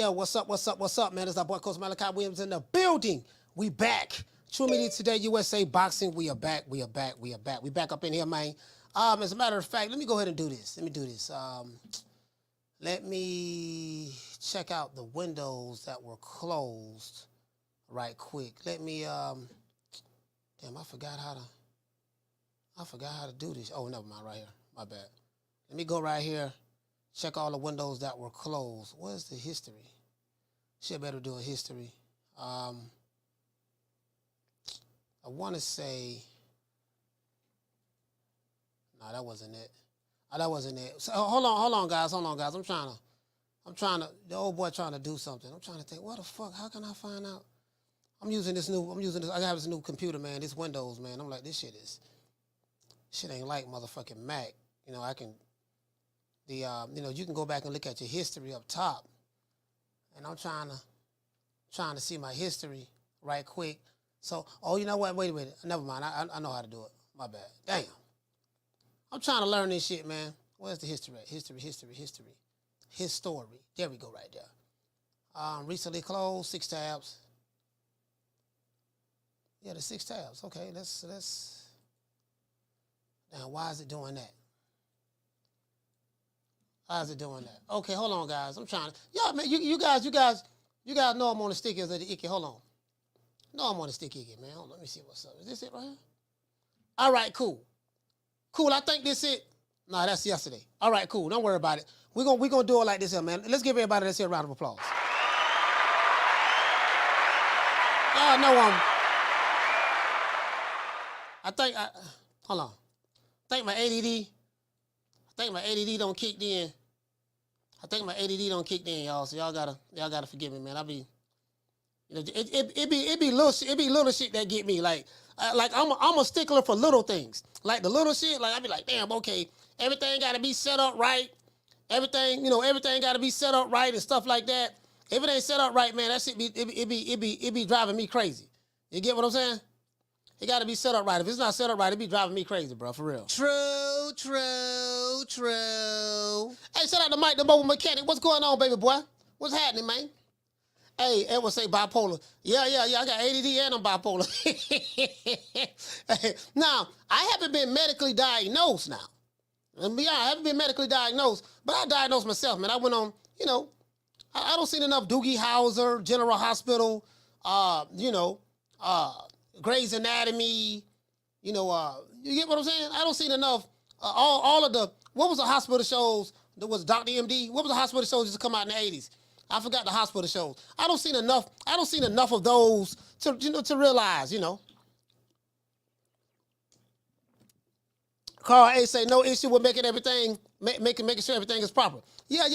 Yeah, what's up, man? It's our boy, Coach Malachi Williams in the building. We back. True Media Today, USA Boxing. We are back. We back up in here, man. As a matter of fact, let me go ahead and do this. Let me check out the windows that were closed right quick. Let me, damn, I forgot how to do this. Oh, never mind, right here. My bad. Let me go right here. Check all the windows that were closed. Where's the history? Should better do a history. I want to say, no, that wasn't it. That wasn't it. So hold on, guys. I'm trying to. The old boy trying to do something. I'm trying to think. What the fuck? How can I find out? I have this new computer, man. This Windows, man. I'm like, this shit ain't like motherfucking Mac. You know, you can go back and look at your history up top. And I'm trying to see my history right quick. So, oh, you know what? Wait a minute. Never mind. I know how to do it. My bad. Damn. I'm trying to learn this shit, man. Where's the history at? History. There we go right there. Recently closed, 6 tabs. Yeah, the 6 tabs. Okay, let's. Now, why is it doing that? How's it doing that? Okay, hold on, guys. I'm trying to. Yeah, man, you guys know I'm on the stickers of the icky. Hold on. No, I'm on the stick icky, man. Hold on, let me see what's up. Is this it right here? All right, cool. I think this it. No, that's yesterday. All right, cool. Don't worry about it. We're gonna do it like this here, man. Let's give everybody this here a round of applause. Y'all know hold on. I think my ADD don't kicked in. Y'all. So y'all gotta forgive me, man. It be little shit that get me. Like I'm a stickler for little things. Like the little shit, like I be like, damn, okay, everything gotta be set up right. Everything gotta be set up right and stuff like that. If it ain't set up right, man, that shit be driving me crazy. You get what I'm saying? It got to be set up right. If it's not set up right, it be driving me crazy, bro, for real. True. Hey, shout out to Mike, the mobile mechanic. What's going on, baby boy? What's happening, man? Hey, Edward say bipolar. Yeah, I got ADD and I'm bipolar. Now, I haven't been medically diagnosed now. I haven't been medically diagnosed, but I diagnosed myself, man. I went on, I don't see enough Doogie Howser, General Hospital, Grey's Anatomy, you get what I'm saying? I don't see enough, all of the, what was the hospital shows, there was Dr. MD, what was the hospital shows that come out in the 80s? I forgot the hospital shows. I don't see enough of those to realize, Carl A say, no issue with making sure everything is proper. Yeah,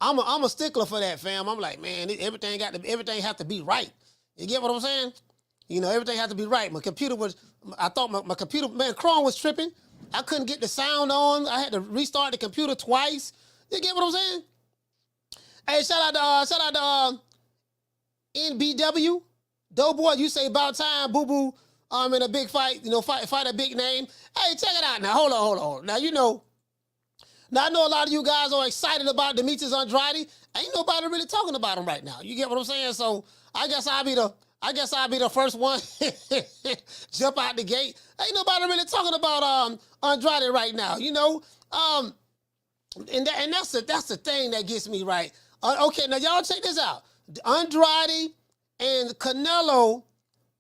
I'm a stickler for that, fam. I'm like, man, everything has to be right. You get what I'm saying? Everything has to be right. I thought my computer, man, Chrome was tripping. I couldn't get the sound on. I had to restart the computer twice. You get what I'm saying? Hey, shout out to NBW. Doughboy, you say about time, boo-boo, in a big fight, fight a big name. Hey, check it out now. Hold on. Now, I know a lot of you guys are excited about Demetrius Andrade. Ain't nobody really talking about him right now. You get what I'm saying? So I guess I'll be the first one jump out the gate. Ain't nobody really talking about Andrade right now. And that's the thing that gets me right. Okay, now y'all check this out. Andrade and Canelo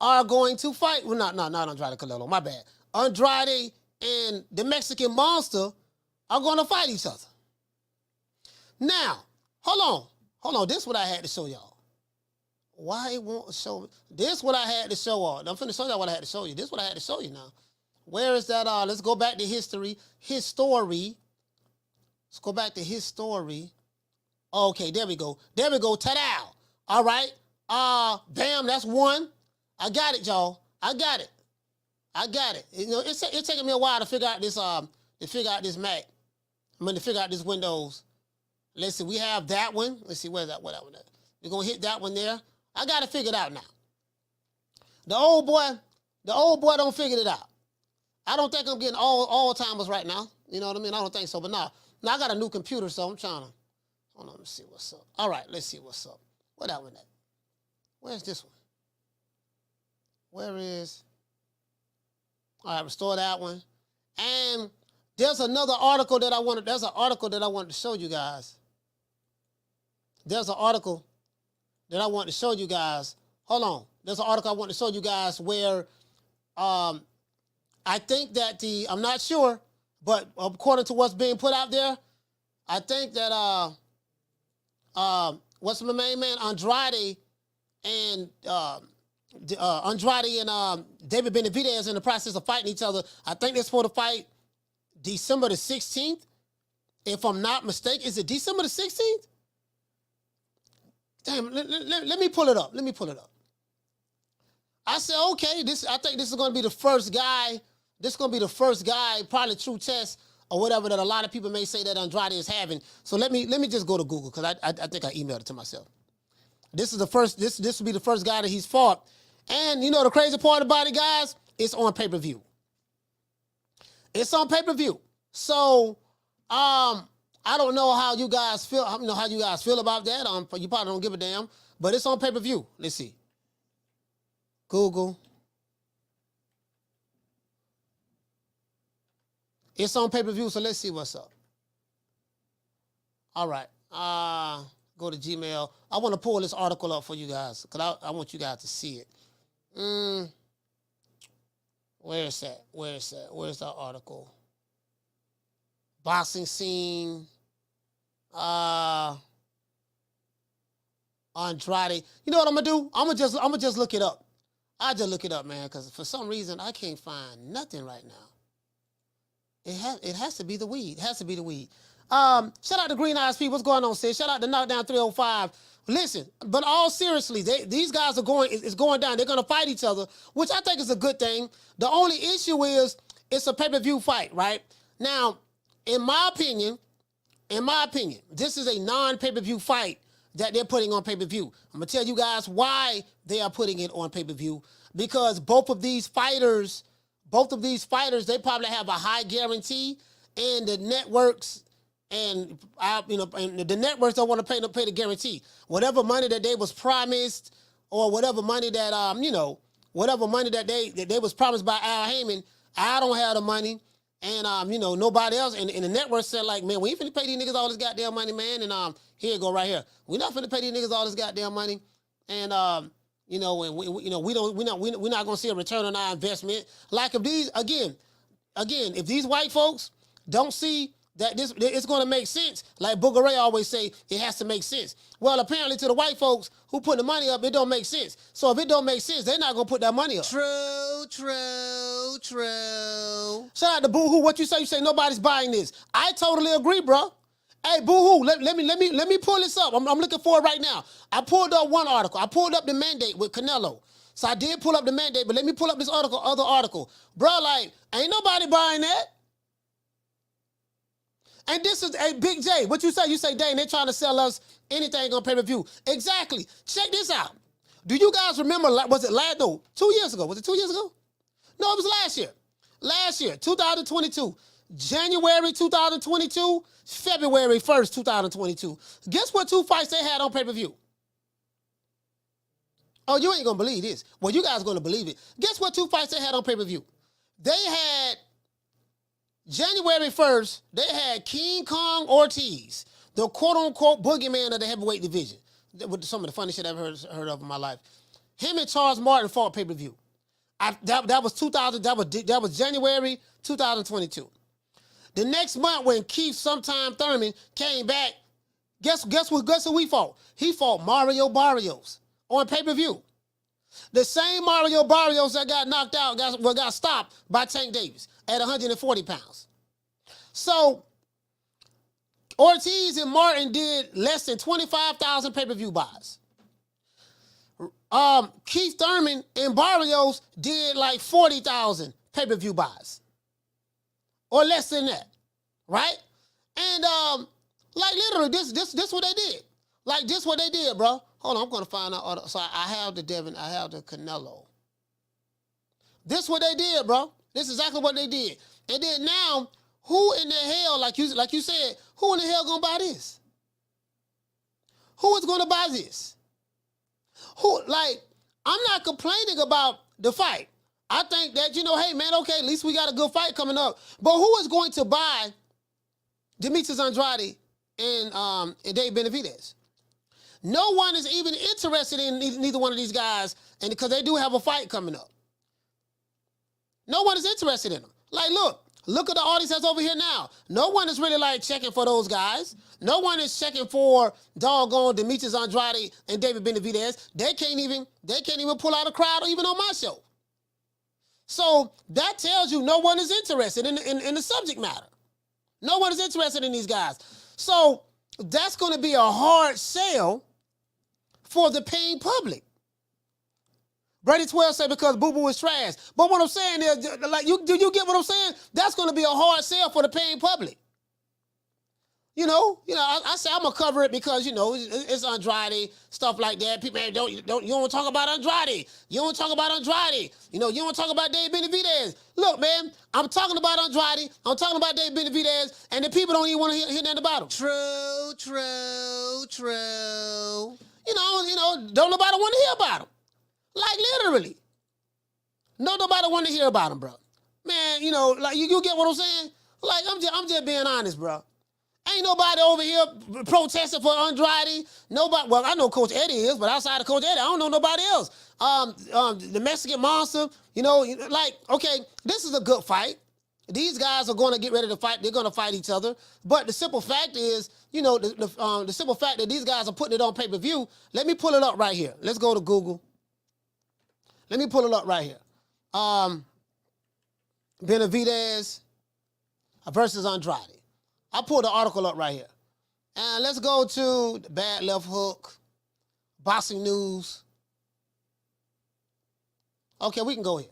are going to fight. Well, not Andrade and Canelo. My bad. Andrade and the Mexican Monster are going to fight each other. Now, hold on. This is what I had to show y'all. Why it won't show me? This is what I had to show y'all. I'm finna show y'all what I had to show you. This is what I had to show you now. Where is that? Let's go back to history. His story. Let's go back to his story. Okay, there we go. Ta-da! All right. Bam, that's one. I got it, y'all. I got it. It's taking me a while to figure out this Mac. To figure out this Windows. Let's see, we have that one. Let's see, where's that one at? We're going to hit that one there. I got to figure it out now. The old boy don't figure it out. I don't think I'm getting all timers right now. You know what I mean? I don't think so. But now I got a new computer, so I'm trying Hold on, let me see what's up. All right, let's see what's up. Where that one at? Where's this one? Where is? All right, restore that one. And there's another article that I wanted. There's an article that I wanted to show you guys. There's an article that I wanted to show you guys. Hold on. There's an article I want to show you guys where I think that I'm not sure, but according to what's being put out there, I think that what's my main man? Andrade and David Benavidez in the process of fighting each other. I think they're supposed to fight December the 16th. If I'm not mistaken, is it December the 16th? Damn, let me pull it up. Let me pull it up. I said, okay, I think this is going to be the first guy. This is going to be the first guy, probably true test or whatever that a lot of people may say that Andrade is having. So let me just go to Google because I think I emailed it to myself. This is the first. This will be the first guy that he's fought. And you know the crazy part about it, guys, it's on pay-per-view. It's on pay-per-view. So I don't know how you guys feel. I don't know how you guys feel about that. You probably don't give a damn. But it's on pay-per-view. Let's see. Google. It's on pay-per-view, so let's see what's up. All right. Go to Gmail. I want to pull this article up for you guys because I want you guys to see it. Where is that? Where's that article? Boxing scene. Andrade. You know what I'm gonna do? I'm gonna just look it up. I just look it up, man, because for some reason I can't find nothing right now. It has to be the weed. It has to be the weed. Shout out to Green Eyes P. What's going on, sis? Shout out to Knockdown 305. Listen, but all seriously, these guys are it's going down. They're going to fight each other, which I think is a good thing. The only issue is it's a pay-per-view fight, right? Now, in my opinion, this is a non-pay-per-view fight that they're putting on pay-per-view. I'm going to tell you guys why they are putting it on pay-per-view. Because both of these fighters, they probably have a high guarantee, and the networks and the networks don't want to pay the guarantee. Whatever money that they was promised, or whatever money that they was promised by Al Heyman, I don't have the money, and nobody else. And the network said like, man, we ain't finna pay these niggas all this goddamn money, man. And here you go right here. We're not finna pay these niggas all this goddamn money, and we're not gonna see a return on our investment. Like if these if these white folks don't see that it's gonna make sense, like Booger Ray always say, it has to make sense. Well, apparently to the white folks who put the money up, it don't make sense. So if it don't make sense, they're not gonna put that money up. True. Shout out to Boo Hoo. What you say? You say nobody's buying this. I totally agree, bro. Hey, Boo Hoo, let me pull this up. I'm looking for it right now. I pulled up one article. I pulled up the mandate with Canelo. So I did pull up the mandate, but let me pull up this other article. Bro, like, ain't nobody buying that. And this is a Big J. What you say? You say, dang, they're trying to sell us anything on pay-per-view. Exactly. Check this out. Do you guys remember, was it 2 years ago? Was it 2 years ago? No, it was last year. Last year, 2022. January 2022, February 1st, 2022. Guess what two fights they had on pay-per-view? Oh, you ain't gonna believe this. Well, you guys gonna believe it. Guess what two fights they had on pay-per-view? They had, January 1st, they had King Kong Ortiz, the quote-unquote boogeyman of the heavyweight division. With some of the funny shit I've heard of in my life. Him and Charles Martin fought pay-per-view. That was January 2022. The next month when Thurman came back, guess who we fought? He fought Mario Barrios on pay-per-view. The same Mario Barrios that got knocked out, got stopped by Tank Davis at 140 pounds. So Ortiz and Martin did less than 25,000 pay-per-view buys. Keith Thurman and Barrios did like 40,000 pay-per-view buys. Or less than that. Right? And like literally this what they did. Like this what they did, bro. Hold on, I'm gonna find out. So I have the Canelo. This what they did, bro. This is exactly what they did. And then now, who in the hell, like you said, who in the hell gonna buy this? Who is going to buy this? I'm not complaining about the fight. I think that, hey, man, okay, at least we got a good fight coming up. But who is going to buy Demetrius Andrade and David Benavidez? No one is even interested in neither one of these guys, and because they do have a fight coming up. No one is interested in them. Like, look at the audience that's over here now. No one is really checking for those guys. No one is checking for doggone Demetrius Andrade and David Benavidez. They can't even pull out a crowd even on my show. So that tells you no one is interested in the subject matter. No one is interested in these guys. So that's going to be a hard sell for the paying public. Brady 12 said because Boo Boo is trash. But what I'm saying is, do you get what I'm saying? That's going to be a hard sell for the paying public. I say I'm gonna cover it because it's Andrade, stuff like that. People, man, you don't talk about Andrade. You don't talk about Andrade. You don't talk about David Benavidez. Look, man, I'm talking about Andrade. I'm talking about David Benavidez, and the people don't even want to hear nothing about him. True. Don't nobody want to hear about him. Like literally, nobody want to hear about him, bro. Man, you get what I'm saying? Like I'm just being honest, bro. Ain't nobody over here protesting for Andrade. Nobody. Well, I know Coach Eddie is, but outside of Coach Eddie, I don't know nobody else. The Mexican Monster. Okay, this is a good fight. These guys are going to get ready to fight. They're going to fight each other. But the simple fact is, the simple fact that these guys are putting it on pay-per-view. Let me pull it up right here. Let's go to Google. Let me pull it up right here. Benavidez versus Andrade. I pulled the article up right here. And let's go to the Bad Left Hook, Boxing News. Okay, we can go here.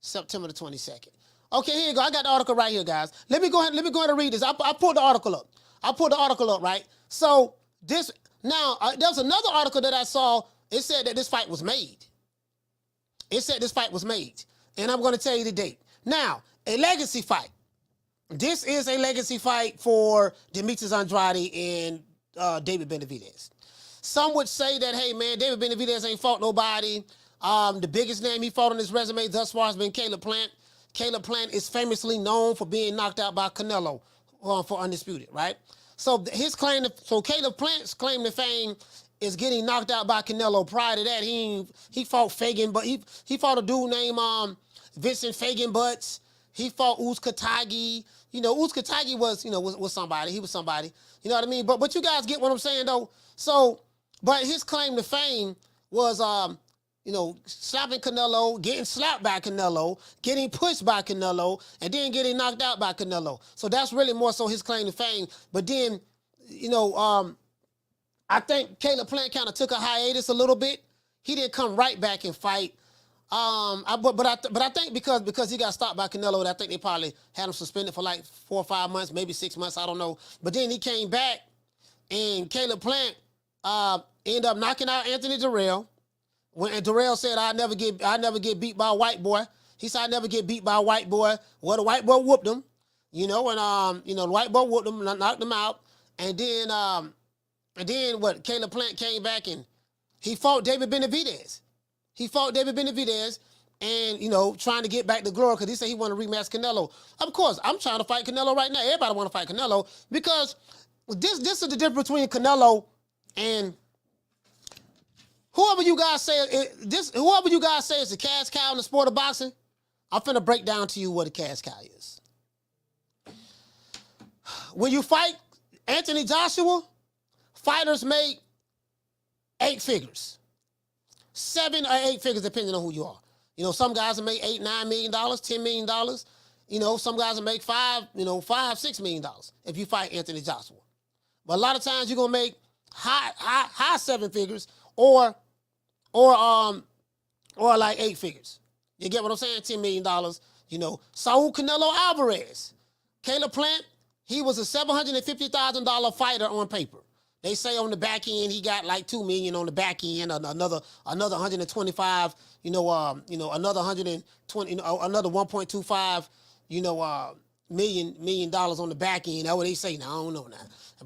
September the 22nd. Okay, here you go. I got the article right here, guys. Let me go ahead and read this. I pulled the article up. Right? So there was another article that I saw. It said that this fight was made. And I'm going to tell you the date. Now, a legacy fight. This is a legacy fight for Demetrius Andrade and David Benavidez. Some would say that, hey, man, David Benavidez ain't fought nobody. The biggest name he fought on his resume thus far has been Caleb Plant. Caleb Plant is famously known for being knocked out by Canelo for Undisputed, right? So Caleb Plant's claim to fame is getting knocked out by Canelo. Prior to that, he fought Fagan, but he fought a dude named Vincent Fagan Butts. He fought Uzcategui. Uzcategui was somebody. He was somebody. You know what I mean? But you guys get what I'm saying though. So, but his claim to fame was slapping Canelo, getting slapped by Canelo, getting pushed by Canelo, and then getting knocked out by Canelo. So that's really more so his claim to fame. But then, I think Caleb Plant kind of took a hiatus a little bit. He didn't come right back and fight. But I think because he got stopped by Canelo, I think they probably had him suspended for 4 or 5 months, maybe 6 months. I don't know. But then he came back, and Caleb Plant ended up knocking out Anthony Durrell. And Durrell said, "I never get beat by a white boy." He said, "I never get beat by a white boy." Well, the white boy whooped him, the white boy whooped him, knocked him out, and then what? Caleb Plant came back and he fought David Benavidez. And, trying to get back to glory because he said he wanted to rematch Canelo. Of course, I'm trying to fight Canelo right now. Everybody want to fight Canelo because this is the difference between Canelo and whoever you guys say is the cash cow in the sport of boxing. I'm finna break down to you what a cash cow is. When you fight Anthony Joshua, fighters make 8 figures. 7 or 8 figures depending on who you are. Some guys will make $8, $9 million, $10 million. Some guys will make $5, $6 million if you fight Anthony Joshua. But a lot of times you're gonna make high 7 figures or like 8 figures. You get what I'm saying? $10 million. Saul Canelo Alvarez, Caleb Plant, he was a $750,000 fighter on paper. They say on the back end he got like $2 million on the back end, another 125, another 120, another 1.25, million on the back end. That's what they say now. I don't know now.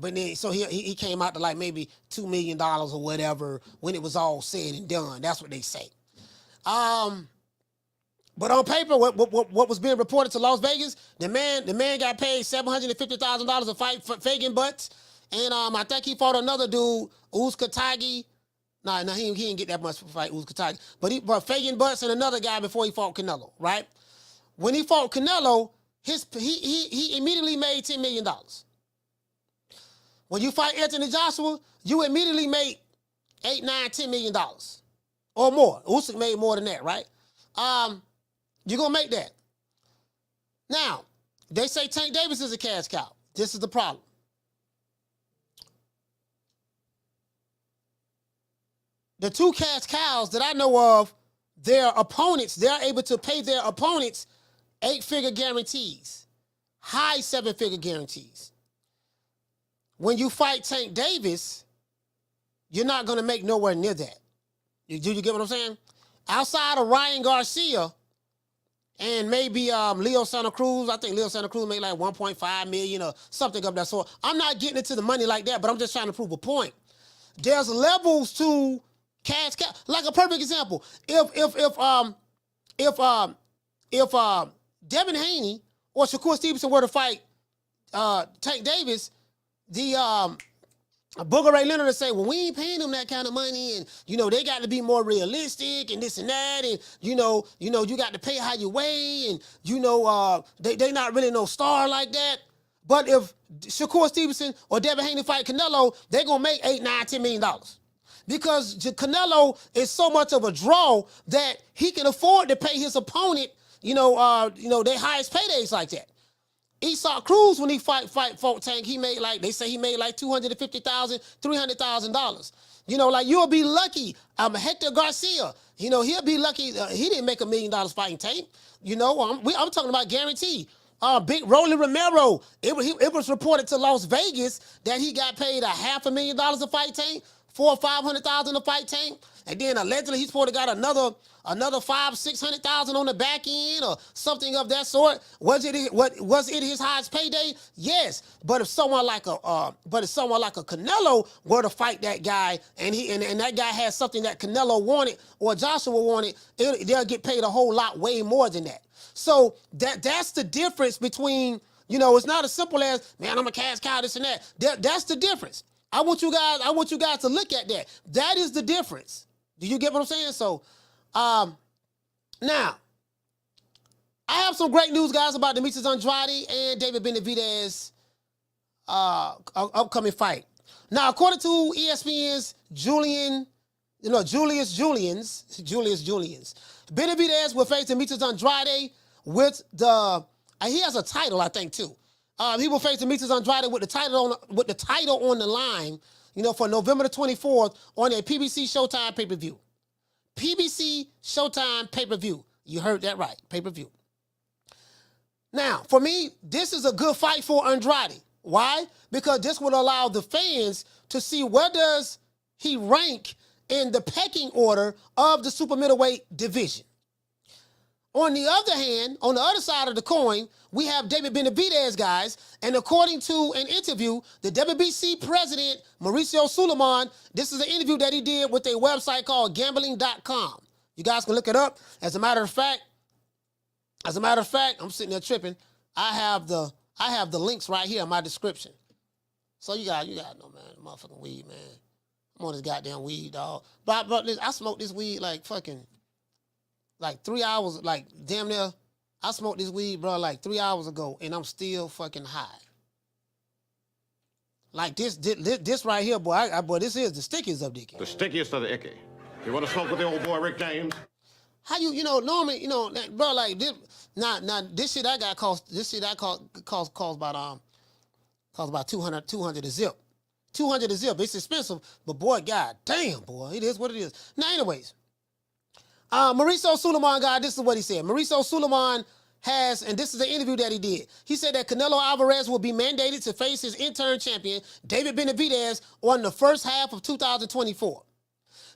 But then, so he came out to like maybe $2 million or whatever when it was all said and done. That's what they say. But on paper, what was being reported to Las Vegas, the man got paid $750,000 to fight Fagan Butts, and I think he fought another dude, Uzkatagi. No, he didn't get that much for fight Uzkatagi, but Fagan Butts and another guy before he fought Canelo, right? When he fought Canelo, he immediately made $10 million. When you fight Anthony Joshua, you immediately make $8, $9, $10 million or more. Usyk made more than that, right? You're going to make that. Now, they say Tank Davis is a cash cow. This is the problem. The two cash cows that I know of, their opponents, they're able to pay their opponents 8-figure guarantees, high 7-figure guarantees. When you fight Tank Davis, you're not going to make nowhere near that. Do you get what I'm saying? Outside of Ryan Garcia and maybe Leo Santa Cruz, I think Leo Santa Cruz made like $1.5 million or something of that sort. I'm not getting into the money like that, but I'm just trying to prove a point. There's levels to cash cow. Like a perfect example, if Devin Haney or Shakur Stevenson were to fight Tank Davis, the Booger Ray Leonard would say, well, we ain't paying them that kind of money, and they got to be more realistic and this and that, and you got to pay how you weigh, and they not really no star like that. But if Shakur Stevenson or Devin Haney fight Canelo, they're gonna make $8, $9, $10 million. Because Canelo is so much of a draw that he can afford to pay his opponent, their highest paydays like that. Esau Cruz, when he fought Tank, he made like $250,000, $300,000. You'll be lucky. Hector Garcia, he'll be lucky. He didn't make $1 million fighting Tank. I'm talking about guaranteed. Big Rolly Romero, it was reported to Las Vegas that he got paid $500,000 to fight Tank, $400,000 or $500,000 to fight Tank, and then allegedly he's supposed to got another $500,000-$600,000 on the back end or something of that sort. Was it his highest payday? Yes, but if someone like a Canelo were to fight that guy and that guy has something that Canelo wanted or Joshua wanted, they'll get paid a whole lot, way more than that. So that's the difference between, it's not as simple as, man, I'm a cash cow, this and that. That's the difference. I want you guys to look at that. That is the difference. Do you get what I'm saying? So, now, I have some great news, guys, about Demetrius Andrade and David Benavidez upcoming fight. Now, according to ESPN's Julius, Benavidez will face Demetrius Andrade with he has a title, I think, too. He will face Demetrius Andrade with the title on the line, for November the 24th on a PBC Showtime pay-per-view. PBC Showtime pay-per-view. You heard that right, pay-per-view. Now, for me, this is a good fight for Andrade. Why? Because this will allow the fans to see where does he rank in the pecking order of the Super Middleweight Division. On the other hand, on the other side of the coin, we have David Benavidez, guys, and according to an interview, the WBC President Mauricio Sulaiman, this is an interview that he did with a website called gambling.com. You guys can look it up. As a matter of fact, I'm sitting there tripping. I have the links right here in my description. So you got no, man, motherfucking weed, man. I'm on this goddamn weed, dog. But I smoked this weed like 3 hours, like damn near. I smoked this weed, bro, like 3 hours ago, and I'm still fucking high. Like this right here, boy. Boy, this is the stickiest of the icky. The stickiest of the icky. You want to smoke with the old boy Rick James? How normally, bro, like this. Now this shit I got cost about 200 a zip. 200 a zip. It's expensive, but boy, god damn, boy, it is what it is. Now, anyways. Mauricio Sulaiman, guy, this is what he said. Mauricio Sulaiman has, and this is the interview that he did. He said that Canelo Alvarez will be mandated to face his interim champion, David Benavidez, on the first half of 2024.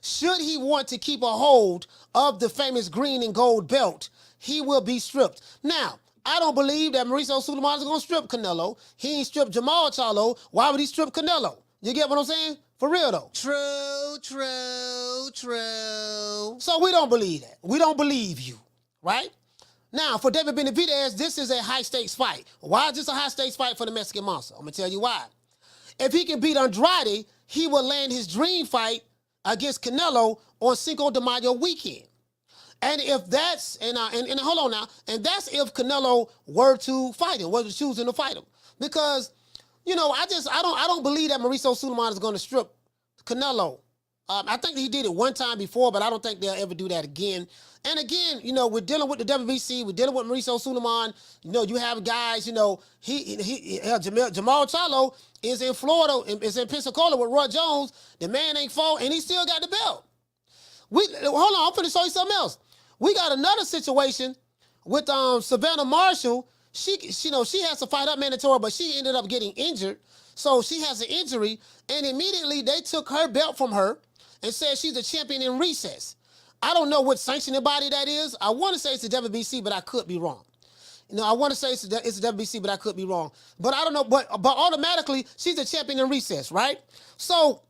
Should he want to keep a hold of the famous green and gold belt, he will be stripped. Now, I don't believe that Mauricio Sulaiman is going to strip Canelo. He ain't stripped Jamal Charlo. Why would he strip Canelo? You get what I'm saying? For real, though. True. So we don't believe that. We don't believe you, right? Now, for David Benavidez, this is a high-stakes fight. Why is this a high-stakes fight for the Mexican Monster? I'm going to tell you why. If he can beat Andrade, he will land his dream fight against Canelo on Cinco de Mayo weekend. And if that's, and hold on now, and that's if Canelo were to fight him, was choosing to fight him. Because, you know, I don't believe that Mauricio Sulaiman is going to strip Canelo. I think he did it one time before, but I don't think they'll ever do that again. And again, you know, we're dealing with the WBC, we're dealing with Mauricio Sulaiman. You know, you have guys, you know, Jamal Charlo is in Florida, is in Pensacola with Roy Jones. The man ain't fought, and he still got the belt. Hold on, I'm finna show you something else. We got another situation with Savannah Marshall. She has to fight up mandatory, but she ended up getting injured. So she has an injury, and immediately they took her belt from her and said she's a champion in recess. I don't know what sanctioning body that is. I want to say it's the WBC, but I could be wrong. You know, I want to say it's the WBC, but I could be wrong. But I don't know. But automatically, she's a champion in recess, right? So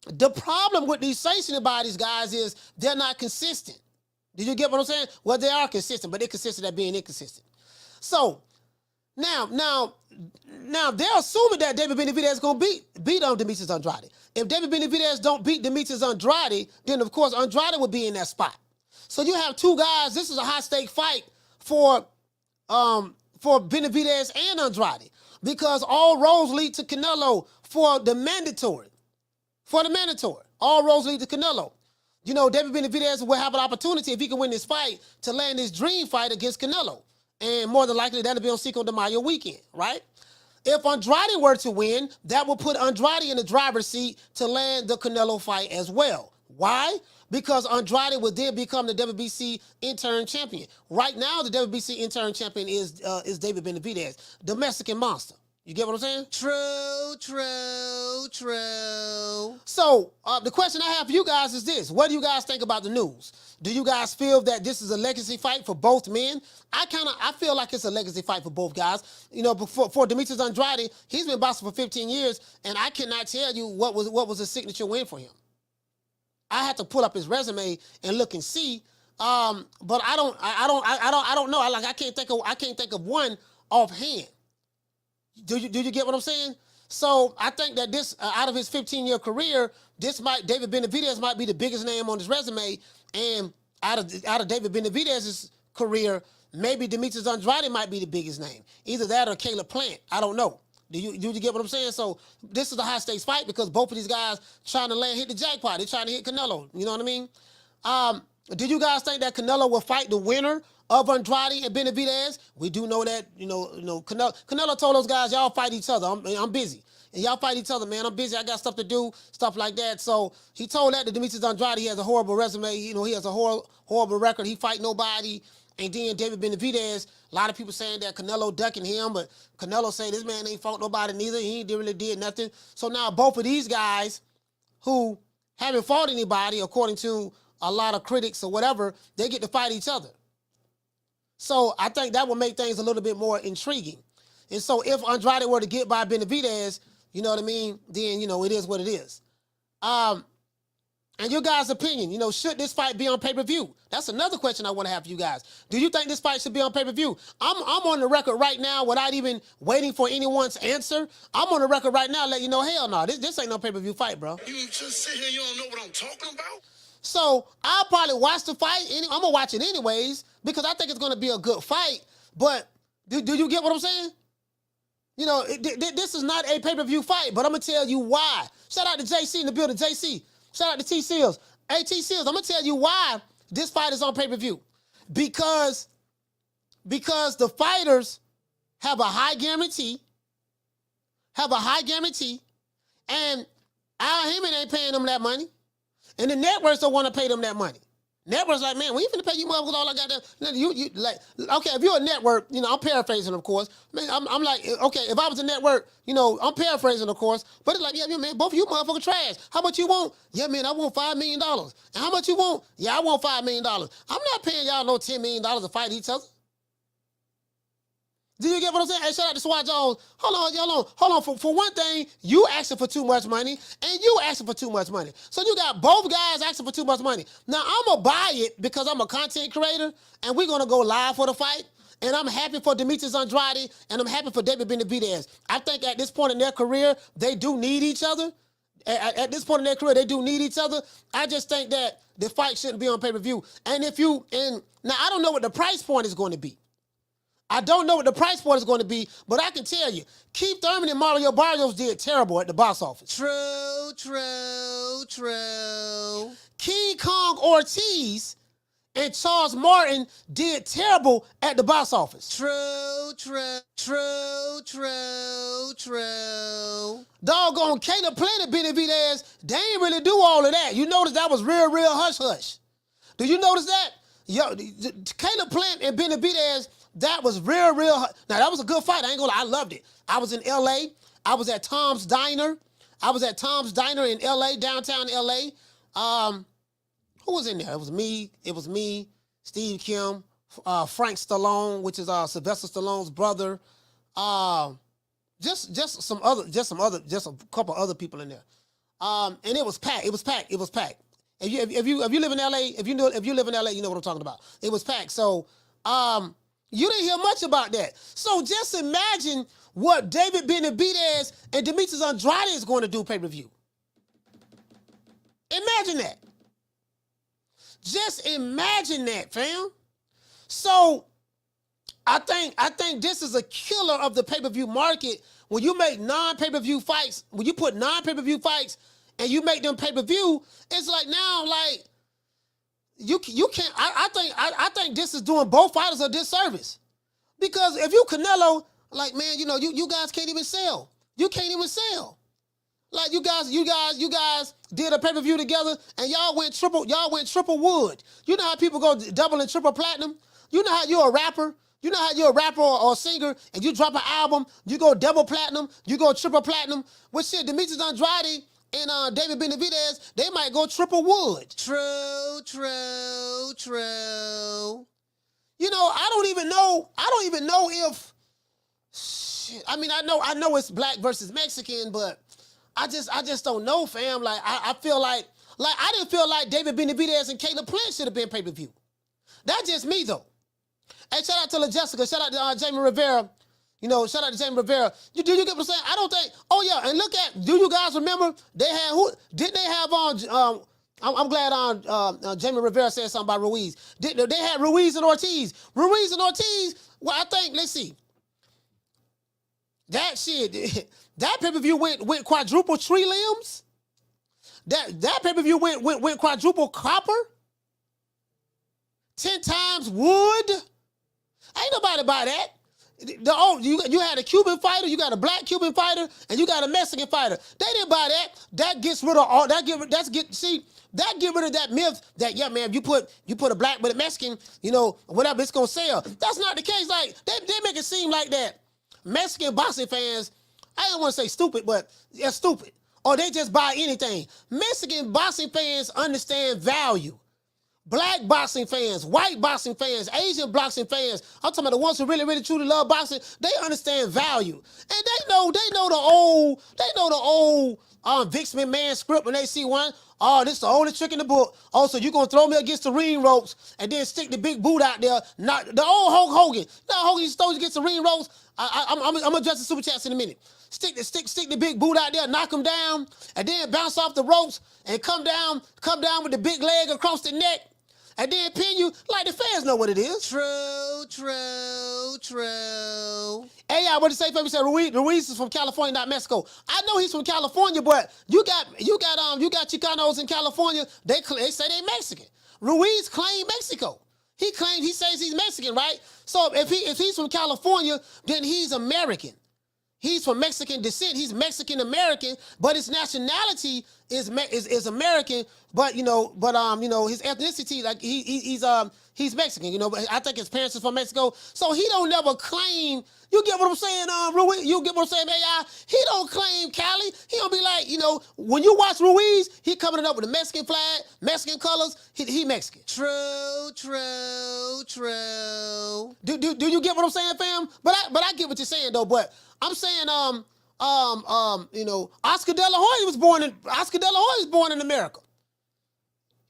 the problem with these sanctioning bodies, guys, is they're not consistent. Did you get what I'm saying? Well, they are consistent, but they're consistent at being inconsistent. So now they're assuming that David Benavidez is going to beat Demetrius Andrade. If David Benavidez don't beat Demetrius Andrade, then of course Andrade would be in that spot. So you have two guys. This is a high-stake fight for Benavidez and Andrade because all roads lead to Canelo for the mandatory. All roads lead to Canelo. You know, David Benavidez will have an opportunity if he can win this fight to land his dream fight against Canelo. And more than likely, that'll be on Cinco de Mayo weekend, right? If Andrade were to win, that will put Andrade in the driver's seat to land the Canelo fight as well. Why? Because Andrade would then become the WBC interim champion. Right now, the WBC interim champion is David Benavidez, the Mexican Monster. You get what I'm saying? True. So the question I have for you guys is this. What do you guys think about the news? Do you guys feel that this is a legacy fight for both men? I feel like it's a legacy fight for both guys. You know, for Demetrius Andrade, he's been boxing for 15 years, and I cannot tell you what was a signature win for him. I had to pull up his resume and look and see. But I don't know. I can't think of one offhand. Do you get what I'm saying? So I think that this, out of his 15-year career, David Benavidez might be the biggest name on his resume, and out of David Benavidez's career, maybe Demetrius Andrade might be the biggest name. Either that or Caleb Plant. I don't know. Do you get what I'm saying? So this is a high-stakes fight because both of these guys trying to hit the jackpot. They're trying to hit Canelo. You know what I mean? Do you guys think that Canelo will fight the winner of Andrade and Benavidez? We do know that, Canelo told those guys, y'all fight each other. I'm busy. And y'all fight each other, man. I'm busy. I got stuff to do, stuff like that. So he told that to Demetrius Andrade. He has a horrible resume. You know, he has a horrible record. He fight nobody. And then David Benavidez, a lot of people saying that Canelo ducking him, but Canelo say this man ain't fought nobody neither. He ain't really did nothing. So now both of these guys who haven't fought anybody, according to a lot of critics or whatever, they get to fight each other. So I think that will make things a little bit more intriguing. And so if Andrade were to get by Benavidez, you know what I mean, then, it is what it is. And your guys' opinion, should this fight be on pay-per-view? That's another question I want to have for you guys. Do you think this fight should be on pay-per-view? I'm on the record right now without even waiting for anyone's answer. I'm on the record right now letting you know, hell no, this ain't no pay-per-view fight, bro. You just sit here, you don't know what I'm talking about? So I'll probably watch the fight. I'm going to watch it anyways because I think it's going to be a good fight. But do you get what I'm saying? This is not a pay-per-view fight, but I'm going to tell you why. Shout out to JC in the building. JC. Shout out to T Seals. Hey, T Seals, I'm going to tell you why this fight is on pay-per-view. Because the fighters have a high guarantee, and Al Heyman ain't paying them that money. And the networks don't want to pay them that money. Networks like, man, we ain't finna pay you motherfuckers all I got there. Okay, if you're a network, I'm paraphrasing, of course. Man, I'm like, okay, if I was a network, I'm paraphrasing, of course. But it's like, yeah, man, both of you motherfuckers trash. How much you want? Yeah, man, I want $5 million. And how much you want? Yeah, I want $5 million. I'm not paying y'all no $10 million to fight each other. Do you get what I'm saying? Hey, shout out to Swat Jones. Hold on. For one thing, you asking for too much money, and you asking for too much money. So you got both guys asking for too much money. Now, I'm going to buy it because I'm a content creator, and we're going to go live for the fight. And I'm happy for Demetrius Andrade, and I'm happy for David Benavidez. I think at this point in their career, they do need each other. At this point in their career, they do need each other. I just think that the fight shouldn't be on pay-per-view. And now I don't know what the price point is going to be. I don't know what the price point is going to be, but I can tell you, Keith Thurman and Mario Barrios did terrible at the box office. True. King Kong Ortiz and Charles Martin did terrible at the box office. True. Doggone Caleb Plant and Benavidez, they ain't really do all of that. You notice that was real hush-hush. Do you notice that? Yo, Caleb Plant and Benavidez, that was real. Now, that was a good fight. I ain't gonna lie. I loved it. I was in L.A. I was at Tom's Diner. In L.A., downtown L.A. Who was in there? It was me, Steve Kim, Frank Stallone, which is Sylvester Stallone's brother. Just a couple other people in there. And it was packed. If you live in LA, if you live in LA, you know what I'm talking about. It was packed. So, you didn't hear much about that. So just imagine what David Benavidez and Demetrius Andrade is going to do pay-per-view. Imagine that. Just imagine that, fam. So I think this is a killer of the pay-per-view market. When you make non-pay-per-view fights, when you put non-pay-per-view fights and you make them pay-per-view, it's like now, like, you can't. I think this is doing both fighters a disservice, because if you Canelo, like, man, you guys can't even sell. You can't even sell. Like, you guys did a pay-per-view together and y'all went triple wood. You know how people go double and triple platinum? You know how you're a rapper? You know how you're a rapper or a singer and you drop an album, you go double platinum, you go triple platinum? Well, shit, Demetrius Andrade and David Benavidez, they might go triple wood. True. I don't even know if, shit, I mean, I know it's black versus Mexican, but I just don't know, fam. Like, I feel like I didn't feel like David Benavidez and Caleb Plant should have been pay-per-view. That's just me, though. Hey, shout out to La Jessica. Shout out to Jamie Rivera. Shout out to Jamie Rivera. Do you get what I'm saying? I don't think. Oh yeah, and look at. Do you guys remember they had who? Didn't they have on? I'm glad Jamie Rivera said something about Ruiz. They had Ruiz and Ortiz. Well, I think. Let's see. That shit. That pay-per-view went quadruple tree limbs. That pay-per-view went quadruple copper. 10 times wood. Ain't nobody buy that. You had a Cuban fighter, you got a black Cuban fighter, and you got a Mexican fighter. They didn't buy that. That gets rid of all that. Get rid of that myth that, yeah, man, you put a black but a Mexican, whatever, it's gonna sell. That's not the case. Like, they make it seem like that Mexican boxing fans, I don't want to say stupid, but they're stupid. Or they just buy anything. Mexican boxing fans understand value. Black boxing fans, white boxing fans, Asian boxing fans, I'm talking about the ones who really, really truly love boxing, they understand value. And they know the old Vince McMahon script when they see one. Oh, this is the only trick in the book. Oh, so you gonna throw me against the ring ropes and then stick the big boot out there. Not the old Hulk Hogan. No, Hogan used to throw against the ring ropes. I'm gonna address the super chats in a minute. Stick the big boot out there, knock him down, and then bounce off the ropes and come down with the big leg across the neck. And then pin you, like the fans know what it is. True. Hey, I want to say, said Ruiz is from California, not Mexico. I know he's from California, but you got Chicanos in California. They say they Mexican. Ruiz claimed Mexico. He says he's Mexican, right? So if he's from California, then he's American. He's from Mexican descent. He's Mexican-American, but his nationality is American. But his ethnicity, like he's he's Mexican, you know, but I think his parents is from Mexico. So he don't never claim, you get what I'm saying, Ruiz? You get what I'm saying, AI? He don't claim Cali. He don't be like, you know, when you watch Ruiz, he coming up with a Mexican flag, Mexican colors, he Mexican. True. Do you get what I'm saying, fam? But I get what you're saying, though, but I'm saying, you know, Oscar De La Hoya was born in America.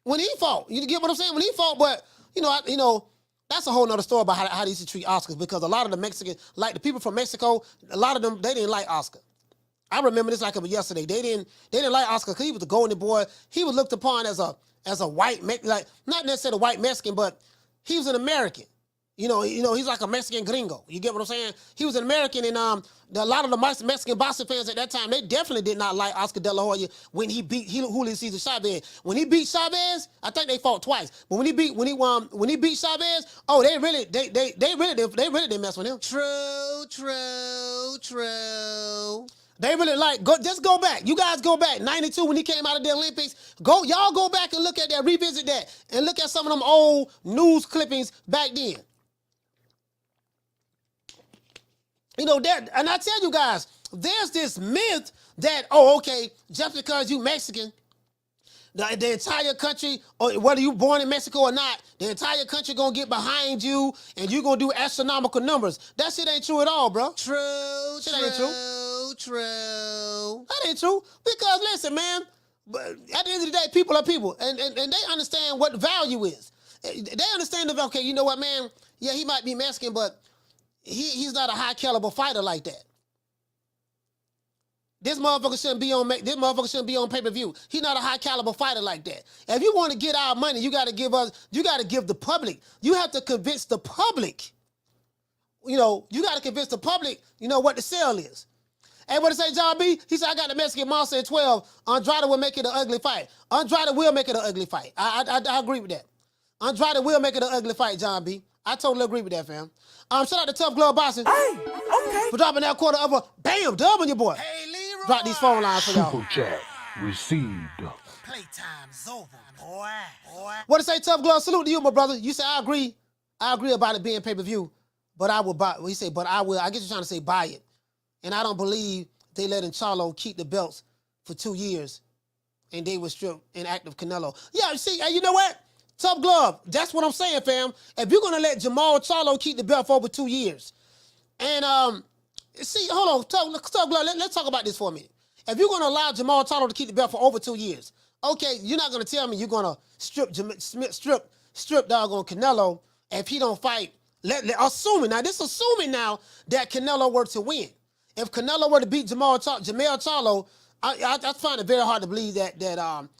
When he fought, you get what I'm saying? When he fought, but you know, that's a whole nother story about how they used to treat Oscars, because a lot of the Mexicans, like the people from Mexico, a lot of them, they didn't like Oscar. I remember this like it was yesterday. They didn't like Oscar because he was the golden boy. He was looked upon as a white, like not necessarily a white Mexican, but he was an American. You know, he's like a Mexican gringo. You get what I'm saying? He was an American, and a lot of the Mexican boxing fans at that time, they definitely did not like Oscar De La Hoya when he beat Julius Cesar Chavez. When he beat Chavez, I think they fought twice. But when he beat Chavez, oh, they really didn't mess with him. True. They really just go back. You guys go back. 92 when he came out of the Olympics. Y'all go back and look at that, revisit that, and look at some of them old news clippings back then. You know, and I tell you guys, there's this myth that, okay, just because you Mexican, the entire country, or whether you born in Mexico or not, the entire country gonna get behind you and you gonna do astronomical numbers. That shit ain't true at all, bro. True. That ain't true. Because listen, man, at the end of the day, people are people, and they understand what value is. They understand that, okay, you know what, man? Yeah, he might be Mexican, but he's not a high caliber fighter like that. This motherfucker shouldn't be on pay-per-view. He's not a high caliber fighter like that. If you want to get our money, you got to give the public. You have to convince the public. You know, you got to convince the public, you know, what the sale is. Hey, what did say, John B? He said, I got the Mexican monster at 12. Andrade will make it an ugly fight. Andrade will make it an ugly fight. I agree with that. Andrade will make it an ugly fight, John B. I totally agree with that, fam. Shout out to Tough Glove Boxing. Hey, okay. For dropping that quarter of a bam dub on your boy. Hey, Leroy. Drop these phone lines for y'all. Super chat received. Playtime's over, boy. What to say, Tough Glove? Salute to you, my brother. You say I agree about it being pay-per-view, but I will buy. He said, but I will. I guess you're trying to say buy it, and I don't believe they letting Charlo keep the belts for 2 years, and they were stripped in active Canelo. Yeah, see, you know what? Tough Glove, that's what I'm saying, fam. If you're gonna let Jamal Charlo keep the belt for over 2 years, and see, hold on, Tough Glove, let's talk about this for a minute. If you're gonna allow Jamal Charlo to keep the belt for over 2 years, okay, you're not gonna tell me you're gonna strip doggone Canelo if he don't fight. Assuming now that Canelo were to win. If Canelo were to beat Jamal Charlo, I find it very hard to believe that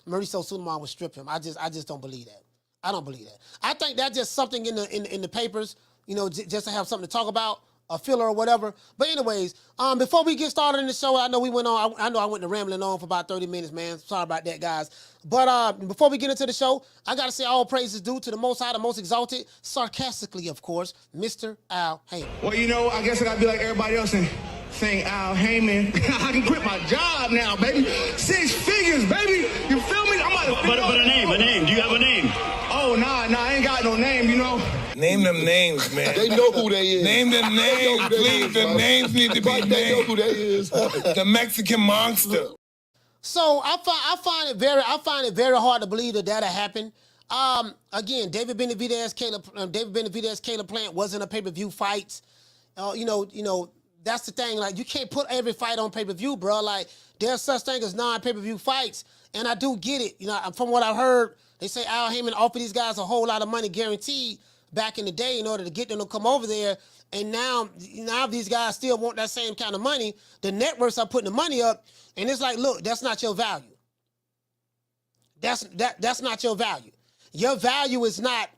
Mauricio Sulaiman would strip him. I just don't believe that. I don't believe that. I think that's just something in the papers, you know, just to have something to talk about, a filler or whatever. But anyways, before we get started in the show, I know we went on. I know I went to rambling on for about 30 minutes, man. Sorry about that, guys. But before we get into the show, I gotta say all praises due to the Most High, the Most Exalted, sarcastically, of course, Mr. Al Heyman. Well, you know, I guess I gotta be like everybody else and saying Al Heyman. I can quit my job now, baby. 6 figures, baby. You feel me? I'm about to. But a name. Do you have a name? Oh, nah, I ain't got no name, you know. Name them names, man. They know who they is. Name them names, please. The names need to be named. They know who they is. The Mexican monster. So I find it very hard to believe that happened. Again, David Benavidez, Caleb Plant wasn't a pay-per-view fight. You know, that's the thing. Like, you can't put every fight on pay-per-view, bro. Like, there's such thing as non-pay-per-view fights, and I do get it. You know, from what I've heard, they say Al Heyman offered these guys a whole lot of money guaranteed back in the day in order to get them to come over there. And now these guys still want that same kind of money. The networks are putting the money up, and it's like, look, that's not your value. That's not your value. Your value is not.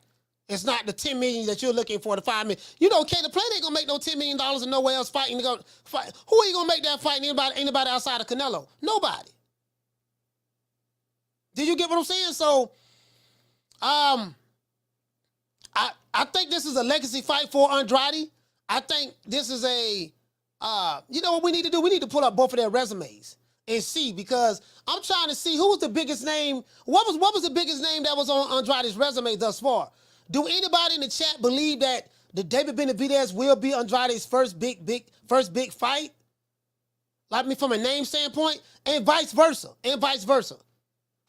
It's not the $10 million that you're looking for, the $5 million. You know, Caleb Plant ain't gonna make no $10 million and nowhere else fighting. Who are you gonna make that fight? Anybody outside of Canelo? Nobody. Did you get what I'm saying? So, I think this is a legacy fight for Andrade. I think this is you know what we need to do? We need to pull up both of their resumes and see, because I'm trying to see who was the biggest name. What was the biggest name that was on Andrade's resume thus far? Do anybody in the chat believe that the David Benavidez will be Andrade's first big fight? Like me from a name standpoint, and vice versa,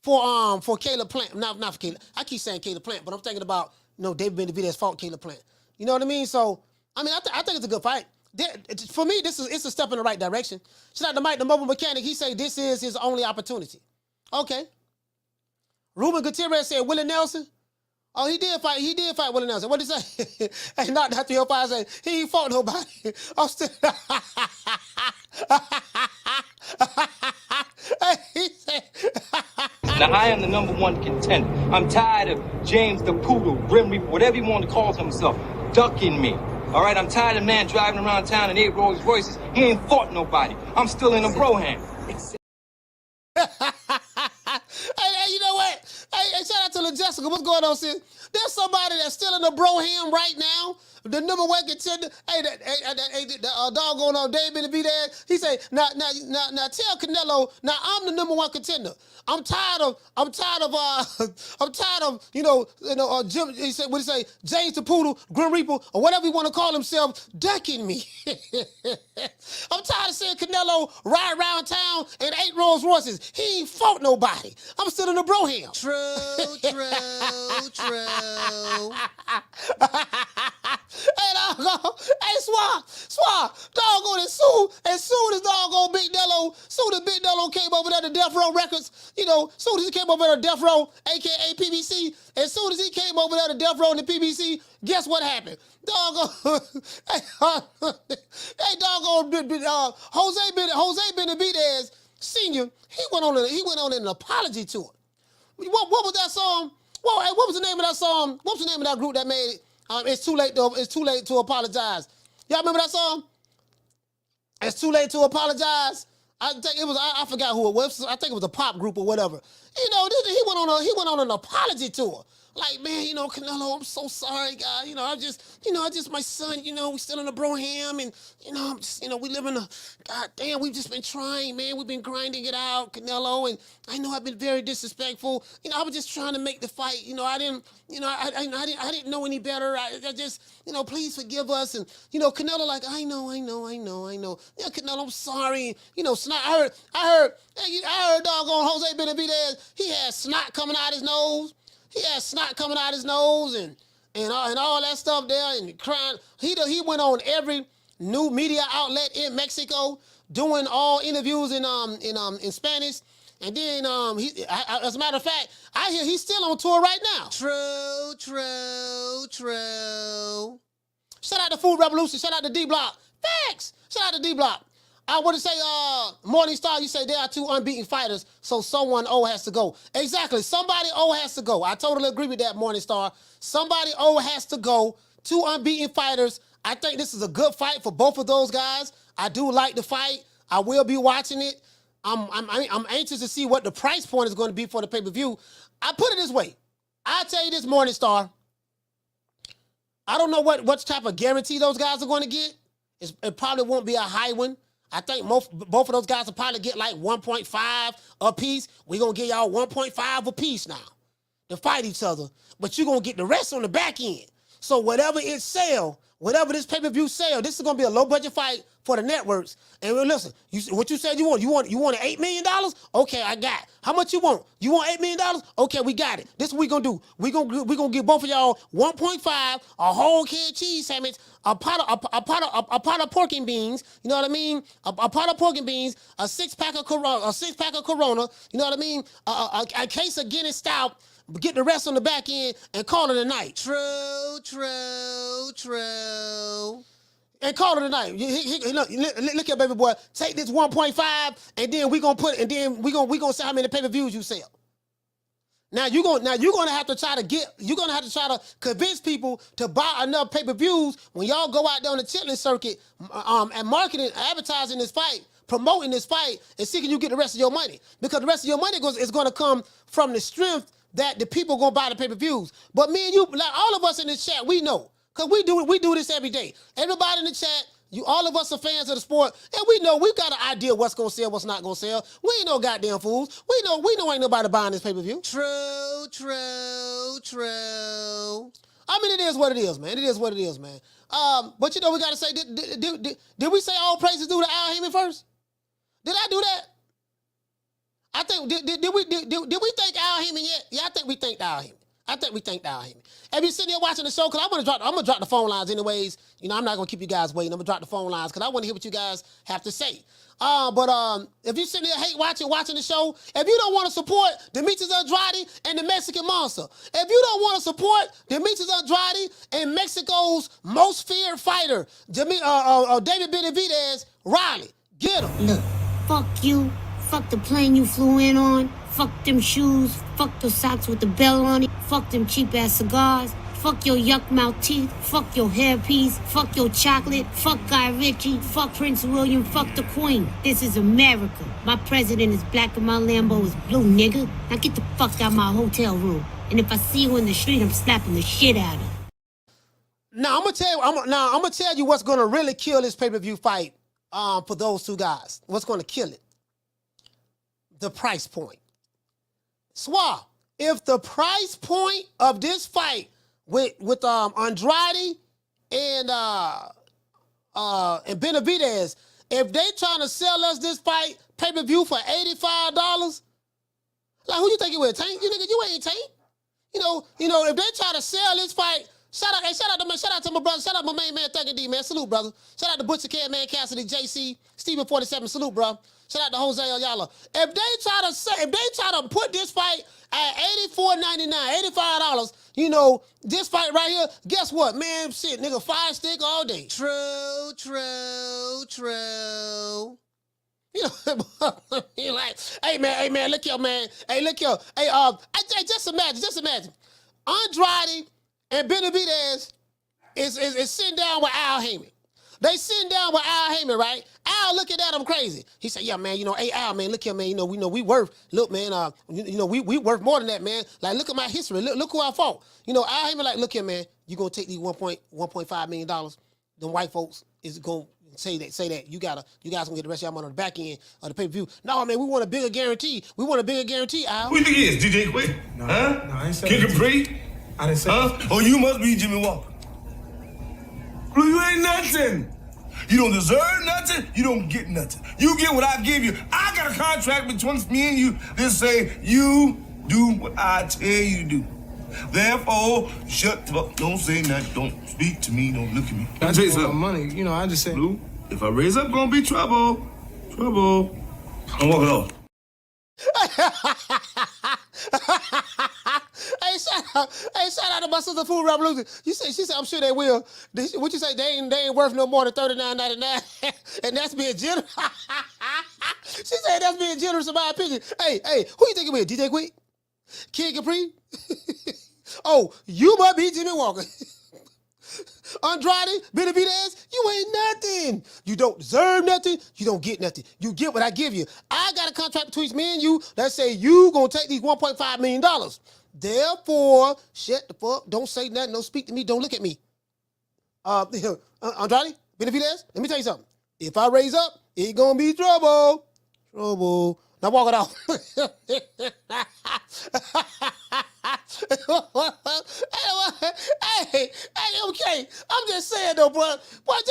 for Caleb Plant. Not for Caleb. I keep saying Caleb Plant, but I'm thinking about David Benavidez fought Caleb Plant. You know what I mean? So I mean, I think it's a good fight. For me, it's a step in the right direction. Shout out to Mike, the mobile mechanic. He said this is his only opportunity. Okay. Ruben Gutierrez said Willie Nelson. Oh, he did fight Willie Nelson. What did he say? Hey, not that 305 say he ain't fought nobody. I'm still. Hey, he said. Now, I am the #1 contender. I'm tired of James the Poodle, Grim Reaper, whatever you want to call himself, ducking me. All right, I'm tired of man driving around town in 8 Rolls Royces. He ain't fought nobody. I'm still in a broham. Hey, you know what? Hey, shout out to La Jessica. What's going on, sis? There's somebody that's still in the broham right now. The #1 contender. Hey, the doggone David Benavidez. He say, now tell Canelo. Now I'm the #1 contender. I'm tired of Jim. He said, what he say? James the Poodle, Grim Reaper, or whatever you want to call himself, ducking me. I'm tired of seeing Canelo ride around town in 8 Rolls Royces. He ain't fought nobody. I'm still in the broham. True. Hey, Swab, doggone, as soon as doggone Big Dello came over there to Death Row Records, soon as he came over there to Death Row, aka PBC, as soon as he came over there to Death Row and the PBC, guess what happened? Doggone, hey, doggone, Jose Benavidez Senior, he went on an apology tour. What was that song? Well, hey, what was the name of that song? What was the name of that group that made it? It's too late to apologize. Y'all remember that song? It's too late to apologize. I think it was. I forgot who it was. I think it was a pop group or whatever. He went on an apology tour. Like, man, Canelo, I'm so sorry, guy. I just my son. We still in the broham, and I'm just, we live in a. God damn, we've just been trying, man. We've been grinding it out, Canelo, and I know I've been very disrespectful. I was just trying to make the fight. I didn't know any better. I just, please forgive us. And Canelo, like, I know. Yeah, Canelo, I'm sorry. Snot. I heard doggone Jose Benavidez. He had snot coming out his nose. He had snot coming out his nose and all that stuff there and crying. He went on every new media outlet in Mexico doing all interviews in Spanish. And then as a matter of fact, I hear he's still on tour right now. True. Shout out to Food Revolution. Shout out to D Block. Thanks. Shout out to D Block. I want to say, Morning Star, you say there are 2 unbeaten fighters, so someone O has to go. Exactly. Somebody O has to go. I totally agree with that, Morning Star. Somebody O has to go. 2 unbeaten fighters. I think this is a good fight for both of those guys. I do like the fight. I will be watching it. I'm anxious to see what the price point is going to be for the pay-per-view. I put it this way. I'll tell you this, Morning Star. I don't know what type of guarantee those guys are going to get. It probably won't be a high one. I think both of those guys will probably get like 1.5 a piece. We're going to give y'all 1.5 a piece now to fight each other. But you're going to get the rest on the back end. So whatever it sell, whatever this pay-per-view sell, this is going to be a low-budget fight for the networks. And listen, what you said you want an $8 million? Okay, I got it. How much you want? You want $8 million? Okay, we got it. This is what we going to do. We're going to give both of y'all 1.5, a whole can of cheese sandwich, a pot of pork and beans, you know what I mean? A pot of pork and beans, a 6-pack of Corona, you know what I mean? A case of Guinness Stout, get the rest on the back end and call it a night. True. And call it a night. Look here, baby boy. Take this 1.5, and then we gonna say how many pay-per-views you sell. Now you're gonna have to try to convince people to buy enough pay-per-views when y'all go out there on the chitlin circuit and marketing, advertising this fight, promoting this fight, and seeking you get the rest of your money. Because the rest of your money is gonna come from the strength that the people gonna buy the pay-per-views. But me and you, like all of us in this chat, we know. Because we do this every day. Everybody in the chat, all of us are fans of the sport, and we know we've got an idea what's going to sell, what's not going to sell. We ain't no goddamn fools. We know ain't nobody buying this pay-per-view. True. I mean, it is what it is, man. It is what it is, man. But you know, we gotta say, did we say all praises due to Al Heyman first? Did I do that? I think did we thank Al Heyman yet? Yeah, I think we thanked Al Heyman. I think we thanked Al Heyman. Have you sitting there watching the show? Cause I'm gonna drop the phone lines anyways. You know, I'm not gonna keep you guys waiting. I'm gonna drop the phone lines because I want to hear what you guys have to say. But if you sitting there watching the show, if you don't want to support Demetrius Andrade and the Mexican Monster, if you don't want to support Demetrius Andrade and Mexico's most feared fighter, David Benavidez, Riley, get him. Look, fuck you. Fuck the plane you flew in on. Fuck them shoes. Fuck the socks with the bell on it. Fuck them cheap-ass cigars. Fuck your yuck-mouth teeth. Fuck your hairpiece. Fuck your chocolate. Fuck Guy Ritchie. Fuck Prince William. Fuck the Queen. This is America. My president is black and my Lambo is blue, nigga. Now get the fuck out my hotel room. And if I see you in the street, I'm slapping the shit out of you. Now, I'm gonna tell you what's gonna really kill this pay-per-view fight for those two guys. What's gonna kill it? The price point. Swab, if the price point of this fight with Andrade and Benavidez, if they trying to sell us this fight pay-per-view for $85, like who you think you with, Tank? You nigga, you ain't Tank. You know, if they try to sell this fight, shout out to my brother, shout out my main man, Thugger D, man, salute, brother. Shout out to Butcher Cat, man, Cassidy, JC, Steven 47, salute, bro. Shout out to Jose Ayala. If they try to put this fight at $84.99, $85, you know, this fight right here, guess what, man? Shit, nigga, 5 stick all day. True. You know, you're like, hey man, look here, man. Hey, look here. Hey, just imagine. Andrade and Benavidez is sitting down with Al Heyman. They sitting down with Al Heyman, right? Al looking at him crazy. He said, yeah, man, hey, Al, man, look here, man, we worth, look, man, we worth more than that, man. Like, look at my history. Look who I fought. Al Heyman, like, look here, man, you gonna take these $1.5 million. Them white folks is gonna say that. You guys gonna get the rest of your money on the back end of the pay-per-view. No, man, we want a bigger guarantee. Al. Who you think he is? DJ Quick? No, huh? No, I ain't saying Kid that. Capri? I didn't say that. Oh, you must be Jimmy Walker. Blue, you ain't nothing. You don't deserve nothing. You don't get nothing. You get what I give you. I got a contract between me and you that say you do what I tell you to do. Therefore, shut the fuck. Don't say nothing. Don't speak to me. Don't look at me. I just want money. I just said. Blue, if I raise up, gonna be trouble. Trouble. I'm walking off. Hey, shout out to my sister Food Revolution. She said, I'm sure they will. What you say? They ain't worth no more than $39.99, and that's being generous. She said that's being generous in my opinion. Hey, who you think it with? DJ Quick? Kid Capri? Oh, you must be Jimmy Walker. Andrade, Benavidez, you ain't nothing. You don't deserve nothing. You don't get nothing. You get what I give you. I got a contract between me and you that say you gonna take these $1.5 million. Therefore, shut the fuck. Don't say nothing. Don't speak to me. Don't look at me. Andrade, Benavidez, let me tell you something. If I raise up, it's gonna be trouble. Trouble. Now walk it off. Hey, okay. I'm just saying though, bro. Boy, I'm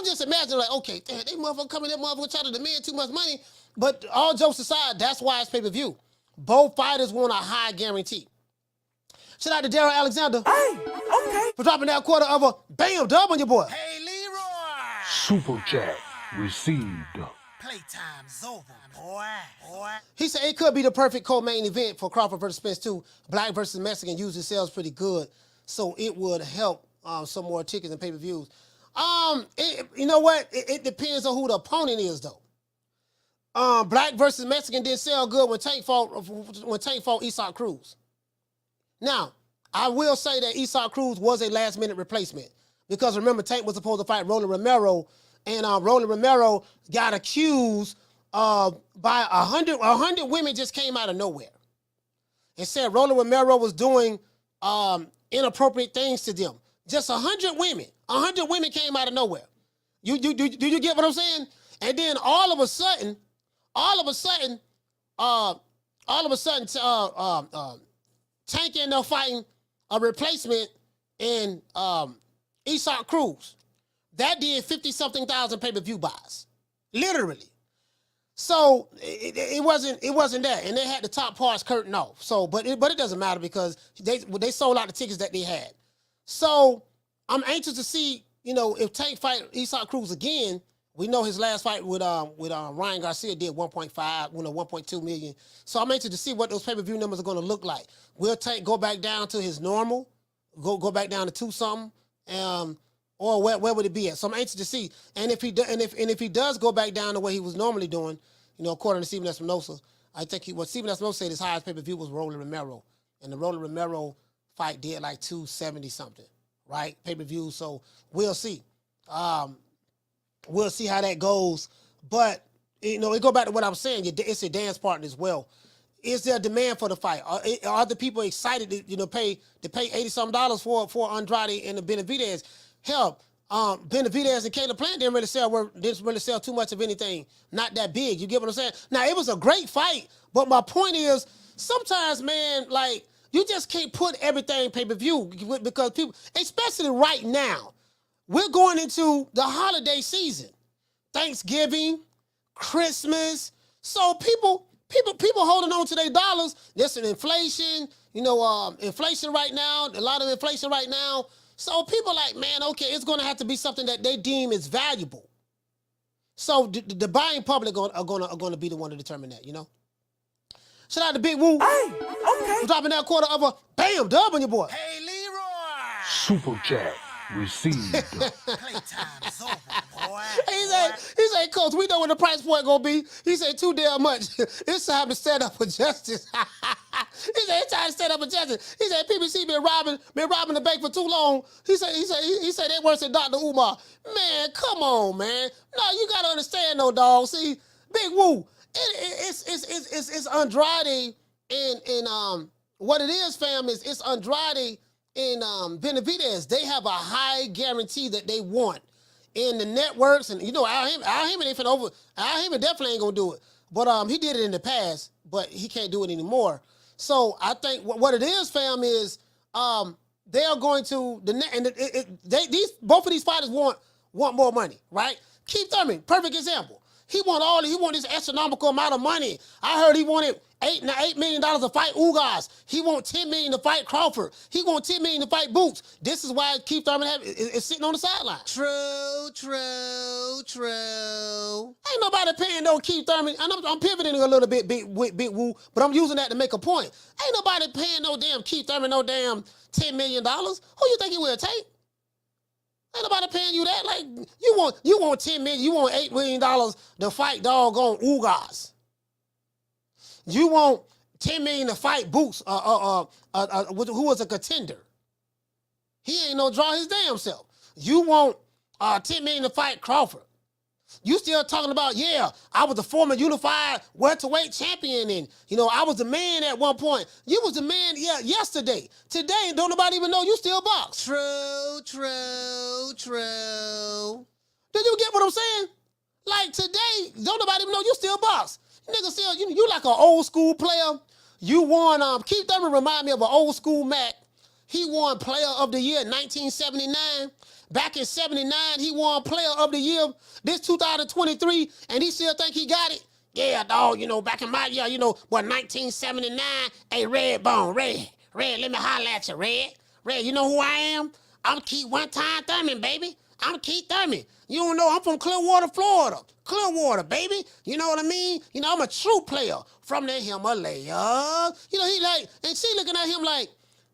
just imagining like, okay, damn, they motherfucker coming, that motherfucker trying to demand too much money. But all jokes aside, that's why it's pay-per-view. Both fighters want a high guarantee. Shout out to Daryl Alexander. Hey, okay. For dropping that quarter of a bam dub on your boy. Hey, Leroy. Super chat received. Playtime's over, boy. He said it could be the perfect co-main event for Crawford versus Spence too. Black versus Mexican usually sells pretty good, so it would help some more tickets and pay-per-views. You know what? It depends on who the opponent is though. Black versus Mexican did sell good when Tank fought Isak Cruz. Now, I will say that Isak Cruz was a last-minute replacement because remember Tank was supposed to fight Rolly Romero, and Rolly Romero got accused by 100 women just came out of nowhere and said Rolly Romero was doing inappropriate things to them. Just 100 women. 100 women came out of nowhere. Do you get what I'm saying? And then all of a sudden, Tank ended up fighting a replacement in Isak Cruz. That did 50-something thousand pay-per-view buys. Literally. So it wasn't that. And they had the top parts curtain off. So, but it doesn't matter because they sold out the tickets that they had. So I'm anxious to see, if Tank fight Isak Cruz again. We know his last fight with Ryan Garcia did 1.2 million. So I'm anxious to see what those pay-per-view numbers are going to look like. Will Tank go back down to his normal? Go back down to 2-something? Or where would it be at? So I'm anxious to see. And if he does go back down the way he was normally doing, according to Stephen Espinosa, I think what Stephen Espinosa said his highest pay-per-view was Rolling Romero. And the Rolling Romero fight did like 270 something, right? Pay-per-view. So we'll see. We'll see how that goes. But, it go back to what I was saying. It's a dance partner as well. Is there a demand for the fight? Are the people excited to pay $80-something for Andrade and the Benavidez? Hell, Benavidez and Caleb Plant didn't really sell too much of anything. Not that big. You get what I'm saying? Now, it was a great fight, but my point is, sometimes, man, like, you just can't put everything pay-per-view because people, especially right now, we're going into the holiday season. Thanksgiving, Christmas. So people holding on to their dollars. There's an inflation, inflation right now, a lot of inflation right now. So people like, man, okay, it's going to have to be something that they deem is valuable. So the buying public are going to be the one to determine that, Shout out to Big Woo. Hey, okay. Dropping that quarter of a bam dub on your boy. Hey, Leroy. Super chat received. Playtime's over, boy. He said, Coach, we know what the price point gonna be. He said, too damn much. It's time to set up for justice. He said, it's time to set up for justice. He said, PBC been robbing the bank for too long. He said they worse than Dr. Umar. Man, come on, man. No, you gotta understand, though, dog. See, Big Woo, it's Andrade and what it is, fam, is it's Andrade and Benavidez. They have a high guarantee that they want in the networks, and Al Heyman definitely ain't gonna do it. But he did it in the past, but he can't do it anymore. So I think what it is, fam, is they are going to both of these fighters want more money, right? Keith Thurman, perfect example. He want this astronomical amount of money. I heard he wanted $8 million to fight Ugas. He want $10 million to fight Crawford. He want $10 million to fight Boots. This is why Keith Thurman is sitting on the sideline. True. Ain't nobody paying no Keith Thurman. And I'm pivoting a little bit, Big Woo, but I'm using that to make a point. Ain't nobody paying no damn Keith Thurman no damn $10 million. Who you think he will take? Ain't nobody paying you that. Like, you want $10 million, you want $8 million to fight doggone Ugas. You want $10 million to fight Boots, who was a contender. He ain't no draw his damn self. You want $10 million to fight Crawford. You still talking about, I was the former unified welterweight champion, and I was the man at one point. You was the man, yesterday. Today, don't nobody even know you still box. True. Do you get what I'm saying? Like today, don't nobody even know you still box. Nigga, still, you like an old school player. You won, Keith Thurman remind me of an old school Mac. He won Player of the Year in 1979. Back in 79, he won Player of the Year. This 2023, and he still think he got it? Yeah, dog, back in my year, 1979, hey, Redbone, Red, let me holler at you, Red, you know who I am? I'm Keith One-Time Thurman, baby. I'm Keith Thurman. You don't know, I'm from Clearwater, Florida. Clearwater, baby. You know what I mean? I'm a true player from the Himalayas. He like, and she looking at him like,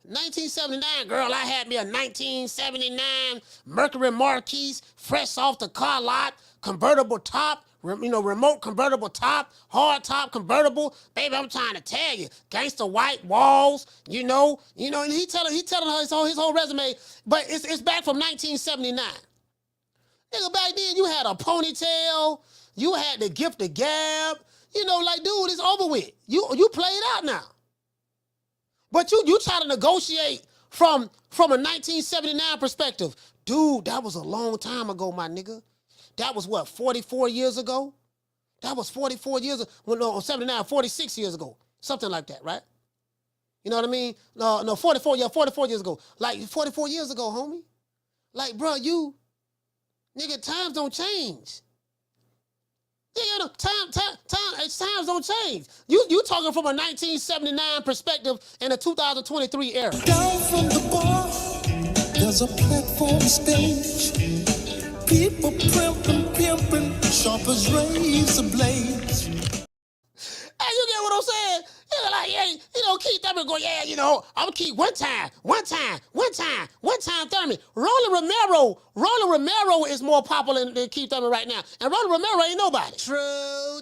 1979, girl, I had me a 1979 Mercury Marquis, fresh off the car lot, convertible top, remote convertible top, hard top convertible. Baby, I'm trying to tell you, gangster white walls, and he telling her his whole resume, but it's back from 1979. Nigga, back then you had a ponytail, you had the gift of gab, like, dude, it's over with. You played out now. But you try to negotiate from a 1979 perspective. Dude, that was a long time ago, my nigga. That was 44 years ago? That was 44 years ago. Well, no, 79, 46 years ago. Something like that, right? You know what I mean? No, 44 years ago. Like 44 years ago, homie. Like, bro, nigga, times don't change. Yeah, times don't change. You talking from a 1979 perspective in a 2023 era. Down from the bar, there's a platform stage. People pimping, sharp as razor blades. Hey, you get what I'm saying? You know, like, yeah, Keith Thurman go, yeah, I'm gonna keep one time, Thurman. Roland Romero is more popular than Keith Thurman right now. And Roland Romero ain't nobody. True.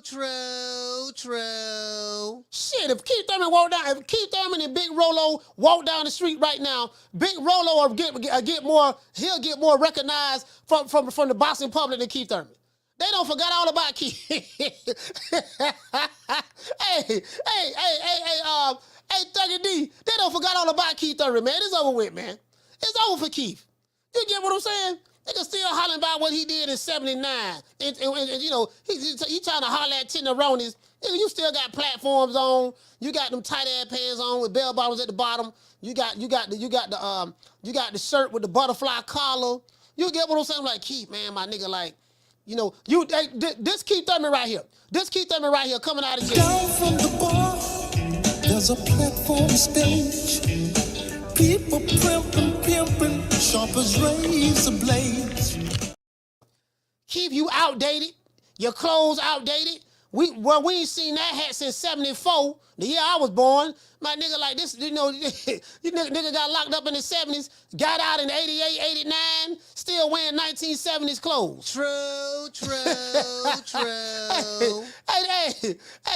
Shit, if Keith Thurman and Big Rolo walk down the street right now, Big Rolo will get more recognized from the boxing public than Keith Thurman. They don't forgot all about Keith. Hey, Thuggy D, they don't forgot all about Keith Thurman, man. It's over with, man. It's over for Keith. You get what I'm saying? They can still holler about what he did in 79. And he trying to holler at tenderonis. You still got platforms on. You got them tight ass pants on with bell bottoms at the bottom. You got the shirt with the butterfly collar. You get what I'm saying? Like, Keith, man, my nigga, like, this Keith Thurman right here. This Keith Thurman right here coming out of jail. Down from the bar, there's a platform stage. People pimping, sharp as razor blades. Keith, you outdated. Your clothes outdated. We ain't seen that hat since 74, the year I was born. My nigga like this, you nigga got locked up in the 70s, got out in 88, 89, still wearing 1970s clothes. True. Hey,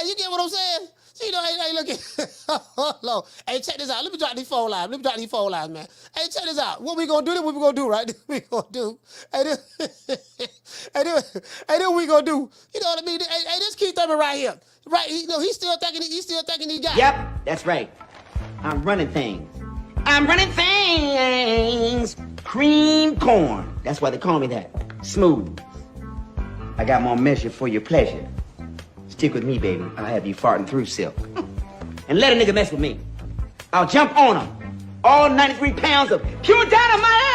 you get what I'm saying? Hey, look at, hold on. Hey, check this out. Let me drop these phone lines. Man. Hey, check this out. What we gonna do? This what we gonna do, right? This we gonna do. Hey, this what we gonna do. You know what I mean? Hey, this Keith Thurman right here. Right, he's still thinking he got it. Yep, that's right. I'm running things. Cream corn. That's why they call me that. Smooth. I got more measure for your pleasure. Stick with me, baby. I'll have you farting through silk. And let a nigga mess with me. I'll jump on him. All 93 pounds of pure dynamite.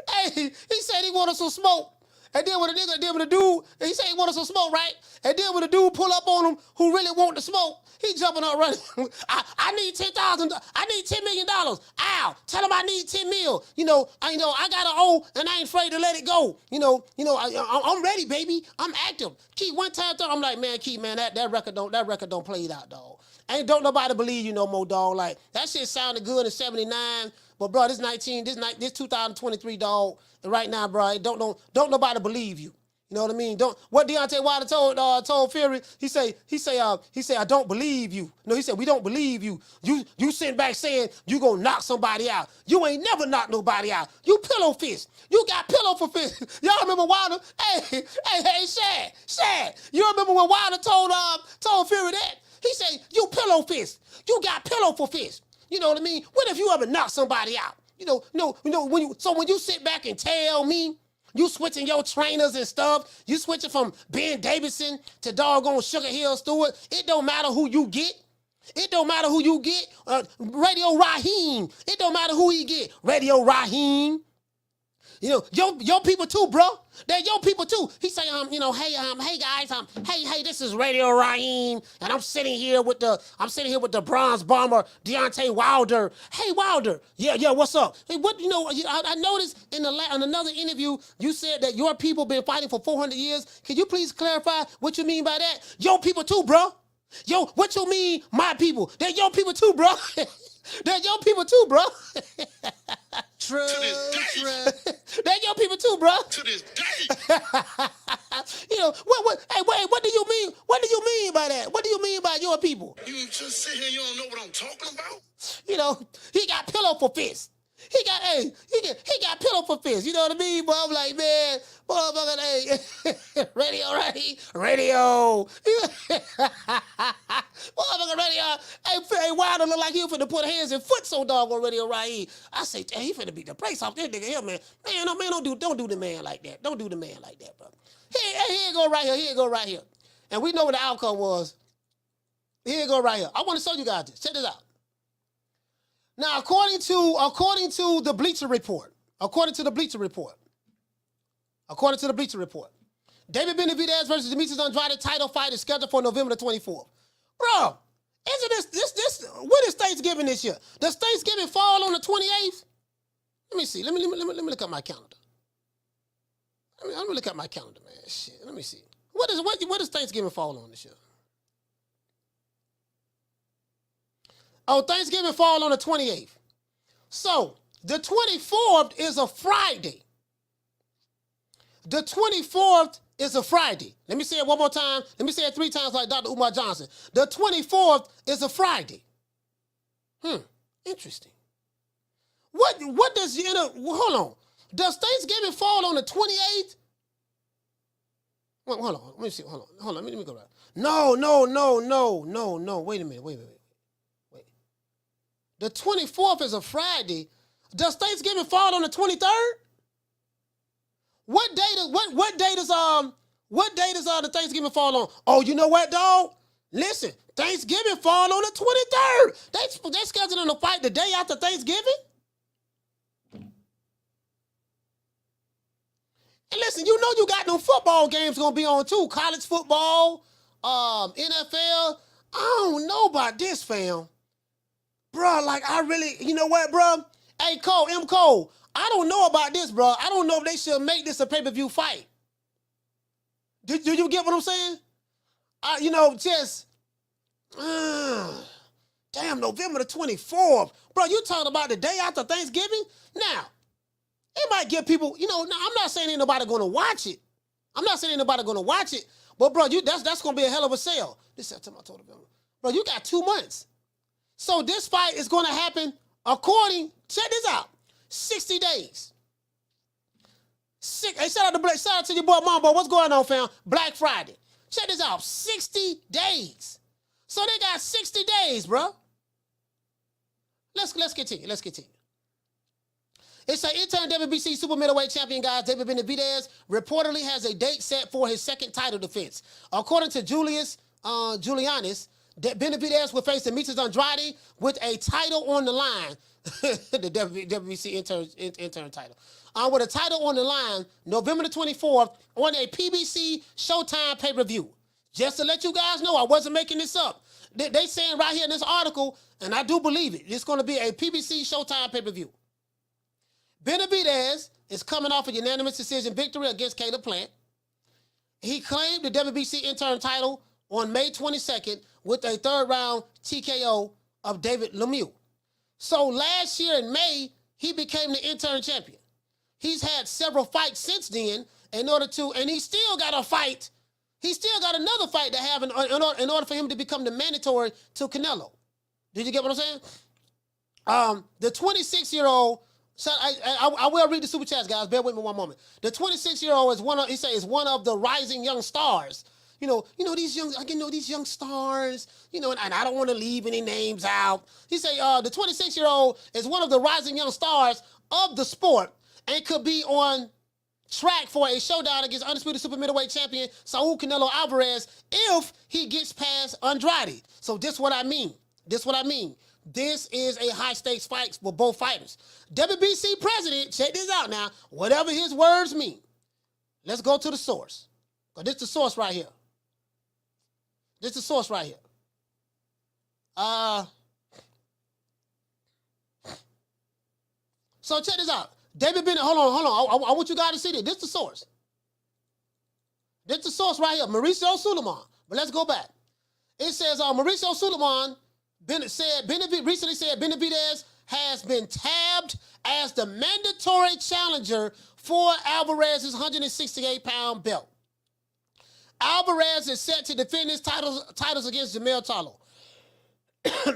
Hey, he said he wanted some smoke. And then when the dude, he said he wanted some smoke, right? And then when the dude pull up on him who really want the smoke, he jumping up running. I need $10,000. I need $10 million. Ow, tell him I need 10 mil. I got an O and I ain't afraid to let it go. I'm ready, baby. I'm active. Keith, one time, I'm like, man, Keith, man, that record don't play it out, dog. Don't nobody believe you no more, dog. Like, that shit sounded good in 79. But bro, this 2023, dog, and right now, bro, don't nobody believe you. You know what I mean? What Deontay Wilder told Fury, he say, I don't believe you. No, he said, we don't believe you. You sitting back saying you gonna knock somebody out. You ain't never knocked nobody out. You pillow fist. You got pillow for fist. Y'all remember Wilder? Hey, Shad. You remember when Wilder told Fury that? He said, you pillow fist. You got pillow for fist. You know what I mean? When have you ever knocked somebody out? When you sit back and tell me you switching your trainers and stuff, you switching from Ben Davidson to doggone Sugar Hill Stewart, it don't matter who you get. It don't matter who you get. Radio Raheem. It don't matter who he get. Radio Raheem. Your people too, bro. They're your people too. He say, hey guys, hey, this is Radio Raheem, and I'm sitting here with the bronze bomber Deontay Wilder. Hey Wilder, yeah, what's up? Hey, I noticed in another interview you said that your people been fighting for 400 years. Can you please clarify what you mean by that? Your people too, bro. Yo, what you mean, my people? They're your people too, bro. They're your people too, bro. True. They're your people too, bro. To this day. What do you mean? What do you mean by that? What do you mean by your people? You just sit here, you don't know what I'm talking about? He got pillow for fists. He got pillow for fists. You know what I mean? But I'm like, man, motherfucker, hey, radio, right? Radio. Motherfucker, radio. Hey, Wilder look like he finna put hands and foot so dog on Radio right. I say, damn, he finna beat the brakes off this nigga here, man. Man, don't do the man like that. Don't do the man like that, bro. Here go right here. Here it go right here. And we know what the outcome was. Here it go right here. I want to show you guys this. Check this out. Now, according to the Bleacher Report, David Benavidez versus Demetrius Andrade title fight is scheduled for November the 24th. Bro, isn't this when is Thanksgiving this year? Does Thanksgiving fall on the 28th? Let me see. Let me look at my calendar. Let me look at my calendar, man. Shit. Let me see. What does Thanksgiving fall on this year? Oh, Thanksgiving fall on the 28th. So, the 24th is a Friday. The 24th is a Friday. Let me say it one more time. Let me say it 3 times like Dr. Umar Johnson. The 24th is a Friday. Interesting. What does, hold on. Does Thanksgiving fall on the 28th? Well, hold on. Let me see. Hold on. Let me go right. No. Wait a minute. The 24th is a Friday. Does Thanksgiving fall on the 23rd? What day does the Thanksgiving fall on? Oh, you know what, dog? Listen, Thanksgiving fall on the 23rd. They scheduling a fight the day after Thanksgiving? And listen, you know you got them football games gonna be on too. College football, NFL. I don't know about this, fam. Bro, like I really, you know what, bro? Hey, Cole, I don't know about this, bro. I don't know if they should make this a pay-per-view fight. Do you get what I'm saying? Damn, November the 24th. Bro, you talking about the day after Thanksgiving? Now, it might give people, now, I'm not saying ain't nobody going to watch it. But, bro, that's going to be a hell of a sale. This September, October, November. Bro, you got 2 months. So this fight is going to happen check this out, 60 days. Hey, shout out to your boy Mambo. What's going on, fam? Black Friday. Check this out, 60 days. So they got 60 days, bro. Let's continue. It's an interim WBC Super Middleweight Champion, guys. David Benavidez reportedly has a date set for his second title defense. According to Julianis, Benavidez will face Demetrius Andrade with a title on the line. The WBC interim title. With a title on the line, November the 24th, on a PBC Showtime pay-per-view. Just to let you guys know, I wasn't making this up. They saying right here in this article, and I do believe it, it's going to be a PBC Showtime pay-per-view. Benavidez is coming off a unanimous decision victory against Caleb Plant. He claimed the WBC interim title on May 22nd with a third-round TKO of David Lemieux. So last year in May, he became the interim champion. He's had several fights since then and he still got a fight. He still got another fight to have in order for him to become the mandatory to Canelo. Did you get what I'm saying? The 26-year-old, so I will read the super chats, guys. Bear with me one moment. The 26-year-old is one of the rising young stars. These young stars, and I don't want to leave any names out. He say the 26-year-old is one of the rising young stars of the sport and could be on track for a showdown against undisputed super middleweight champion Saul Canelo Alvarez if he gets past Andrade. So this what I mean. This is a high-stakes fight for both fighters. WBC president, check this out now, whatever his words mean. Let's go to the source. Because this is the source right here. So check this out. David Bennett, hold on. I want you guys to see this. This is the source. This is the source right here. Mauricio Sulaiman. But let's go back. It says Mauricio Sulaiman recently said Benavidez has been tabbed as the mandatory challenger for Alvarez's 168-pound belt. Alvarez is set to defend his titles against Jamel Charlo.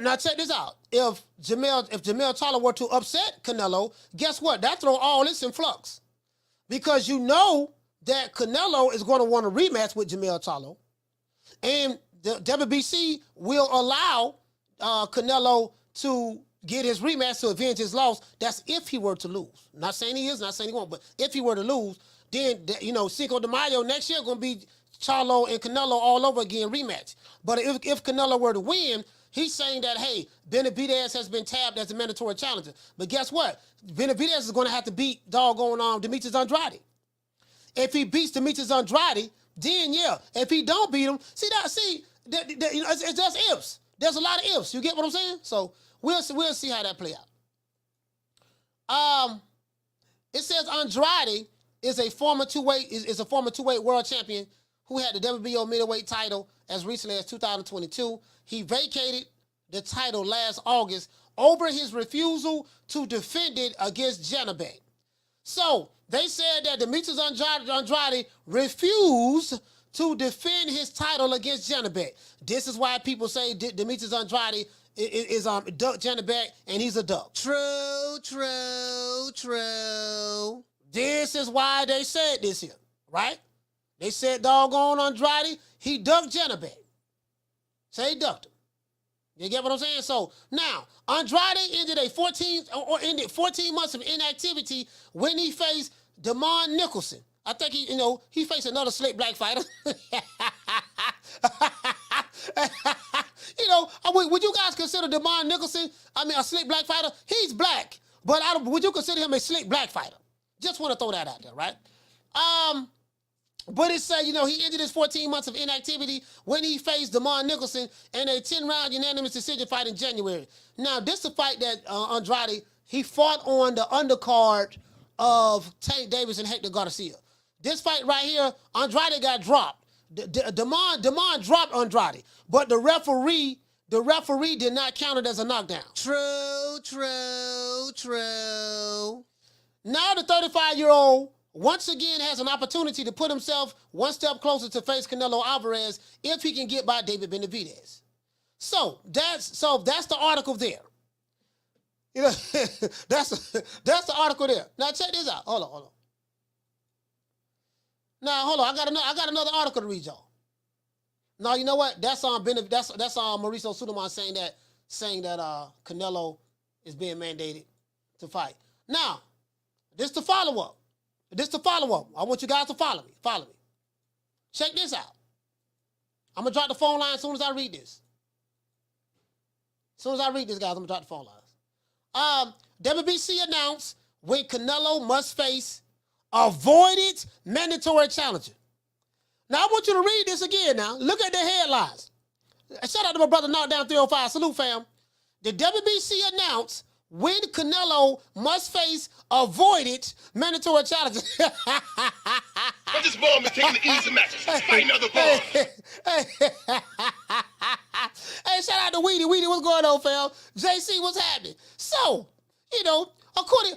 Now check this out. If Jamel Charlo were to upset Canelo, guess what? That throw all this in flux. Because you know that Canelo is going to want a rematch with Jamel Charlo. And the WBC will allow Canelo to get his rematch to avenge his loss. That's if he were to lose. Not saying he is, not saying he won't, but if he were to lose, then, Cinco de Mayo next year going to be Charlo and Canelo all over again rematch. But if Canelo were to win, he's saying that, hey, Benavidez has been tabbed as a mandatory challenger. But guess what? Benavidez is going to have to beat Demetrius Andrade. If he beats Demetrius Andrade, then yeah. If he don't beat him, it's just ifs. There's a lot of ifs. You get what I'm saying? So we'll see how that play out. It says Andrade is a former two-weight world champion who had the WBO middleweight title as recently as 2022. He vacated the title last August over his refusal to defend it against Janabek. So they said that Demetrius Andrade refused to defend his title against Janabek. This is why people say Demetrius Andrade is duck Janabek and he's a duck. True. This is why they said this here, right? They said doggone Andrade, he ducked Janabek. So he ducked him. You get what I'm saying? So now Andrade ended 14 months of inactivity when he faced Damon Nicholson. I think he faced another slick black fighter. Would you guys consider Damon Nicholson, a slick black fighter? He's black, but would you consider him a slick black fighter? Just want to throw that out there, right? But it said, he ended his 14 months of inactivity when he faced Damon Nicholson in a 10-round unanimous decision fight in January. Now, this is a fight that Andrade, he fought on the undercard of Tank Davis and Hector Garcia. This fight right here, Andrade got dropped. Damon dropped Andrade, but the referee did not count it as a knockdown. True. Now the 35-year-old once again has an opportunity to put himself one step closer to face Canelo Alvarez if he can get by David Benavidez. So that's the article there. That's the article there. Now check this out. Hold on. Now hold on. I got another article to read y'all. Now you know what? That's Mauricio Sulaiman saying that Canelo is being mandated to fight. Now, this is the follow-up. I want you guys to follow me. Check this out. I'm going to drop the phone line as soon as I read this. As soon as I read this, guys, I'm going to drop the phone lines. WBC announced when Canelo must face avoided mandatory challenger. Now, I want you to read this again now. Look at the headlines. Shout out to my brother Knockdown 305. Salute, fam. The WBC announced when Canelo must face avoided mandatory challenges. But this ball is taking the easy matches. Fight another ball. Hey, shout out to Weedy. Weedy, what's going on, fam? JC, what's happening? So, according,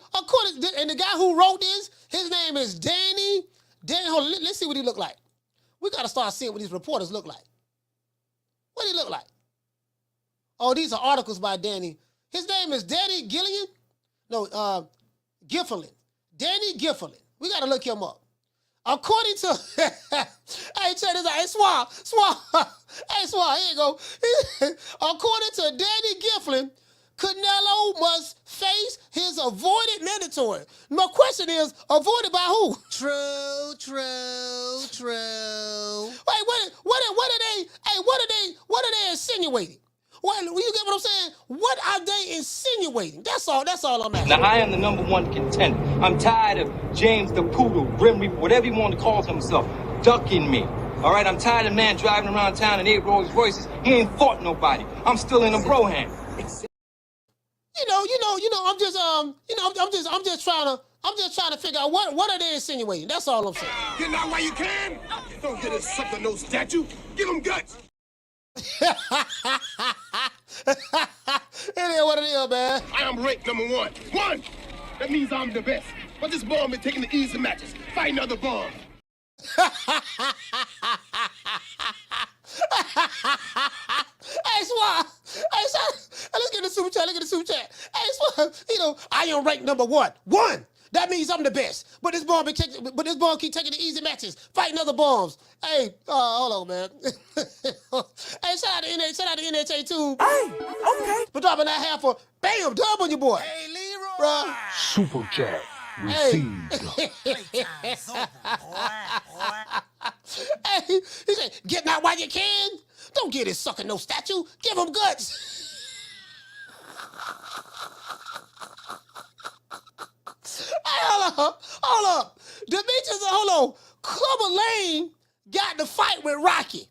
and the guy who wrote this, his name is Danny. Hold on, let's see what he look like. We got to start seeing what these reporters look like. What do he look like? Oh, these are articles by Danny. His name is Danny Gillian? No, Gifferlin. Danny Gifferlin. We got to look him up. According to... hey, check this out. Hey, Swab. Hey, Swab, here you go. According to Danny Gifferlin, Canelo must face his avoided mandatory. My question is, avoided by who? True. Wait, what are they insinuating? Well, you get what I'm saying? What are they insinuating? That's all I'm asking. Now, I am the #1 contender. I'm tired of James the Poodle, Grim Reaper, whatever you want to call himself, ducking me. All right, I'm tired of man driving around town in 8 Rolls Royces. He ain't fought nobody. I'm still in a bro hand. I'm just trying to figure out what are they insinuating. That's all I'm saying. Get out while you can. Don't get a sucker no statue. Give him guts. It is what it is, man. I am ranked #1. 1. That means I'm the best. But this ball been taking the easy matches. Fight another ball. Hey, Swab. Hey, let's get the super chat. Hey, Swab. I am ranked #1. 1. That means I'm the best. But this ball keep taking the easy matches, fighting other bombs. Hey, hold on, man. Hey, shout out to NHA too. Hey, okay. For dropping that half for bam, dub on your boy. Hey, Leroy. Bruh. Super chat received. Hey, He said, getting out while you can. Don't give this sucker no statue. Give him guts. Hey, hold up. Demetrius, hold on. Clubber Lane got the fight with Rocky.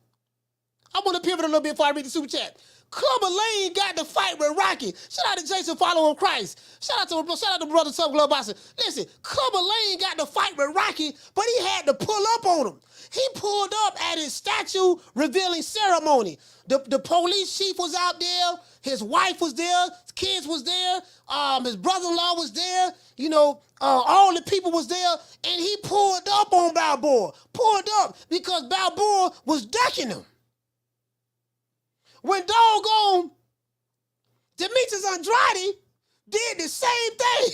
I'm going to pivot a little bit before I read the super chat. Clubber Lane got the fight with Rocky. Shout out to Jason Follow Christ. Shout out to Brother Tough Glove Boxing. Listen, Clubber Lane got the fight with Rocky, but he had to pull up on him. He pulled up at his statue revealing ceremony. The police chief was out there. His wife was there. His kids was there. His brother-in-law was there. You know, all the people was there. And he pulled up on Balboa. Pulled up because Balboa was ducking him. When doggone Demetrius Andrade did the same thing.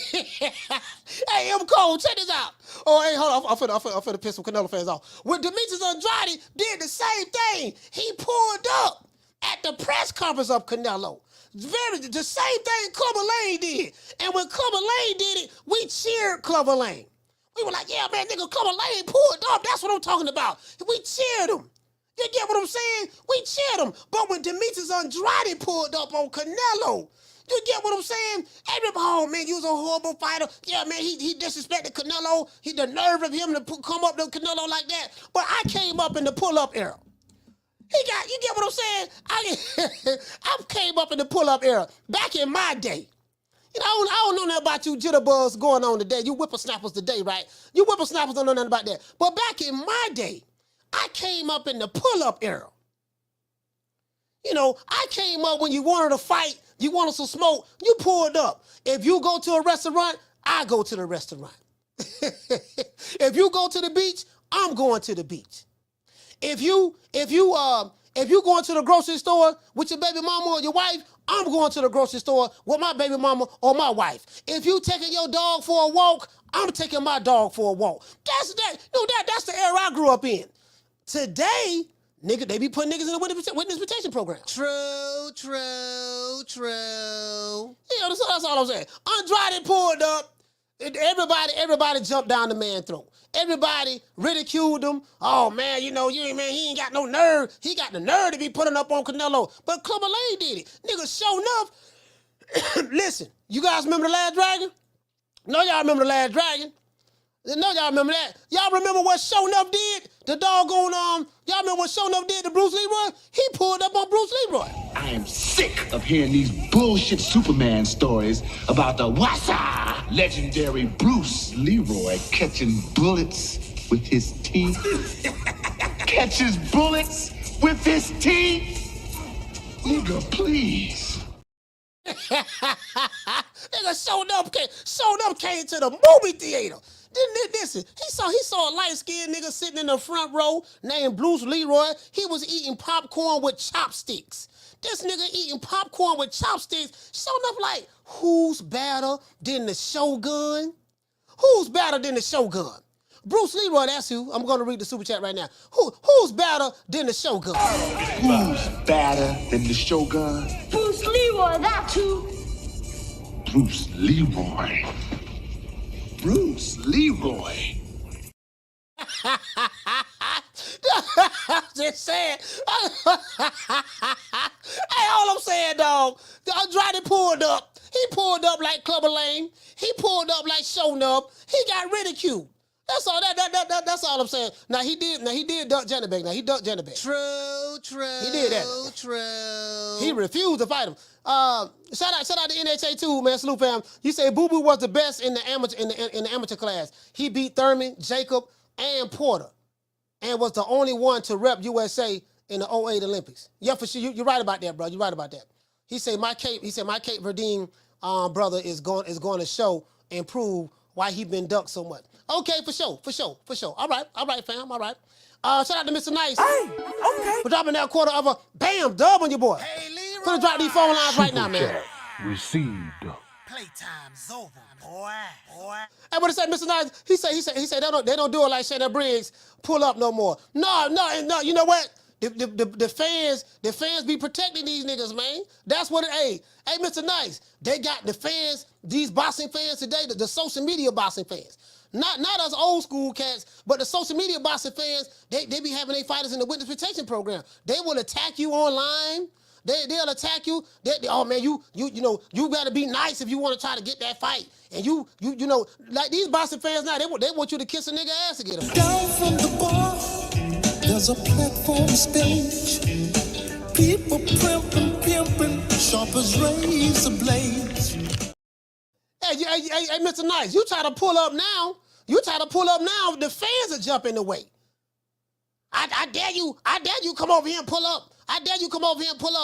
Hey, M. Cole, check this out. Oh, hey, hold on. I'm finna piss some Canelo fans off. When Demetrius Andrade did the same thing, he pulled up at the press conference of Canelo. The same thing Clubber Lane did. And when Clubber Lane did it, we cheered Clubber Lane. We were like, yeah, man, nigga, Clubber Lane pulled up. That's what I'm talking about. We cheered him. You get what I'm saying? We cheered him. But when Demetrius Andrade pulled up on Canelo, you get what I'm saying? Everybody, oh, man, you was a horrible fighter. Yeah, man, he disrespected Canelo. He the nerve of him to come up to Canelo like that. But I came up in the pull-up era. You get what I'm saying? I came up in the pull-up era back in my day. You know, I don't know nothing about you jitterbugs going on today. You whippersnappers today, right? You whippersnappers don't know nothing about that. But back in my day, I came up in the pull-up era. You know, I came up when you wanted to fight, you wanted some smoke, you pulled up. If you go to a restaurant, I go to the restaurant. If you go to the beach, I'm going to the beach. If you going to the grocery store with your baby mama or your wife, I'm going to the grocery store with my baby mama or my wife. If you taking your dog for a walk, I'm taking my dog for a walk. That's the era I grew up in. Today, nigga, they be putting niggas in the witness protection program. True. You know, that's all I'm saying. Andrade pulled up. Everybody jumped down the man's throat. Everybody ridiculed him. Oh, man, you know, he ain't got no nerve. He got the nerve to be putting up on Canelo. But Clubber Lane did it. Nigga, sure enough. Listen, you guys remember The Last Dragon? No, y'all remember The Last Dragon? No, y'all remember that. Y'all remember what Show Enough did? The doggone, y'all remember what Show Enough did to Bruce Leroy? He pulled up on Bruce Leroy. I am sick of hearing these bullshit Superman stories about the Wassa legendary Bruce Leroy catching bullets with his teeth. Catches bullets with his teeth? Nigga, please. Nigga, Show Enough came to the movie theater. Listen, he saw a light-skinned nigga sitting in the front row named Bruce Leroy. He was eating popcorn with chopsticks. This nigga eating popcorn with chopsticks. Show Enough like, who's better than the Shogun? Who's better than the Shogun? Bruce Leroy, that's who. I'm going to read the super chat right now. Who's better than the Shogun? Who's better than the Shogun? Bruce Leroy, that's who. Bruce Leroy. Bruce Leroy. Just saying. Hey, all I'm saying, dog, Andrade pulled up. He pulled up like Clubber Lane. He pulled up like Show Enough. He got ridiculed. That's all. That's all I'm saying. Now he did duck Janabek. Now he ducked Janabek. True. He did that. True. He refused to fight him. Shout out to NHA too, man. Salute fam. You say Boo Boo was the best in the amateur class. He beat Thurman, Jacob, and Porter, and was the only one to rep USA in the 08 Olympics. Yeah, for sure. You're right about that, bro. You're right about that. He said my Cape Verdine brother is going to show and prove why he been ducked so much. Okay, for sure. All right, fam. All right. Shout out to Mr. Nice. Hey, okay. For dropping that quarter of a bam dub on your boy. Hey, Leroy. Gonna drop these phone lines right now, man. Received. Playtime's over, boy. Hey, what it say, Mr. Nice? He said they don't do it like Shannon Briggs. Pull up no more. No. You know what? The fans be protecting these niggas, man. That's what it. Hey, Mr. Nice. They got the fans. These boxing fans today. The social media boxing fans. Not us old school cats, but the social media boxing fans, they be having their fighters in the witness protection program. They will attack you online. They'll attack you. Oh man, you gotta be nice if you want to try to get that fight. And you know, like these boxing fans now, they want you to kiss a nigga ass to get them. Down from the bar, there's a platform stage. People pimping, sharp as razor blades. Hey, Mr. Nice, you try to pull up now. The fans are jumping the way. I dare you come over here and pull up.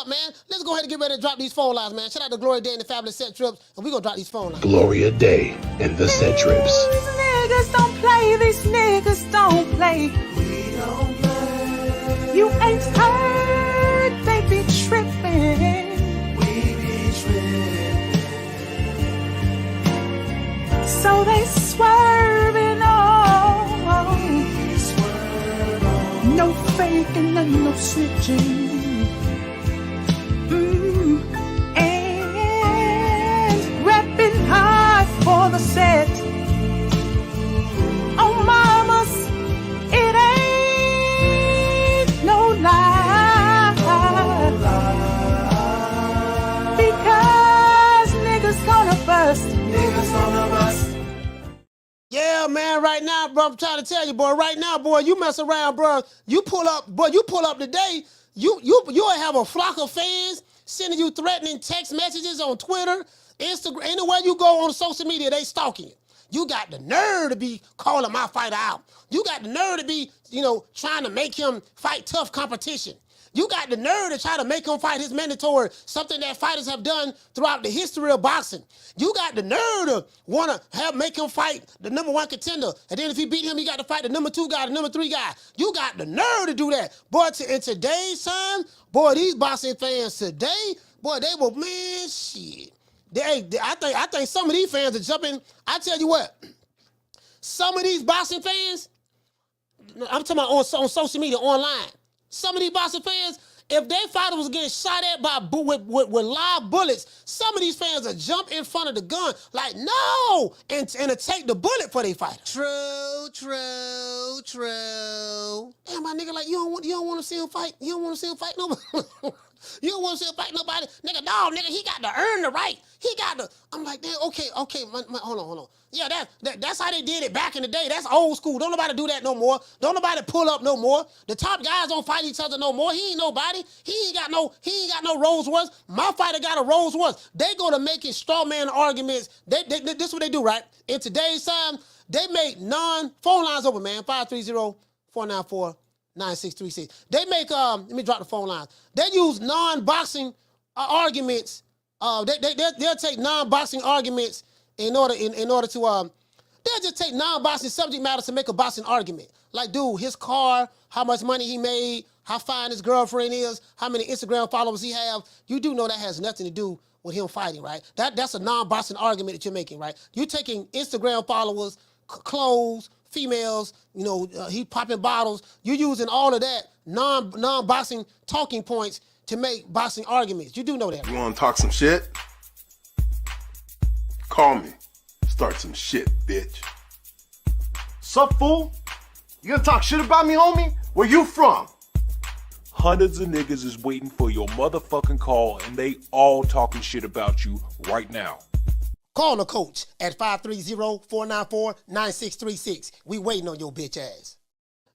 Man. Let's go ahead and get ready to drop these phone lines, man. Shout out to Gloria Day and the Fabulous Set Trips, and we're going to drop these phone lines. Gloria Day and the Set Trips. These niggas don't play. We don't play. You ain't heard, they be tripping. We be tripping. So they swerving on. No faking and no snitching. And repping hard for the set. Oh, mamas, it ain't no lie. Because niggas gonna bust. Yeah, man, right now, bro, I'm trying to tell you, boy, right now, boy, you mess around, bro. You pull up today, you'll have a flock of fans sending you threatening text messages on Twitter, Instagram, anywhere you go on social media, they stalking you. You got the nerve to be calling my fighter out. You got the nerve to be, trying to make him fight tough competition. You got the nerve to try to make him fight his mandatory, something that fighters have done throughout the history of boxing. You got the nerve to want to make him fight the number 1 contender. And then if he beat him, he got to fight the number 2 guy, the number 3 guy. You got the nerve to do that. Boy, in today's time, boy, these boxing fans today, boy, they will, man, shit. I think some of these fans are jumping. I tell you what, some of these boxing fans, I'm talking about on social media, online, some of these boxing fans, if their fighter was getting shot at with live bullets, some of these fans will jump in front of the gun like, no, and to take the bullet for their fighter. True. Damn, my nigga, like, you don't want to see him fight? You don't want to see him fight nobody? You don't want to see him fight nobody? Nigga, no, nigga, he got to earn the right. I'm like, damn, okay, hold on. Yeah, that's how they did it back in the day. That's old school. Don't nobody do that no more. Don't nobody pull up no more. The top guys don't fight each other no more. He ain't nobody. He ain't got no Rolls Royce. My fighter got a Rolls Royce. They go to making straw man arguments. This is what they do, right? In today's time, they make phone lines open, man. 530-494-9636. They make, let me drop the phone lines. They use non-boxing arguments. They'll take non-boxing arguments in order to, they'll just take non-boxing subject matters to make a boxing argument. Like, dude, his car, how much money he made, how fine his girlfriend is, how many Instagram followers he have. You do know that has nothing to do with him fighting, right? That's a non-boxing argument that you're making, right? You're taking Instagram followers, clothes, females, he popping bottles. You're using all of that non-boxing talking points to make boxing arguments. You do know that. You want to talk some shit? Call me. Start some shit, bitch. Sup, fool? You gonna talk shit about me, homie? Where you from? Hundreds of niggas is waiting for your motherfucking call, and they all talking shit about you right now. Call the coach at 530-494-9636. We waiting on your bitch ass.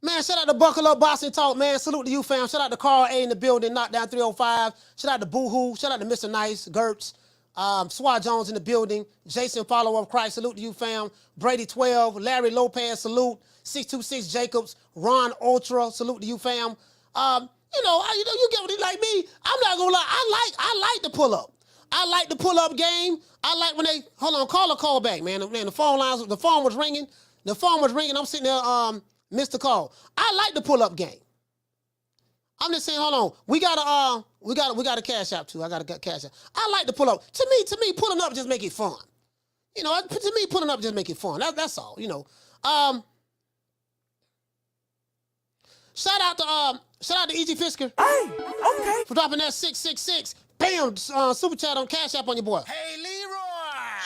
Man, shout out to Buckle Up Boxing Talk, man. Salute to you, fam. Shout out to Carl A in the building, Knockdown 305. Shout out to Boohoo. Shout out to Mr. Nice, Gertz. Swat Jones in the building. Jason Follow Up Christ. Salute to you, fam. Brady 12. Larry Lopez, salute. 626 Jacobs. Ron Ultra, salute to you, fam. You get what he like me. I'm not gonna lie. I like the pull up. I like the pull up game. I like when they call a call back, man. Man, the phone was ringing. I'm sitting there, missed the call. I like the pull up game. I'm just saying, hold on. We got a cash out too. I got a cash out. I like to pull up. To me, pulling up just make it fun. To me, pulling up just make it fun. That's all. Shout out to E.G. Fisker. Hey, okay. For dropping that 666. Bam, super chat on Cash App on your boy.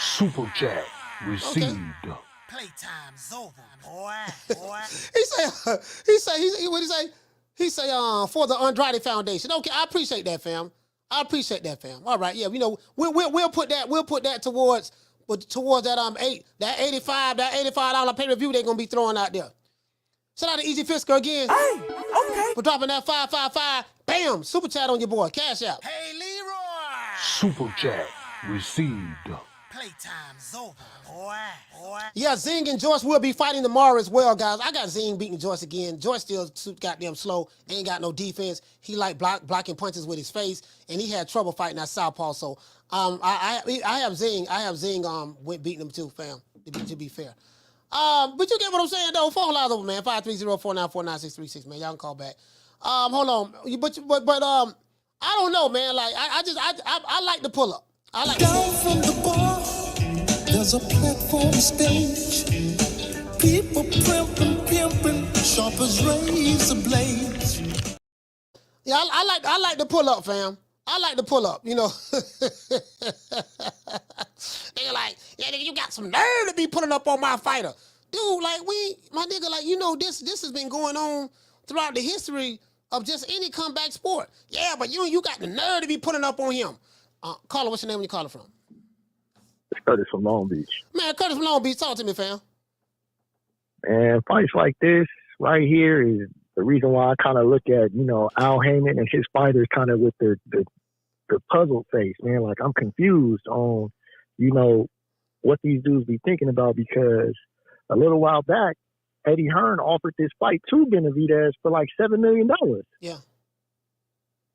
Super chat received. Playtime's over, boy. What he say? He say, for the Andrade Foundation. Okay, I appreciate that, fam. All right, yeah, we'll put that towards that $85 pay-per-view they're gonna be throwing out there. Shout out to Easy Fisker again. Hey, okay. For dropping that 555. Bam! Super chat on your boy. Cash out. Hey, Leroy. Super chat received. Playtime's over, boy. Yeah, Zing and Joyce will be fighting tomorrow as well, guys. I got Zing beating Joyce again. Joyce still too goddamn slow. Ain't got no defense. He like blocking punches with his face, and he had trouble fighting that southpaw. So I have Zing. Went beating him too, fam. To be fair. But you get what I'm saying though. Phone lines over, man. 530-494-9636, man. Y'all can call back. Hold on. But I don't know, man. Like I like the pull up. I like down from the bar. There's a platform stage. People pimping, sharp as razor blades. Yeah, I like the pull up, fam. I like the pull up, you know. They're like, yeah, nigga, you got some nerve to be pulling up on my fighter. Dude, like my nigga, like, you know, this has been going on throughout the history of just any comeback sport. Yeah, but you got the nerve to be pulling up on him. Caller, what's your name when you calling from? Curtis from Long Beach. Man, Curtis from Long Beach, talk to me, fam. And fights like this right here is the reason why I kind of look at, you know, Al Heyman and his fighters kind of with the puzzle face, man. Like, I'm confused on, you know, what these dudes be thinking about, because a little while back, Eddie Hearn offered this fight to Benavidez for like $7 million. Yeah.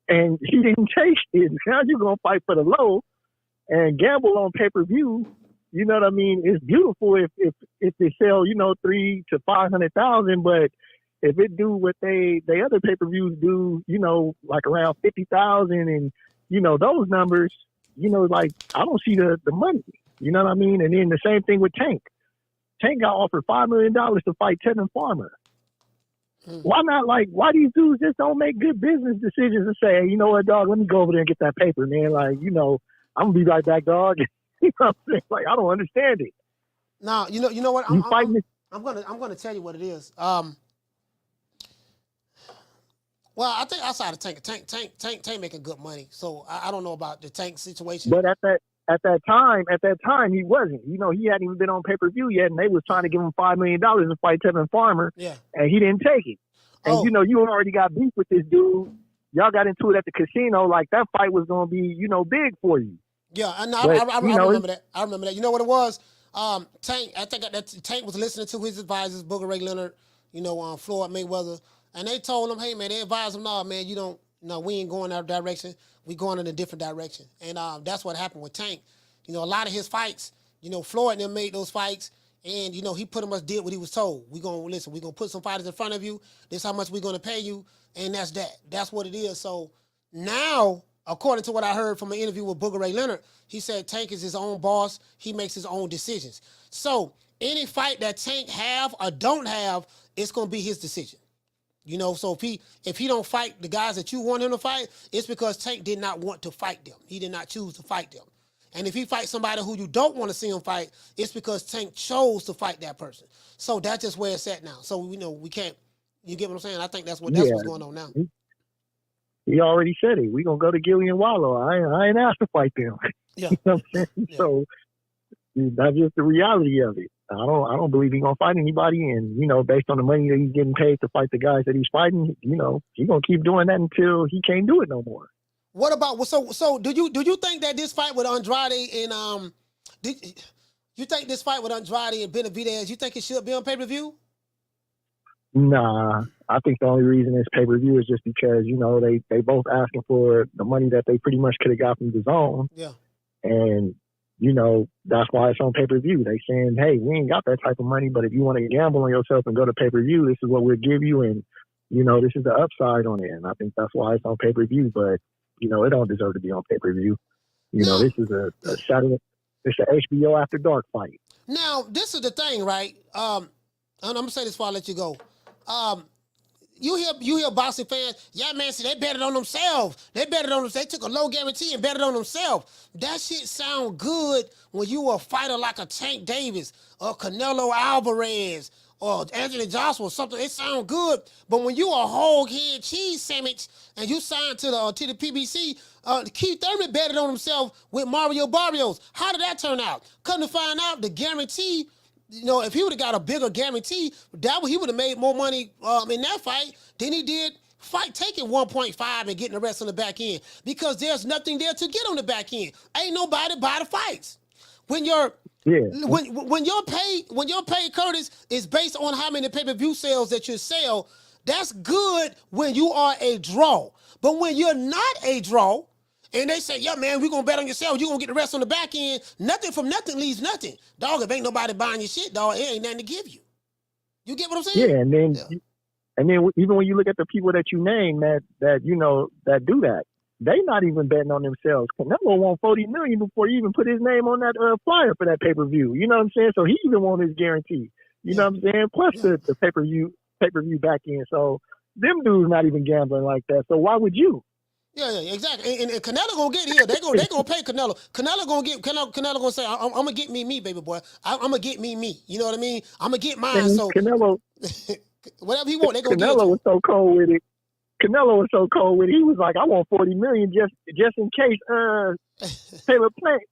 And he didn't take it. Now you're going to fight for the low and gamble on pay-per-view. You know what I mean? It's beautiful if they sell, you know, 300,000 to 500,000, but if it do what they other pay-per-views do, you know, like around 50,000 and, you know, those numbers, you know, like, I don't see the money. You know what I mean? And then the same thing with Tank. Tank got offered $5 million to fight Tevin Farmer. Why not, like, why these dudes just don't make good business decisions and say, hey, you know what, dog, let me go over there and get that paper, man. Like, you know, I'm going to be right back, dog. You know what I'm saying? Like, I don't understand it. No, you know what? I'm gonna tell you what it is. Well, I think outside of Tank making good money. So I don't know about the Tank situation. But at that time, he wasn't. You know, he hadn't even been on pay-per-view yet, and they was trying to give him $5 million to fight Tevin Farmer. Yeah. And he didn't take it. And, you know, you already got beef with this dude. Y'all got into it at the casino. Like, that fight was going to be, you know, big for you. Yeah, I remember that. I remember that. You know what it was? Tank, I think that Tank was listening to his advisors, Booker Ray Leonard, you know, Floyd Mayweather, and they told him, hey, man, they advised him, no, man, we ain't going that direction. We going in a different direction. And that's what happened with Tank. You know, a lot of his fights, you know, Floyd and them made those fights, and, you know, he pretty much did what he was told. We're going to put some fighters in front of you. This is how much we're going to pay you, and that's that. That's what it is. So now, according to what I heard from an interview with Booker Ray Leonard, he said Tank is his own boss. He makes his own decisions. So any fight that Tank have or don't have, it's going to be his decision. You know, so if he don't fight the guys that you want him to fight, it's because Tank did not want to fight them. He did not choose to fight them. And if he fights somebody who you don't want to see him fight, it's because Tank chose to fight that person. So that's just where it's at now. So, you know, we can't, you get what I'm saying? I think that's what's going on now. He already said it. We're going to go to Gilly and Wallow. I ain't asked to fight them. Yeah. You know what I'm saying? Yeah. So that's just the reality of it. I don't believe he's going to fight anybody. And, you know, based on the money that he's getting paid to fight the guys that he's fighting, you know, he's going to keep doing that until he can't do it no more. What about, so do you think that this fight with Andrade and, you think this fight with Andrade and Benavidez, you think it should be on pay-per-view? Nah, I think the only reason it's pay-per-view is just because, you know, they both asking for the money that they pretty much could have got from DAZN. Yeah. And, you know, that's why it's on pay-per-view. They saying, hey, we ain't got that type of money, but if you want to gamble on yourself and go to pay-per-view, this is what we'll give you. And, you know, this is the upside on it. And I think that's why it's on pay-per-view. But, you know, it don't deserve to be on pay-per-view. You know, this is a Saturday, it's an HBO After Dark fight. Now, this is the thing, right? I'm going to say this before I let you go. You hear boxing fans, yeah, man, see, they betted on themselves. They betted on themselves. They took a low guarantee and betted on themselves. That shit sound good when you a fighter like a Tank Davis or Canelo Alvarez or Anthony Joshua or something. It sound good. But when you a whole head cheese sandwich and you signed to the PBC, Keith Thurman betted on himself with Mario Barrios. How did that turn out? Come to find out, the guarantee, you know, if he would have got a bigger guarantee, he would have made more money in that fight than he did taking 1.5 and getting the rest on the back end, because there's nothing there to get on the back end. Ain't nobody buy the fights. When your pay, Curtis, is based on how many pay-per-view sales that you sell, that's good when you are a draw. But when you're not a draw, and they say, yeah, man, we're going to bet on yourself. You're going to get the rest on the back end. Nothing from nothing leaves nothing. Dog, if ain't nobody buying your shit, dog, it ain't nothing to give you. You get what I'm saying? Yeah, and then even when you look at the people that you name that you know that do that, they not even betting on themselves. Canelo won $40 million before he even put his name on that flyer for that pay-per-view. You know what I'm saying? So he even won his guarantee. You know what I'm saying? Plus the pay-per-view back end. So them dudes not even gambling like that. So why would you? Yeah, exactly. And Canelo gonna get here. They gonna pay Canelo. Canelo gonna say, I'm gonna get me, baby boy. I'm gonna get me. You know what I mean? I'm gonna get mine. And so Canelo, whatever he want, they gonna Canelo get it. was so cold with it. Canelo was so cold with it. He was like, I want $40 million just in case Taylor Plant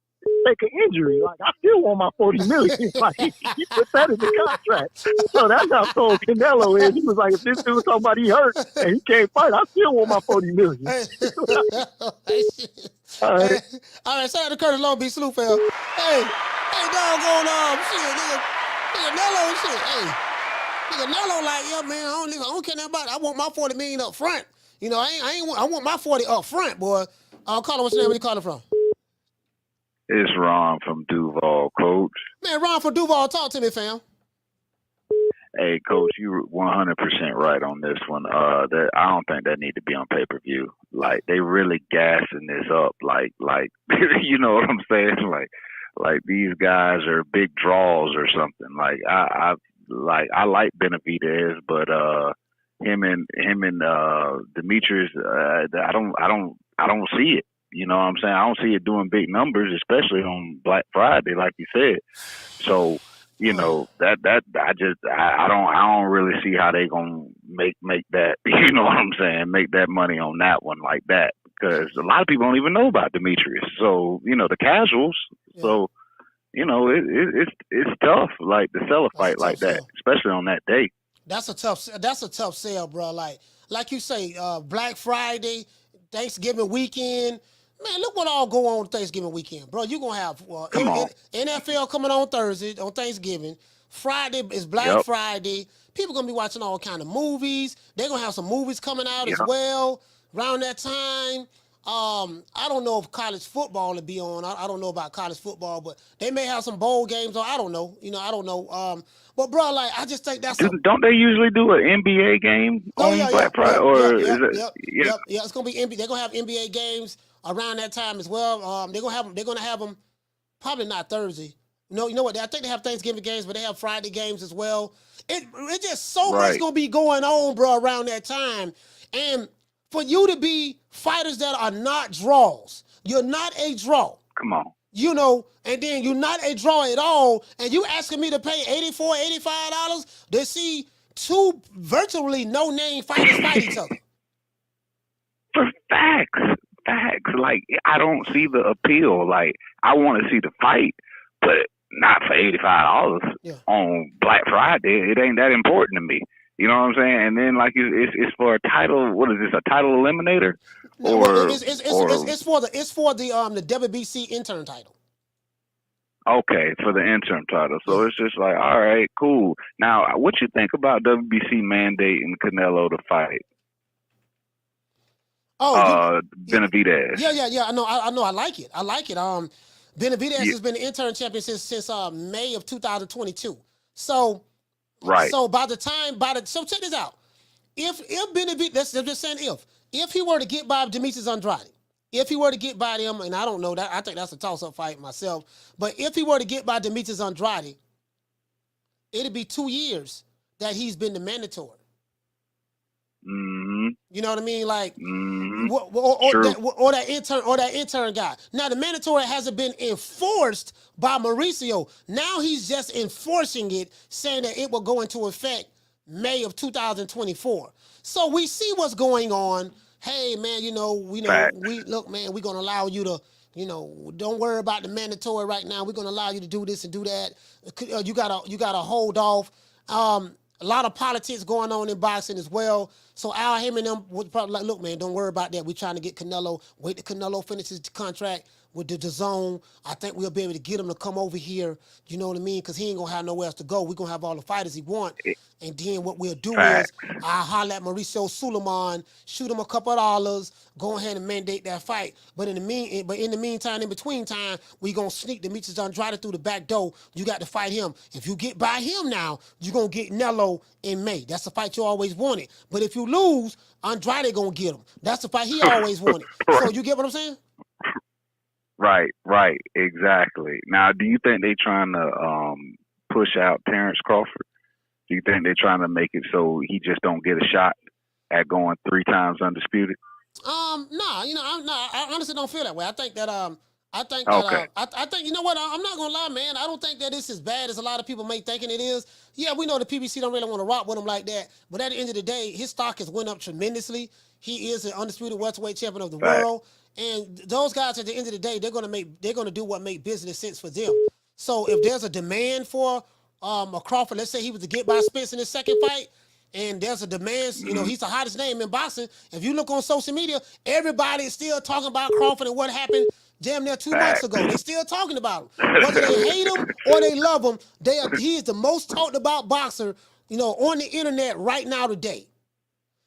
take an injury. Like, I still want my $40 million. Like, he put that in the contract. So that's how cold Canelo is. He was like, if this dude somebody hurt and he can't fight, I still want my $40 million. All right. Shout out to Curtis Long Beach Sloop fam. Hey, doggone shit, nigga Nello shit. Hey, nigga Nello like, yeah, man, I don't care nothing about it. I want my $40 million up front. You know, I want my 40 up front, boy. Call him, what's your name? Where you calling from? It's Ron from Duval, Coach. Man, Ron from Duval, talk to me, fam. Hey, Coach, you're 100% right on this one. I don't think that need to be on pay-per-view. Like, they really gassing this up. Like, you know what I'm saying? Like these guys are big draws or something. Like, I like Benavidez, but him and Demetrius, I don't see it. You know what I'm saying? I don't see it doing big numbers, especially on Black Friday, like you said. So, you know, I don't really see how they gonna make that, you know what I'm saying, make that money on that one like that, because a lot of people don't even know about Demetrius. So, you know, the casuals. Yeah. So, you know, it's tough, like, to sell a fight like that, especially on that day. That's a tough sell, bro. Like you say, Black Friday, Thanksgiving weekend. Man, look what all go on Thanksgiving weekend, bro. You're going to have NFL coming on Thursday, on Thanksgiving. Friday is Black Friday. People going to be watching all kind of movies. They're going to have some movies coming out as well around that time. I don't know if college football will be on. I don't know about college football, but they may have some bowl games on. I don't know. You know, I don't know. But, bro, like, I just think that's... Don't they usually do an NBA game on Black Friday? Yeah, it's going to be NBA. They're going to have NBA games around that time as well. They're gonna have them probably not Thursday. You know what? I think they have Thanksgiving games, but they have Friday games as well. It's just so much gonna be going on, bro, around that time. And for you to be fighters that are not draws, you're not a draw. Come on. You know, and then you're not a draw at all, and you asking me to pay $84, $85 to see two virtually no-name fighters fight each other. For facts. Like, I don't see the appeal. Like, I want to see the fight, but not for $85 on Black Friday. It ain't that important to me. You know what I'm saying? And then, like, it's for a title. What is this? A title eliminator? It's for the WBC interim title. Okay, for the interim title. So it's just like, all right, cool. Now, what you think about WBC mandating Canelo to fight? Benavidez. Yeah. I know. I like it. Benavidez has been the interim champion since May of 2022. So, So so check this out. If Benavidez, let's just saying if he were to get by Demetrius Andrade, if he were to get by him, and I don't know that, I think that's a toss-up fight myself. But if he were to get by Demetrius Andrade, it'd be 2 years that he's been the mandatory. You know what I mean? Like, True. or that intern guy. Now the mandatory hasn't been enforced by Mauricio. Now he's just enforcing it, saying that it will go into effect May of 2024. So we see what's going on. Hey man, we look, man, we're gonna allow you to, don't worry about the mandatory right now. We're gonna allow you to do this and do that. You gotta hold off. A lot of politics going on in boxing as well. So Al Heyman and them was probably like, look, man, don't worry about that. We're trying to get Canelo. Wait till Canelo finishes the contract with the DAZN. I think we'll be able to get him to come over here. You know what I mean? Because he ain't going to have nowhere else to go. We're going to have all the fighters he want. And then what we'll do is I'll holler at Mauricio Sulaiman, shoot him a couple of dollars, go ahead and mandate that fight. But in the meantime, in between time, we going to sneak Demetrius Andrade through the back door. You got to fight him. If you get by him now, you're going to get Canelo in May. That's the fight you always wanted. But if you lose, Andrade going to get him. That's the fight he always wanted. So you get what I'm saying? Right, exactly. Now, do you think they trying to push out Terrence Crawford? Do you think they're trying to make it so he just don't get a shot at going 3 times undisputed? Nah, I honestly don't feel that way. I think that I think you know what? I'm not gonna lie, man. I don't think that it's as bad as a lot of people may thinking it is. Yeah, we know the PBC don't really want to rock with him like that, but at the end of the day, his stock has went up tremendously. He is an undisputed welterweight champion of the world, and those guys at the end of the day, they're gonna do what make business sense for them. So if there's a demand for a Crawford, let's say he was to get by Spence in his second fight, and there's a demand, he's the hottest name in boxing. If you look on social media, everybody is still talking about Crawford and what happened damn near 2 months ago. They're still talking about him. Whether they hate him or they love him, he is the most talked about boxer, on the internet right now today.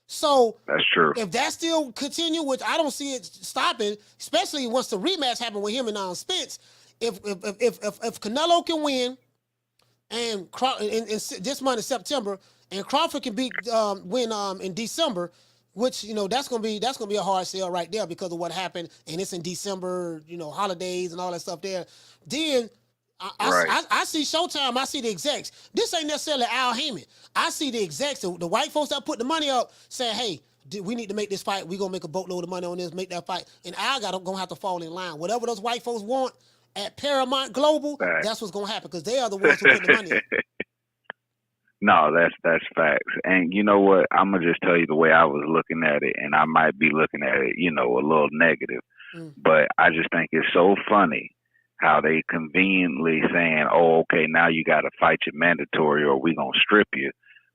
So that's true. If that still continue, which I don't see it stopping, especially once the rematch happened with him and Spence, if Canelo can win, and this month in September, and Crawford can win in December, which that's gonna be a hard sell right there because of what happened, and it's in December, holidays and all that stuff there. Then I see Showtime, I see the execs. This ain't necessarily Al Heyman. I see the execs, the white folks that put the money up, saying, "Hey, we need to make this fight. We gonna make a boatload of money on this, make that fight." And Al gonna have to fall in line. Whatever those white folks want at Paramount Global, that's what's gonna happen because they are the ones who put the money up. No, that's facts. And you know what? I'm going to just tell you the way I was looking at it, and I might be looking at it, a little negative. But I just think it's so funny how they conveniently saying, oh, okay, now you got to fight your mandatory or we going to strip you,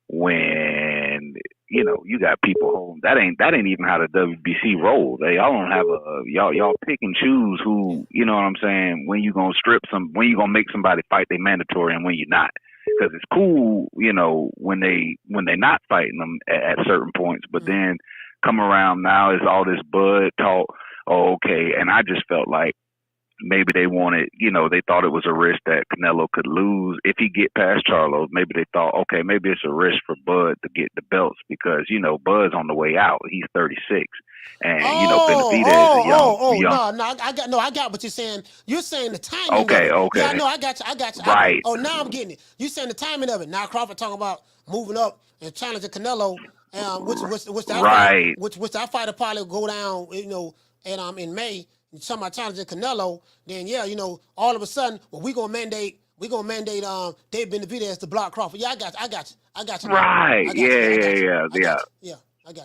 when, you got people holding. That ain't even how the WBC rolls. Y'all don't have y'all pick and choose who, you know what I'm saying, when you going to when you going to make somebody fight their mandatory and when you're not. Because it's cool, when they not fighting them at certain points, but then come around now is all this bud talk. Oh, okay, and I just felt like maybe they wanted, they thought it was a risk that Canelo could lose if he get past Charlo. Maybe they thought, okay, maybe it's a risk for Bud to get the belts because Bud's on the way out. He's 36, and Benavidez is young. I got what you're saying. You're saying the timing. Okay. Yeah, no, I got you. Right. Now I'm getting it. You're saying the timing of it. Now Crawford talking about moving up and challenging Canelo, which that fight will probably go down, and in May. Talking about challenging Canelo, then all of a sudden, we gonna mandate David Benavidez to block Crawford. Yeah, I got you. Right. Yeah. I got you.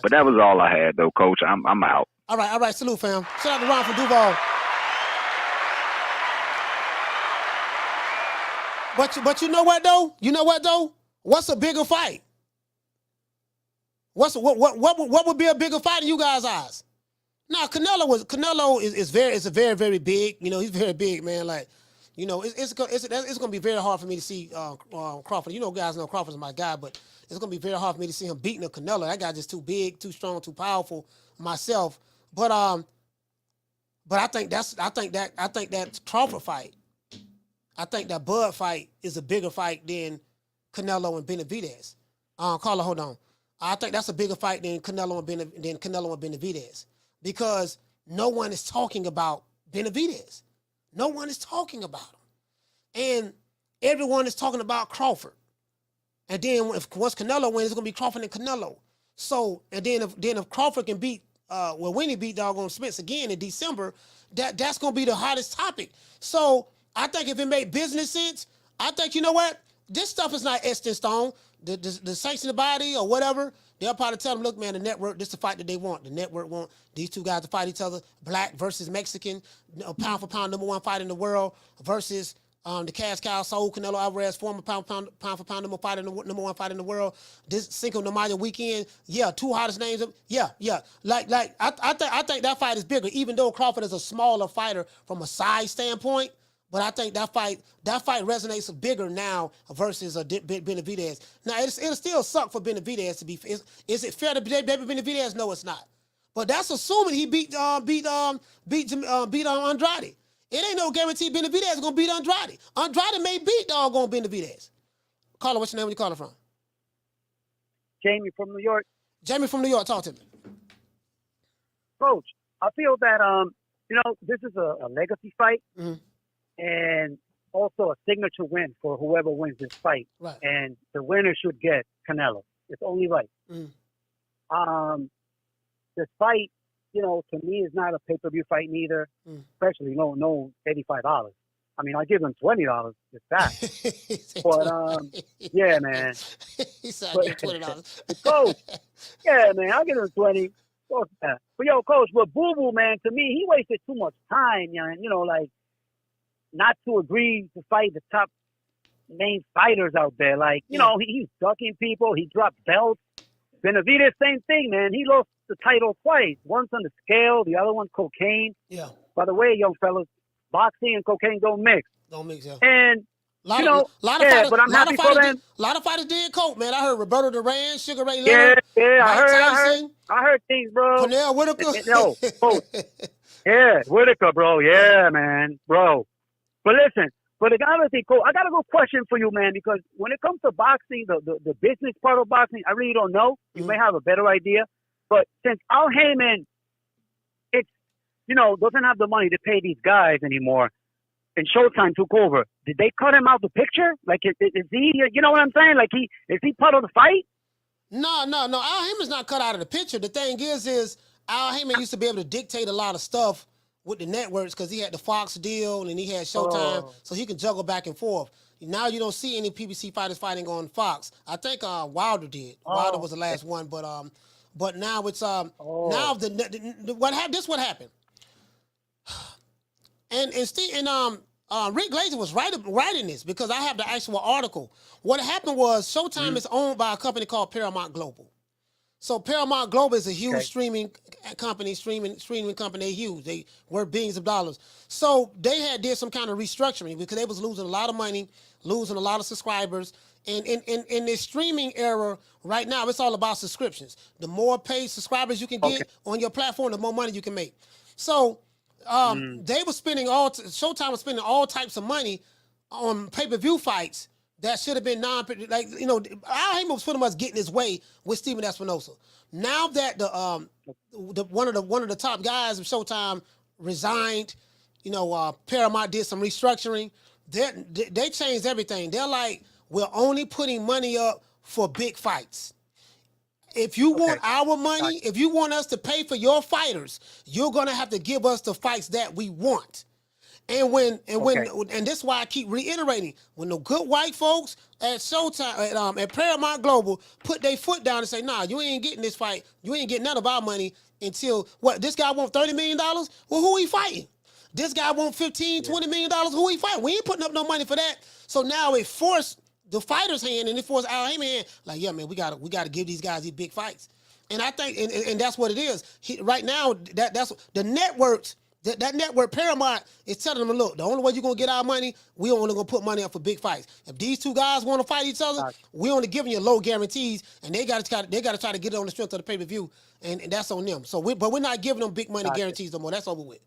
But that was all I had though, Coach. I'm out. All right. Salute, fam. Shout out to Ron from Duval. But you know what though? What's a bigger fight? What would be a bigger fight in you guys' eyes? Now Canelo is very, very big. He's very big, man. Like, it's gonna be very hard for me to see Crawford. Guys know Crawford's my guy, but it's gonna be very hard for me to see him beating a Canelo. That guy's just too big, too strong, too powerful myself. But I think that Crawford fight, I think that Bud fight is a bigger fight than Canelo and Benavidez. Carla, hold on. I think that's a bigger fight than Canelo and Benavidez. Because no one is talking about Benavidez. No one is talking about him. And everyone is talking about Crawford. And then once Canelo wins, it's going to be Crawford and Canelo. So, and then if Crawford can beat, when he beat doggone Spence again in December, that's going to be the hottest topic. So I think if it made business sense, I think, you know what? This stuff is not etched in stone. The sanctioned body or whatever, they'll probably tell them, look, man, the network, this is the fight that they want. The network want these two guys to fight each other, black versus Mexican, pound for pound number one fight in the world versus the cash cow soul Canelo Alvarez, former pound for pound number one fight in the world. This Cinco de Mayo weekend, yeah, two hottest names. Yeah. Like I think that fight is bigger, even though Crawford is a smaller fighter from a size standpoint. But I think that fight resonates bigger now versus Benavidez. Now it'll still suck for Benavidez to be. Is it fair to David Benavidez? No, it's not. But that's assuming he beat Andrade. It ain't no guarantee Benavidez is gonna beat Andrade. Andrade may beat doggone Benavidez. Caller, what's your name? Where you calling from? Jamie from New York. Jamie from New York. Talk to me. Coach, I feel that this is a legacy fight. Mm-hmm. And also a signature win for whoever wins this fight. Right. And the winner should get Canelo. It's only right. Mm. This fight, to me, is not a pay-per-view fight neither. Especially no $85. I mean, I give him $20 if that. But yeah, man. He said I give $20. Coach, yeah, man, I give him 20. But Coach, with Boo Boo, man, to me, he wasted too much time, not to agree to fight the top main fighters out there. Like, he's ducking people. He dropped belts. Benavidez, same thing, man. He lost the title twice. Once on the scale, the other one cocaine. Yeah. By the way, young fellas, boxing and cocaine don't mix. Don't mix, yeah. And, but I'm happy for them. A lot of fighters did coke, man. I heard Roberto Duran, Sugar Ray Leonard, I heard things, bro. Pernell Whitaker. Yeah, Whitaker, bro. Yeah, man, bro. But listen, the other thing, Cole, I got a good question for you, man, because when it comes to boxing, the business part of boxing, I really don't know. You may have a better idea. But since Al Heyman, doesn't have the money to pay these guys anymore, and Showtime took over, did they cut him out the picture? Like, is he, you know what I'm saying? Like, is he part of the fight? No. Al Heyman's not cut out of the picture. The thing is Al Heyman used to be able to dictate a lot of stuff with the networks because he had the Fox deal and he had Showtime, so he can juggle back and forth. Now you don't see any PBC fighters fighting on Fox. I think Wilder did. Wilder was the last one, but now it's now what happened. And Rick Glazer was writing this because I have the actual article. What happened was Showtime is owned by a company called Paramount Global. So Paramount Global is a huge streaming company. They're huge. They worth billions of dollars. So they did some kind of restructuring because they was losing a lot of money, losing a lot of subscribers. And in this streaming era right now, it's all about subscriptions. The more paid subscribers you can get on your platform, the more money you can make. So they were spending Showtime was spending all types of money on pay-per-view fights that should have been Al Heyman was pretty much getting his way with Steven Espinosa. Now that one of the top guys of Showtime resigned, Paramount did some restructuring. They changed everything. They're like, we're only putting money up for big fights. If you want our money, if you want us to pay for your fighters, you're gonna have to give us the fights that we want. And this is why I keep reiterating, when the good white folks at Showtime, at Paramount Global put their foot down and say, nah, you ain't getting this fight, you ain't getting none of our money until, this guy want $30 million? Well, who he fighting? This guy want $15, $20 million? Who he fighting? We ain't putting up no money for that. So now it forced the fighter's hand and it forced Al Heyman hand, like, yeah, man, we gotta give these guys these big fights. And I think, and that's what it is. Right now, that's the networks. That network, Paramount, is telling them, look, the only way you're going to get our money, we only going to put money up for big fights. If these two guys want to fight each other, we only giving you low guarantees, and they got to try to get it on the strength of the pay-per-view, and that's on them. So, but we're not giving them big money guarantees no more. That's over with.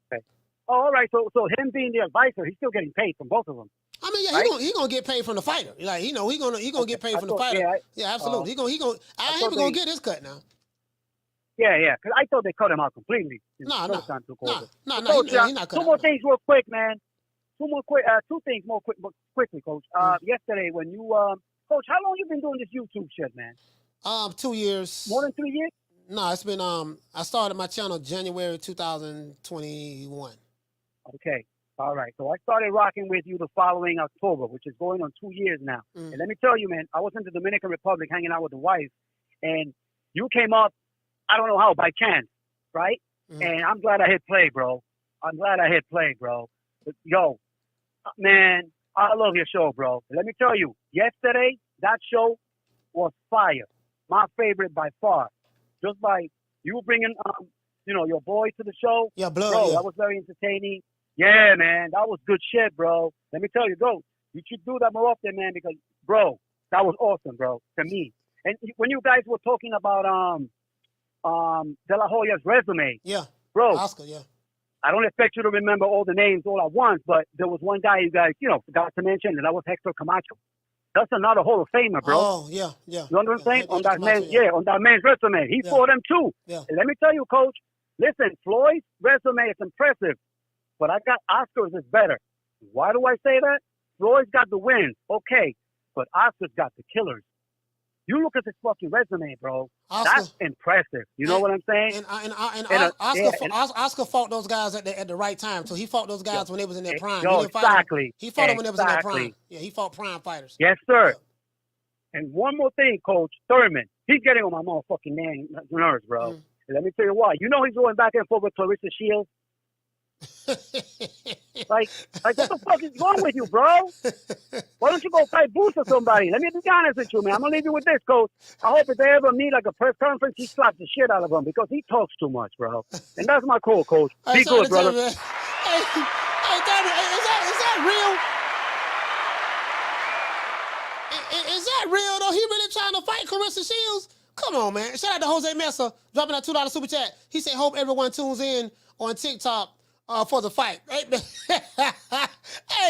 Okay. Oh, all right. So him being the advisor, he's still getting paid from both of them. I mean, yeah, right? he gonna get paid from the fighter. Like, he gonna get paid from the fighter. Yeah, absolutely. Al Heyman gonna get his cut now. Yeah, because I thought they cut him out completely. No, he's not cut Two more things real quick, man. Two things more quickly, Coach. Yesterday when you, Coach, how long you been doing this YouTube shit, man? 2 years. More than 3 years? No, it's been I started my channel January 2021. Okay. All right. So I started rocking with you the following October, which is going on 2 years now. And let me tell you, man, I was in the Dominican Republic hanging out with the wife, and you came up, I don't know how, by chance, right? And I'm glad I hit play, bro. I'm glad I hit play, bro. But, yo, man, I love your show, bro. And let me tell you, yesterday, that show was fire. My favorite by far. Just by you bringing, your boy to the show. Yeah, Blood. Bro, yeah. that was very entertaining. Yeah, man, that was good shit, bro. Let me tell you, go. You should do that more often, man, because, bro, that was awesome, bro, to me. And when you guys were talking about De La Hoya's resume. Yeah. Bro. Oscar, yeah. I don't expect you to remember all the names all at once, but there was one guy you guys, forgot to mention, and that was Hector Camacho. That's another Hall of Famer, bro. Oh, yeah, yeah. You know what I'm saying? Hector On that Camacho, man, on that man's resume. He fought them too. Yeah. And let me tell you, Coach, listen, Floyd's resume is impressive, but I got Oscar's is better. Why do I say that? Floyd's got the wins, okay, but Oscar's got the killers. You look at this fucking resume, bro. Oscar, that's impressive. You know what I'm saying? Oscar fought those guys at the right time. So he fought those guys when they was in their prime. Yo, exactly. He fought them when they was in their prime. Yeah, he fought prime fighters. Yes, sir. Yeah. And one more thing, Coach Thurman. He's getting on my motherfucking nerves, bro. And let me tell you why. You know he's going back and forth with Clarissa Shields. like what the fuck is wrong with you, bro? Why don't you go fight Boots or somebody? Let me be honest with you, man. I'm gonna leave you with this, Coach. I hope if they ever meet like a press conference, he slaps the shit out of him because he talks too much, bro. And that's my call, Coach. Be good, brother. Hey, David, is that real? Is that real though? He really trying to fight Clarissa Shields? Come on, man. Shout out to Jose Mesa dropping that $2 super chat. He said, hope everyone tunes in on TikTok for the fight. Hey,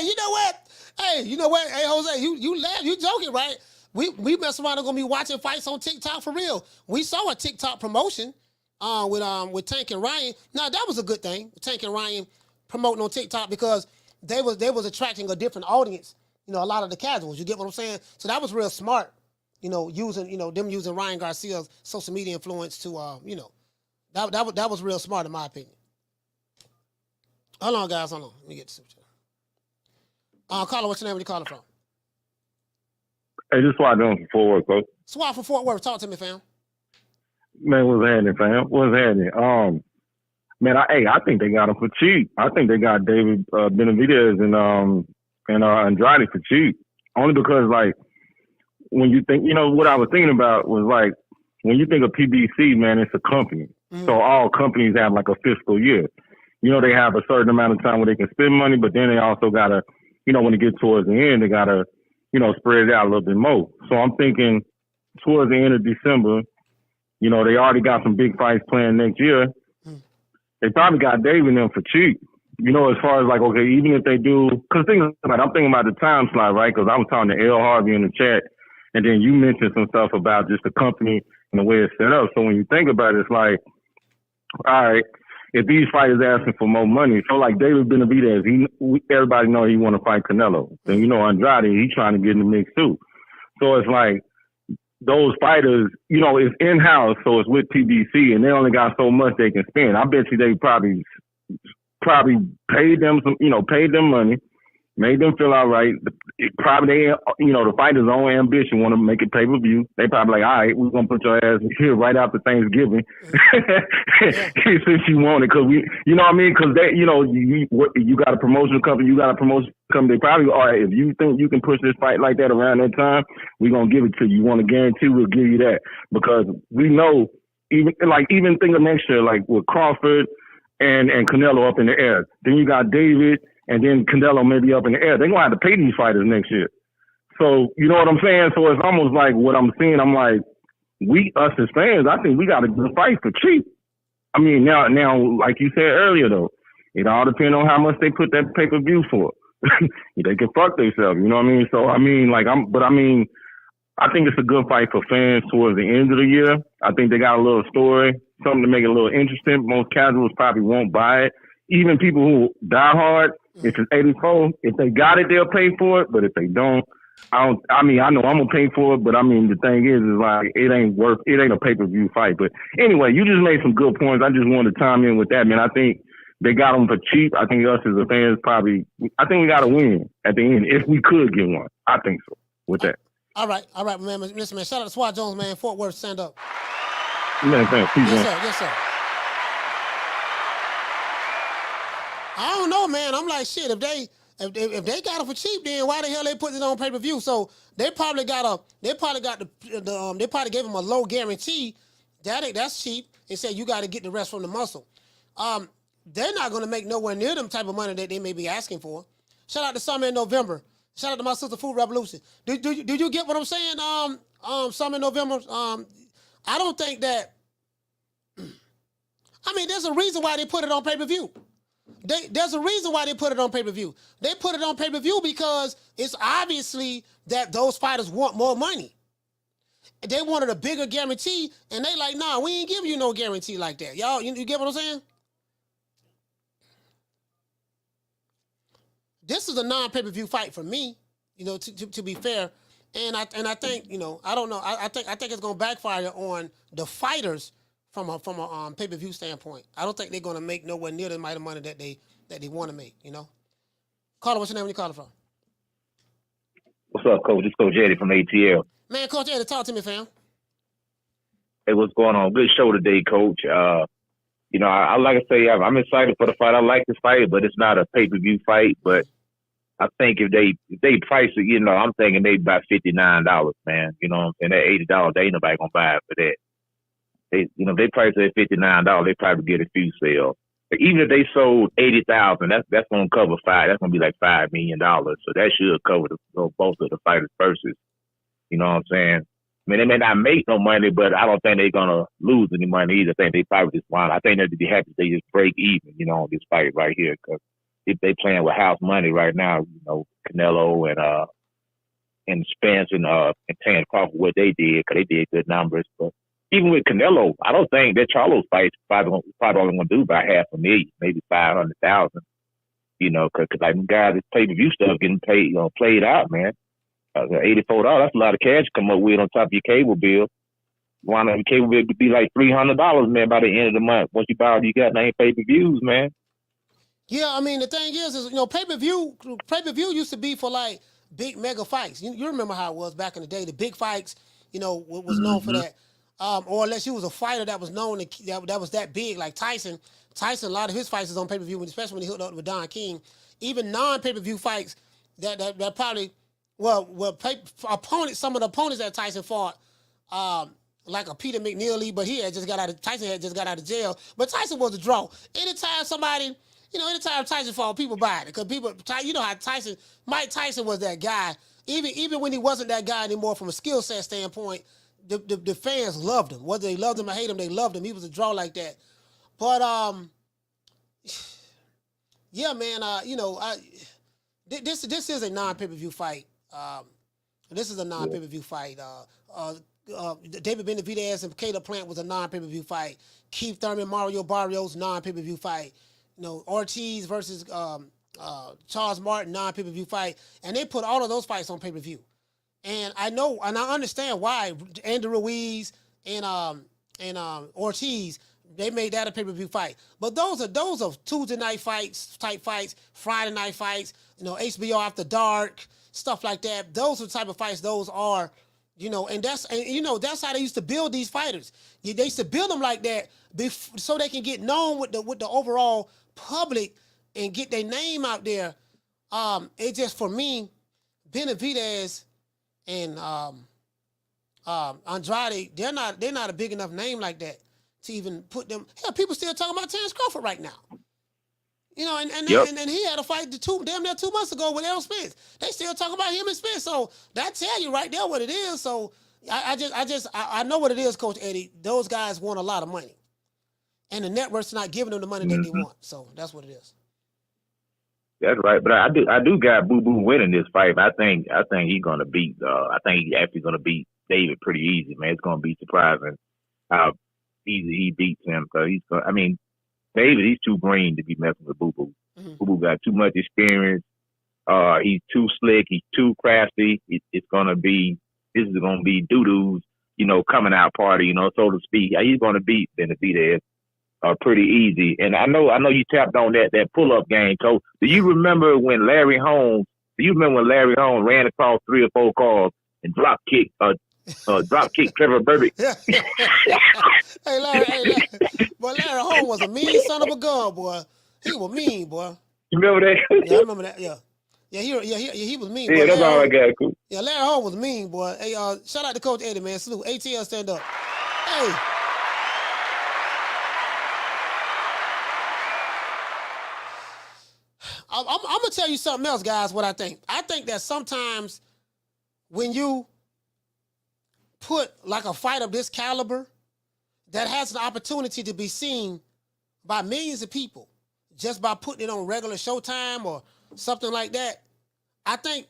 you know what? Hey, Jose, you laugh, you joking, right? We mess around and gonna be watching fights on TikTok for real. We saw a TikTok promotion with Tank and Ryan. Now that was a good thing. Tank and Ryan promoting on TikTok because they was attracting a different audience. A lot of the casuals. You get what I'm saying? So that was real smart. Using Ryan Garcia's social media influence to that was real smart in my opinion. Hold on, guys. Hold on. Let me get this. Caller, what's your name? Where you calling from? Hey, this is what I'm doing for Fort Worth, Coach. Swap from Fort Worth. Talk to me, fam. Man, what's happening, fam? What's happening? Man, I think they got him for cheap. I think they got David Benavidez and Andrade for cheap. Only because, like, when you think, what I was thinking about was, like, when you think of PBC, man, it's a company. Mm-hmm. So all companies have, like, a fiscal year. They have a certain amount of time where they can spend money, but then they also got to, when it gets towards the end, they got to, spread it out a little bit more. So I'm thinking towards the end of December, they already got some big fights planned next year. They probably got Dave and them for cheap. As far as like, okay, even if they do, because I'm thinking about the time slot, right? Because I was talking to L. Harvey in the chat, and then you mentioned some stuff about just the company and the way it's set up. So when you think about it, it's like, all right, if these fighters asking for more money, so like David Benavidez, everybody know he want to fight Canelo. And Andrade, he's trying to get in the mix too. So it's like those fighters, it's in-house, so it's with PBC, and they only got so much they can spend. I bet you they probably paid them paid them money, made them feel all right. Probably the fighters' own ambition want to make it pay-per-view. They probably like, all right, we're going to put your ass here right after Thanksgiving since you want it. Because you know what I mean? Because you got a promotional company, They probably, all right, if you think you can push this fight like that around that time, we're going to give it to you. You want to guarantee we'll give you that. Because we know, even think of next year, like with Crawford and Canelo up in the air. Then you got David, and then Canelo maybe up in the air. They're going to have to pay these fighters next year. So, you know what I'm saying? So it's almost like what I'm seeing, I'm like, us as fans, I think we got a good fight for cheap. I mean, now, like you said earlier, though, it all depends on how much they put that pay-per-view for. They can fuck themselves, you know what I mean? So, I think it's a good fight for fans towards the end of the year. I think they got a little story, something to make it a little interesting. Most casuals probably won't buy it. Even people who die hard, if it's 84, if they got it, they'll pay for it. But if they don't, I know I'm gonna pay for it, but I mean, the thing is like it ain't a pay-per-view fight. But anyway, you just made some good points. I just wanted to chime in with that, man. I think they got them for cheap. I think us as a fans I think we got to win at the end if we could get one. I think so. With that. All right, man. Listen, man. Shout out to Swat Jones, man. Fort Worth, stand up. Man, thanks. Peace, man. Yes, sir. I don't know, man. I'm like, shit. If they got it for cheap, then why the hell they putting it on pay-per-view? So they probably gave them a low guarantee. That's cheap. And said you got to get the rest from the muscle. They're not going to make nowhere near them type of money that they may be asking for. Shout out to Summer in November. Shout out to my sister Food Revolution. Do you get what I'm saying? Summer in November. I don't think that. I mean, there's a reason why they put it on pay-per-view. There's a reason why they put it on pay-per-view. They put it on pay-per-view because it's obviously that those fighters want more money. They wanted a bigger guarantee, and they like, nah, we ain't giving you no guarantee like that. Y'all, you get what I'm saying? This is a non-pay-per-view fight for me, to be fair. And I think, I don't know. I think it's gonna backfire on the fighters from a pay-per-view standpoint. I don't think they're gonna make nowhere near the amount of money that they want to make. Caller, what's your name? Where you calling from? What's up, Coach? It's Coach Eddie from ATL. Man, Coach Eddie, talk to me, fam. Hey, what's going on? Good show today, Coach. I like to say I'm excited for the fight. I like this fight, but it's not a pay-per-view fight. But I think if they price it, I'm thinking maybe about $59, man. You know what I'm saying? That $80, they ain't nobody gonna buy it for that. They price it at $59, they probably get a few sales. But even if they sold 80,000, that's gonna cover five. That's gonna be like $5 million. So that should cover both of the fighters' purses. You know what I'm saying? I mean, they may not make no money, but I don't think they're gonna lose any money either. I think they probably just want. I think they'd be happy if they just break even, on this fight right here, because if they playing with house money right now, Canelo and Spence and paying Crawford what they did, because they did good numbers. But even with Canelo, I don't think that Charlo's fight probably only going to do about $500,000, maybe $500,000. Because like guys, this pay-per-view stuff getting paid, played out, man. $84, that's a lot of cash to come up with on top of your cable bill. Why not? Your cable bill could be like $300, man, by the end of the month. Once you buy all you got, ain't pay-per-views, man. Yeah, I mean, the thing is pay-per-view used to be for like big mega fights. You remember how it was back in the day, the big fights, was known for that. Or unless you was a fighter that was known that was that big, like Tyson. Tyson, a lot of his fights is on pay-per-view, especially when he hooked up with Don King. Even non-pay-per-view fights that probably, some of the opponents that Tyson fought, like a Peter McNeely, but Tyson had just got out of jail. But Tyson was a draw. Anytime Tyson fought, people buy it. Because people, how Mike Tyson was that guy. Even when he wasn't that guy anymore from a skill set standpoint, the fans loved him. Whether they loved him or hate him, they loved him. He was a draw like that. But, yeah, man, this is a non-pay-per-view fight. This is a non-pay-per-view fight. David Benavidez and Caleb Plant was a non-pay-per-view fight. Keith Thurman, Mario Barrios, non-pay-per-view fight. Ortiz versus Charles Martin, non-pay-per-view fight. And they put all of those fights on pay-per-view. And I know, and I understand why Andy Ruiz and Ortiz, they made that a pay-per-view fight. But those are Tuesday night type fights, Friday night fights, HBO After Dark, stuff like that. Those are the type of fights those are, and that's how they used to build these fighters. They used to build them like that so they can get known with the overall public and get their name out there. It just, for me, Benavidez and Andrade, they're not a big enough name like that to even put them. Hell, people still talking about Terrence Crawford right now. And he had a fight damn near 2 months ago with Errol Spence. They still talking about him and Spence. So that tell you right there what it is. So I know what it is, Coach Eddie. Those guys want a lot of money, and the network's not giving them the money that they want. So that's what it is. That's right, but I do got Boo Boo winning this fight. I think he's gonna beat. I think he's actually gonna beat David pretty easy, man. It's gonna be surprising how easy he beats him. So David, he's too green to be messing with Boo Boo. Mm-hmm. Boo Boo got too much experience. He's too slick. He's too crafty. This is gonna be doo-doo's, coming out party, so to speak. He's gonna beat Benavidez pretty easy. And I know you tapped on that pull-up game, Coach. Do you remember when Larry Holmes ran across 3 or 4 cars and drop kick Trevor Burbick? Hey, Larry. Boy, Larry Holmes was a mean son of a gun, boy. He was mean, boy. You remember that? Yeah, I remember that. Yeah. Yeah, he was mean. Yeah, boy. that's all I got, cool. Yeah, Larry Holmes was mean, boy. Hey, shout out to Coach Eddie, man. Salute. ATL, stand up. Hey. I'm gonna tell you something else, guys. What I think. I think that sometimes when you put like a fight of this caliber that has an opportunity to be seen by millions of people just by putting it on regular Showtime or something like that, I think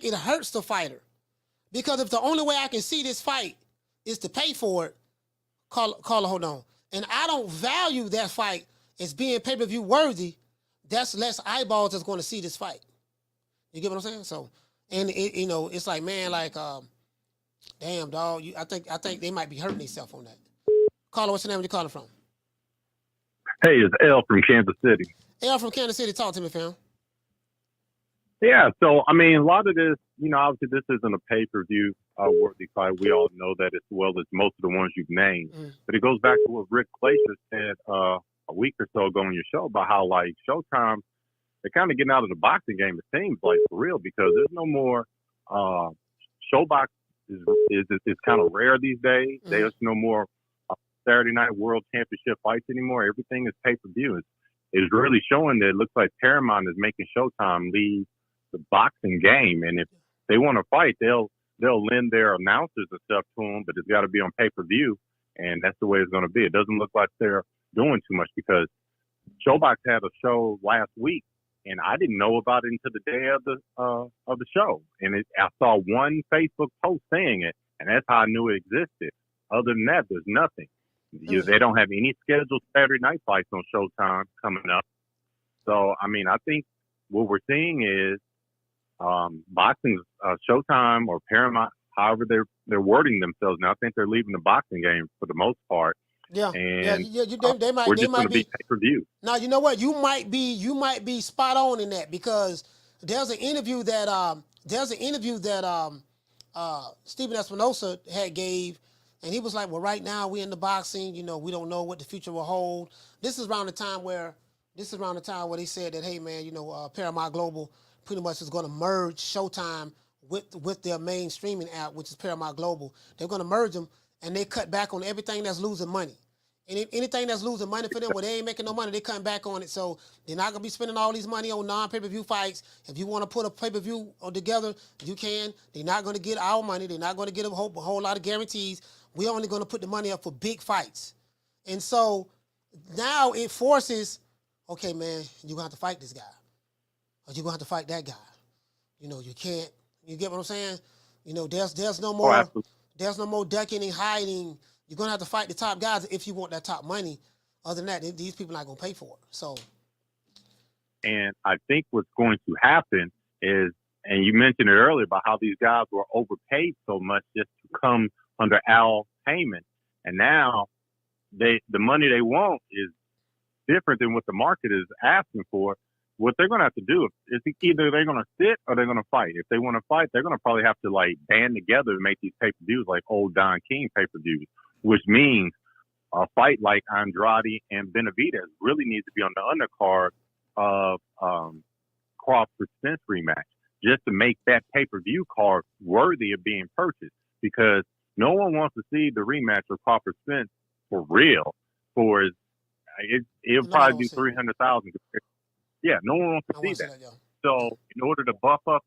it hurts the fighter. Because if the only way I can see this fight is to pay for it, Carla, hold on. And I don't value that fight as being pay-per-view worthy, that's less eyeballs that's going to see this fight. You get what I'm saying? So, and it's like, man, like, damn, dog. I think they might be hurting themselves on that. Carla, what's your name? Where you calling from? Hey, it's L from Kansas City. L from Kansas City. Talk to me, fam. Yeah, so, I mean, a lot of this, obviously this isn't a pay-per-view worthy fight. We all know that as well as most of the ones you've named. But it goes back to what Rick Glacier said a week or so ago on your show about how, like, Showtime, they're kind of getting out of the boxing game, it seems like, for real, because there's no more Showbox is kind of rare these days. There's no more Saturday Night World Championship fights anymore. Everything is pay-per-view. It's really showing that it looks like Paramount is making Showtime lead the boxing game, and if they want to fight, they'll lend their announcers and stuff to them, but it's got to be on pay-per-view, and that's the way it's going to be. It doesn't look like they're doing too much because Showbox had a show last week, and I didn't know about it until the day of the show, and I saw one Facebook post saying it, and that's how I knew it existed. Other than that, there's nothing. They don't have any scheduled Saturday night fights on Showtime coming up. So, I mean, I think what we're seeing is boxing, Showtime or Paramount, however they're wording themselves now. I think they're leaving the boxing game for the most part. Yeah, and they might. We're they just might going to be pay-per-view. Now, you know what? You might be spot on in that because there's an interview that Stephen Espinosa had gave, and he was like, "Well, right now we're in the boxing. We don't know what the future will hold." This is around the time where they said that, hey, man, Paramount Global pretty much is going to merge Showtime with their main streaming app, which is Paramount Global. They're going to merge them, and they cut back on everything that's losing money. And anything that's losing money for them, where they ain't making no money, they cutting back on it. So they're not going to be spending all these money on non-pay-per-view fights. If you want to put a pay-per-view together, you can. They're not going to get our money. They're not going to get a whole lot of guarantees. We're only going to put the money up for big fights. And so now it forces, okay, man, you're going to have to fight this guy. Or you're going to have to fight that guy. You can't. You get what I'm saying? There's no more. Oh, there's no more ducking and hiding. You're going to have to fight the top guys if you want that top money. Other than that, these people are not going to pay for it. So. And I think what's going to happen is, and you mentioned it earlier about how these guys were overpaid so much just to come under Al Heyman. And now the money they want is different than what the market is asking for. What they're going to have to do is either they're going to sit or they're going to fight. If they want to fight, they're going to probably have to band together to make these pay-per-views like old Don King pay-per-views, which means a fight like Andrade and Benavidez really needs to be on the undercard of Crawford Spence rematch just to make that pay-per-view card worthy of being purchased, because no one wants to see the rematch of Crawford Spence for real. It'll probably do 300,000. Yeah, no one wants to see that. So in order to buff up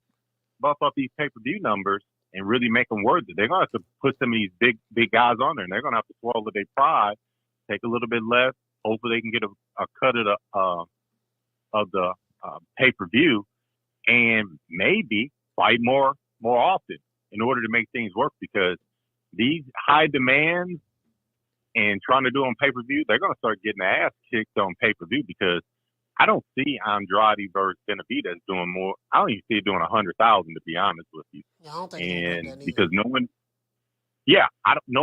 these pay-per-view numbers and really make them worthy, they're going to have to put some of these big guys on there, and they're going to have to swallow their pride, take a little bit less. Hopefully they can get a cut of the pay-per-view and maybe fight more often in order to make things work, because these high demands and trying to do on pay-per-view, they're going to start getting their ass kicked on pay-per-view, because I don't see Andrade versus Benavidez doing more. I don't even see it doing 100,000 to be honest with you. Yeah, I don't think And because no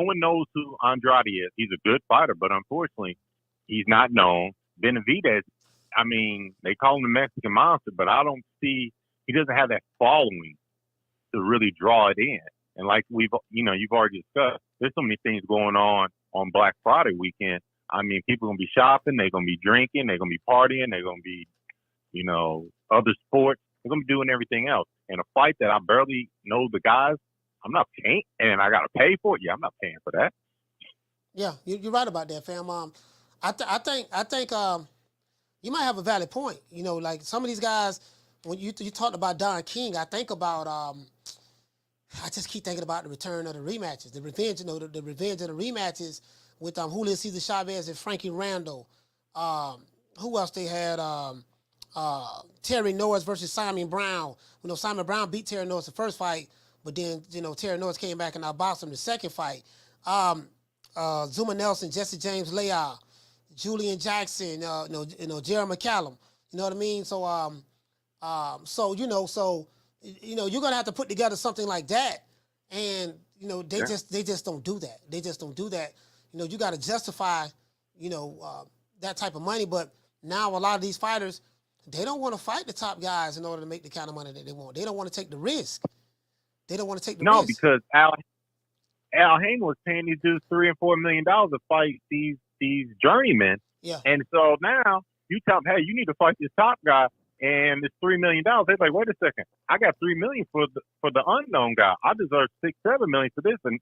one knows who Andrade is. He's a good fighter, but unfortunately, he's not known. Benavidez, I mean, they call him the Mexican Monster, but I don't see he doesn't have that following to really draw it in. And like you've already discussed, there's so many things going on Black Friday weekend. I mean, people are gonna be shopping, they're gonna be drinking, they're gonna be partying, they're gonna be, other sports. They're gonna be doing everything else. And a fight that I barely know the guys, I'm not paying, and I gotta pay for it. Yeah, I'm not paying for that. Yeah, you're right about that, fam. I think you might have a valid point. Like some of these guys, when you talked about Don King, I think about I just keep thinking about the return of the rematches, the revenge, the revenge of the rematches with Julius Cesar Chavez and Frankie Randall. Who else they had? Terry Norris versus Simon Brown. Simon Brown beat Terry Norris the first fight, but then Terry Norris came back and outboxed him the second fight. Zuma Nelson, Jesse James Leah, Julian Jackson, Jerry McCallum. You know what I mean? So you're gonna have to put together something like that, and they just don't do that. They just don't do that. You got to justify that type of money. But now a lot of these fighters, they don't want to fight the top guys in order to make the kind of money that they want. They don't want to take the risk. They don't want to take the risk. No, because Al Haymon was paying these dudes $3 and $4 million to fight these journeymen. Yeah. And so now you tell them, hey, you need to fight this top guy, and it's $3 million. They're like, wait a second, I got $3 million for the unknown guy. I deserve $6-7 million for this, and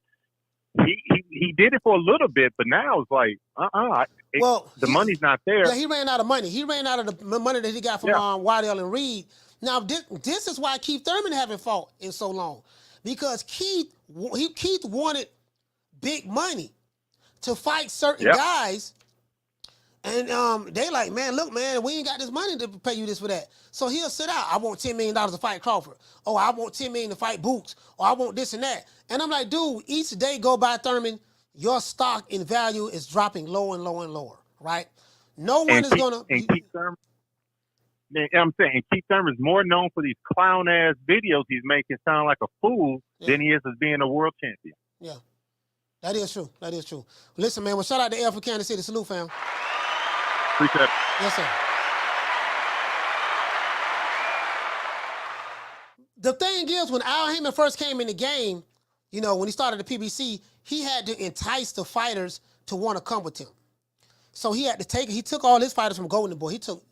he did it for a little bit, but now it's like, the money's not there. Yeah, he ran out of money. He ran out of the money that he got from Waddell and Reed. Now, this is why Keith Thurman haven't fought in so long, because Keith wanted big money to fight certain guys, and they like, man, look, man, we ain't got this money to pay you this for that. So he'll sit out. I want $10 million to fight Crawford. Oh, I want $10 million to fight Boots. Or I want this and that. And I'm like, dude, each day go by, Thurman, your stock in value is dropping lower and lower and lower, right? No one is going to... And Keith Thurman, I'm saying, Keith Thurman is more known for these clown-ass videos he's making sound like a fool than he is as being a world champion. Yeah, that is true. That is true. Listen, man, well, shout out to L for Kansas City. Salute, fam. Appreciate it. Yes, sir. The thing is, when Al Haymon first came in the game, when he started the PBC, he had to entice the fighters to want to come with him. So he took all his fighters from Golden Boy. He took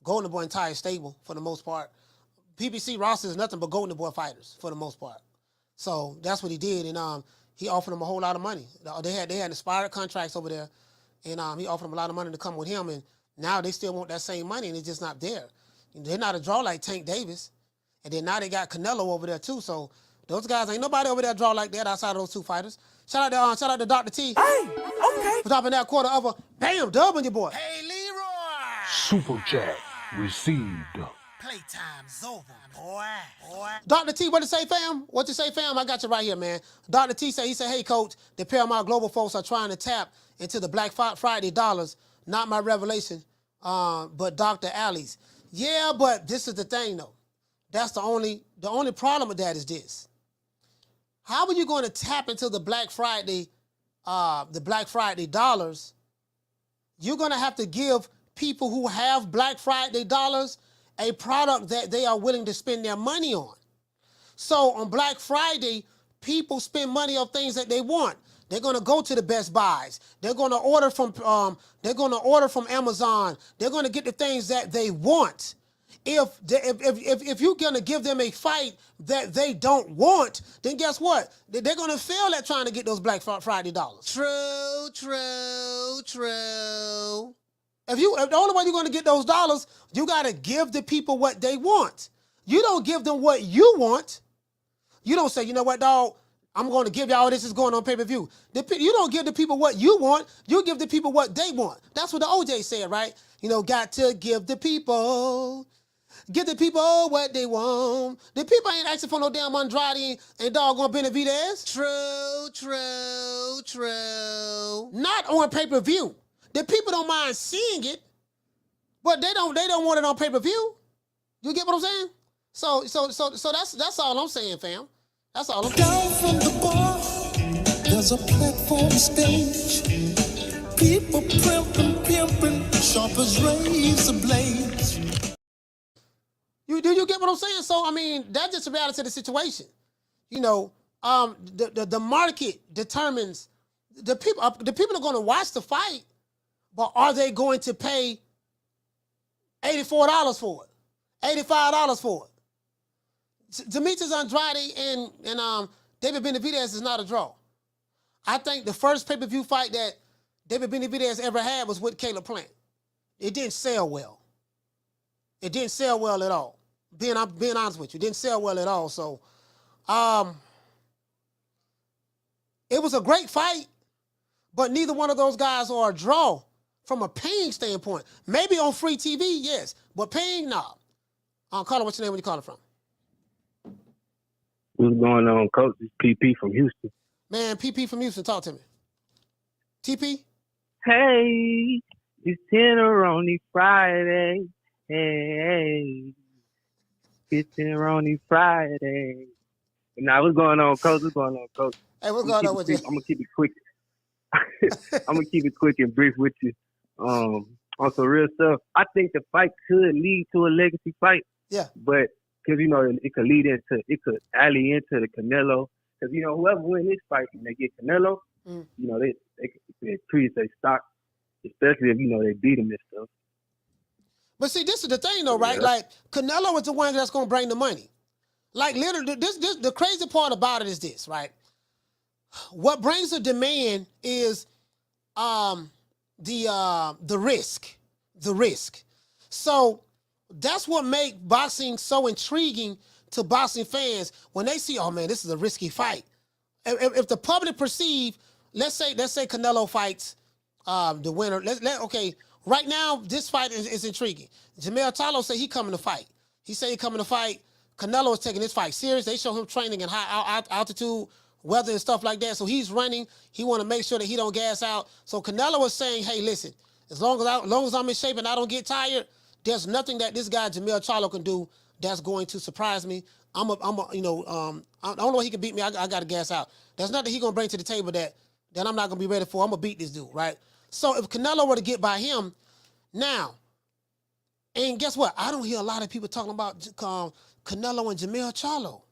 Golden Boy entire stable for the most part. PBC roster is nothing but Golden Boy fighters for the most part. So that's what he did, and he offered them a whole lot of money. They had inspired contracts over there, and he offered them a lot of money to come with him, and now they still want that same money, and it's just not there. They're not a draw like Tank Davis, and then now they got Canelo over there too. So those guys, ain't nobody over there draw like that outside of those two fighters. Shout out to Dr. T. Hey, okay. For dropping that quarter of a bam dub on your boy. Hey, Leroy. Super chat received. Playtime's over, boy. Dr. T, what you say, fam? What you say, fam? I got you right here, man. Dr. T said, hey, coach, the Paramount Global folks are trying to tap into the Black Friday dollars. Not my revelation, but Dr. Alley's. Yeah, but this is the thing, though. That's the only problem with that is this. How are you going to tap into the Black Friday dollars? You're going to have to give people who have Black Friday dollars a product that they are willing to spend their money on. So on Black Friday, people spend money on things that they want. They're going to go to the Best Buys. They're going to order from Amazon. They're going to get the things that they want. If you're going to give them a fight that they don't want, then guess what? They're going to fail at trying to get those Black Friday dollars. True. If the only way you're going to get those dollars, you got to give the people what they want. You don't give them what you want. You don't say, you know what, dog? I'm going to give y'all this is going on pay-per-view. You don't give the people what you want. You give the people what they want. That's what the OJ said, right? Got to give the people what they want. The people ain't asking for no damn Andrade and doggone Benavidez. True. Not on pay-per-view. The people don't mind seeing it, But they don't want it on pay-per-view. You get what I'm saying? So that's all I'm saying, fam. That's all I'm saying. Down from the bar, there's a platform stage. People pimping, sharp as razor blades. Do you get what I'm saying? So I mean, that's just the reality of the situation. You know, the market determines the people are going to watch the fight, but are they going to pay $84 for it, $85 for it? Demetrius Andrade and David Benavidez is not a draw. I think the first pay-per-view fight that David Benavidez ever had was with Caleb Plant. It didn't sell well. It didn't sell well at all. Being honest with you, it didn't sell well at all. So, it was a great fight, but neither one of those guys are a draw from a paying standpoint. Maybe on free TV, yes, but paying, nah. Caller, what's your name? Where you calling from? What's going on, Coach? It's PP from Houston. Man, PP from Houston, talk to me. TP? Hey, it's Tenderoni Friday. Hey, it's Tenderoni Friday. Now, what's going on, Coach? What's going on, Coach? Hey, what's going on with you? I'm going to keep it quick. I'm going to keep it quick and brief with you. On some real stuff, I think the fight could lead to a legacy fight. Yeah. But, because, you know, it could alley into the Canelo. Because, you know, whoever wins this fight and they get Canelo, you know, they increase their stock, especially if, you know, they beat him and stuff. But see, this is the thing, though, right? Yeah. Like, Canelo is the one that's going to bring the money. Like, literally, the crazy part about it is this, right? What brings the demand is the risk. The risk. So that's what makes boxing so intriguing to boxing fans when they see, oh man, this is a risky fight. If the public perceive, let's say Canelo fights the winner. Okay, right now this fight is intriguing. Jamel Charlo said he coming to fight. He said he coming to fight. Canelo is taking this fight serious. They show him training in high altitude, weather and stuff like that. So he's running. He want to make sure that he don't gas out. So Canelo is saying, hey, listen, as long as I'm in shape and I don't get tired, there's nothing that this guy Jamel Charlo can do that's going to surprise me. I don't know if he can beat me. I got to gas out. There's nothing he gonna bring to the table that I'm not gonna be ready for. I'm gonna beat this dude, right? So if Canelo were to get by him, now, and guess what? I don't hear a lot of people talking about Canelo and Jamel Charlo.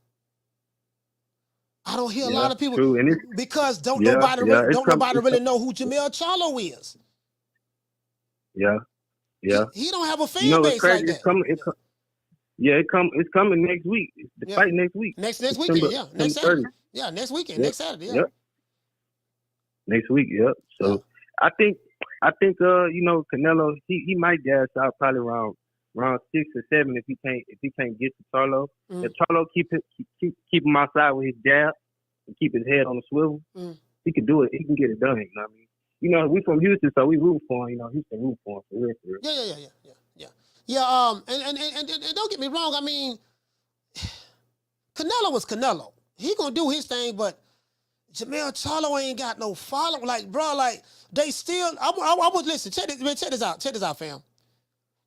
I don't hear a lot of people because nobody really know who Jamel Charlo is. Yeah, yeah. He don't have a fan base like that. It's coming next week. The fight next week. Next weekend, yeah. Next Saturday. Yeah, next weekend, next Saturday, yeah. Next week, yep. So I think you know, Canelo, he might gas out probably around 6 or 7 if he can't get to Charlo. If Charlo keep him outside with his jab and keep his head on the swivel, he can do it. He can get it done. You know what I mean? You know, we from Houston, so we root for him. You know, Houston root for him for real. Yeah. And don't get me wrong. I mean, Canelo was Canelo. He gonna do his thing, but Jamel Charlo ain't got no follow. Like, bro, like they still. I was listen. Check this out, fam.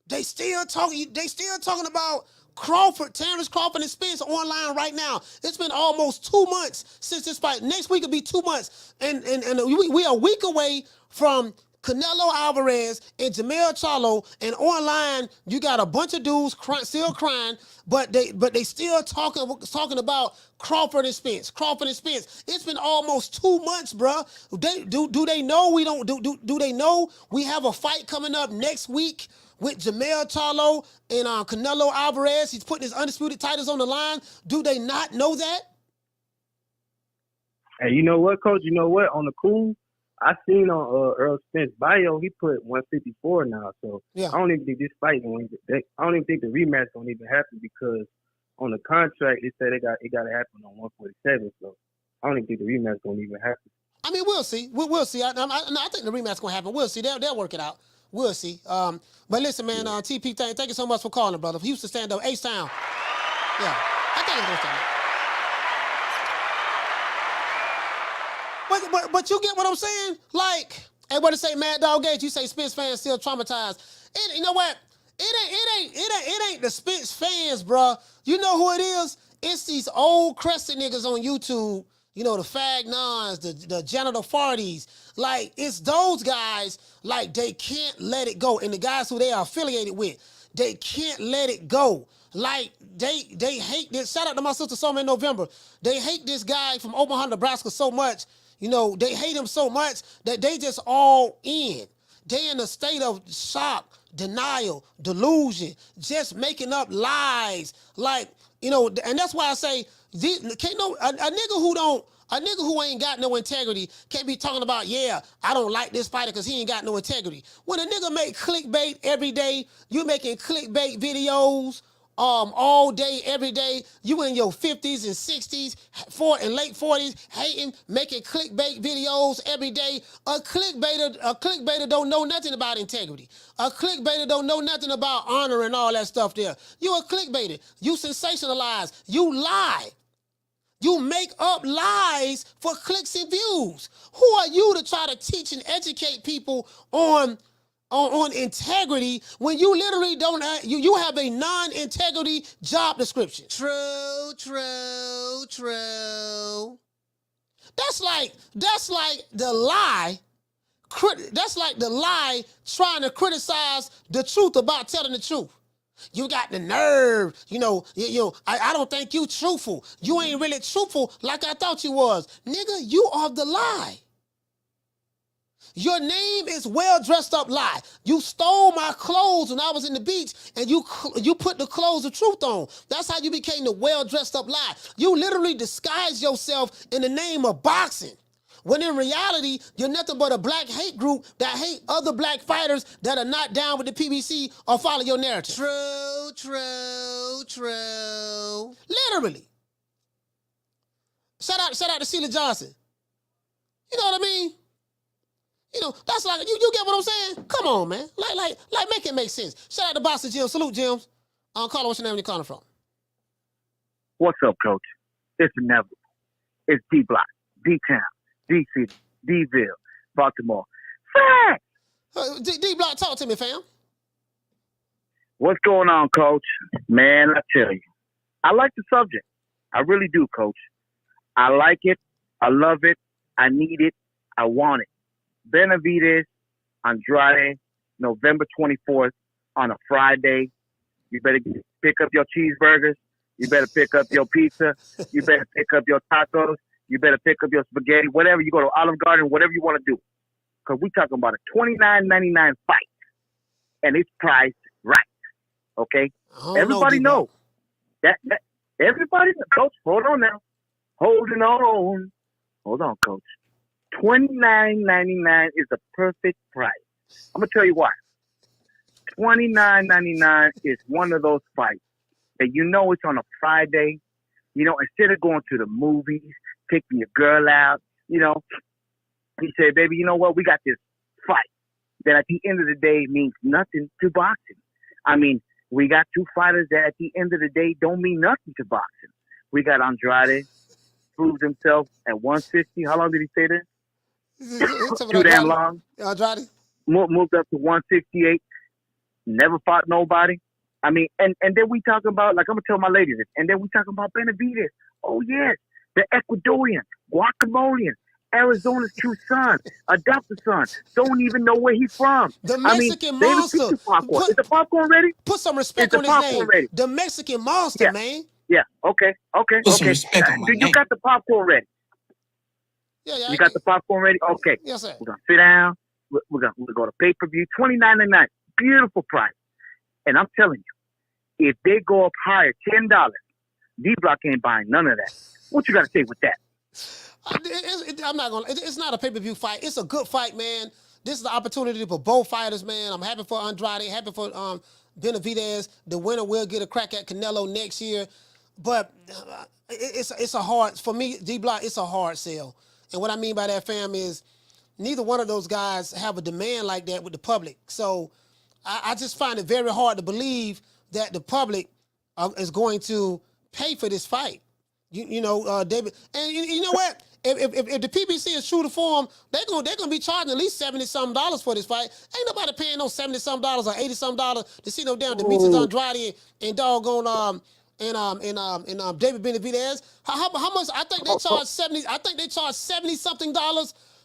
They still talking about Crawford, Terrence Crawford and Spence online right now. It's been almost 2 months since this fight. Next week will be 2 months, and we are a week away from Canelo Alvarez and Jamel Charlo, and online you got a bunch of dudes still crying, but they still talking about Crawford and Spence. It's been almost 2 months, bro. Do they know we don't do they know we have a fight coming up next week with Jamel Charlo and Canelo Alvarez? He's putting his undisputed titles on the line. Do they not know that? Hey, you know what, Coach? You know what? On the cool, I seen on Earl Spence bio, he put 154 now. So I don't even think this fight I don't even think the rematch don't even happen because on the contract it said it got to happen on 147. So I don't even think the rematch don't even happen. I mean, we'll see. We'll see. I think the rematch gonna happen. We'll see. They'll work it out. We'll see. But listen, man, TP, thank you so much for calling, brother. Houston stand up, H-Town. Yeah, I think it's gonna stand up. But you get what I'm saying? Like, and what to say, Mad Dog Gage, you say Spence fans still traumatized. And you know what? It ain't the Spence fans, bruh. You know who it is? It's these old crusty niggas on YouTube. You know, the Fagnons, the Janitor Farties. Like, it's those guys, like, they can't let it go. And the guys who they are affiliated with, they can't let it go. Like, they hate this. Shout out to my sister Soma in November. They hate this guy from Omaha, Nebraska so much. You know, they hate him so much that they just all in. They in a state of shock, denial, delusion, just making up lies. Like, you know, and that's why I say, a nigga who ain't got no integrity can't be talking about, yeah, I don't like this fighter because he ain't got no integrity. When a nigga make clickbait every day, you making clickbait videos all day, every day, you in your 50s and 60s, and late 40s, hating, making clickbait videos every day. A clickbaiter don't know nothing about integrity. A clickbaiter don't know nothing about honor and all that stuff there. You a clickbaiter. You sensationalize. You lie. You make up lies for clicks and views. Who are you to try to teach and educate people on integrity when you literally don't you have a non-integrity job description? True. That's like the lie. That's like the lie trying to criticize the truth about telling the truth. You got the nerve, I don't think you truthful. You ain't really truthful like I thought you was. Nigga, you are the lie. Your name is well dressed up lie. You stole my clothes when I was in the beach and you put the clothes of truth on. That's how you became the well dressed up lie. You literally disguised yourself in the name of boxing. When in reality, you're nothing but a black hate group that hate other black fighters that are not down with the PBC or follow your narrative. True. Literally. Shout out to Sheila Johnson. You know what I mean? You know, that's like, you get what I'm saying? Come on, man. Like make it make sense. Shout out to Boxer Jim. Salute, Jims. Carlo, what's your name and you're calling from? What's up, Coach? It's inevitable. It's D-Block, D-Town, D-City, D-Ville, Baltimore. Facts! D-Block, talk to me, fam. What's going on, Coach? Man, I tell you, I like the subject. I really do, Coach. I like it. I love it. I need it. I want it. Benavidez, Andrade, November 24th on a Friday. You better pick up your cheeseburgers. You better pick up your pizza. You better pick up your tacos. You better pick up your spaghetti. Whatever. You go to Olive Garden, whatever you want to do. Because we're talking about a $29.99 fight. And it's priced right. Okay? Everybody knows. That everybody, Coach, hold on now. Holding on. Hold on, Coach. $29.99 is the perfect price. I'm going to tell you why. $29.99 is one of those fights that you know it's on a Friday. You know, instead of going to the movies, taking your girl out, you know, he said, baby, you know what? We got this fight that at the end of the day means nothing to boxing. I mean, we got two fighters that at the end of the day don't mean nothing to boxing. We got Andrade, proved himself at 160. How long did he stay there? Too damn long. Andrade? Moved up to 168. Never fought nobody. I mean, and then we talking about, like I'm going to tell my ladies this, and then we talking about Benavidez. Oh, yes, the Ecuadorian, Guatemalian, Arizona's true son, adopted son, don't even know where he's from. The Mexican monster. Is the popcorn ready? Put some respect on his name. Ready? The Mexican monster, man. Yeah, okay. Put some respect on my name. You got the popcorn ready? Yeah, you got the popcorn ready? Okay. Yes, sir. We're going to sit down. We're going to go to pay-per-view. $29.99. Beautiful price. And I'm telling you, if they go up higher, $10, D-Block ain't buying none of that. What you got to say with that? I'm not going to. It's not a pay-per-view fight. It's a good fight, man. This is the opportunity for both fighters, man. I'm happy for Andrade, happy for Benavidez. The winner will get a crack at Canelo next year. But it's a hard, for me, D-Block, it's a hard sell. And what I mean by that, fam, is neither one of those guys have a demand like that with the public. So I just find it very hard to believe that the public is going to pay for this fight. You know, David, and you know what? if the PBC is true to form, they're gonna be charging at least $70-something for this fight. Ain't nobody paying no $70-something or $80-something to see no damn Demetrius Andrade and doggone David Benavidez. How much? I think they charge $70-something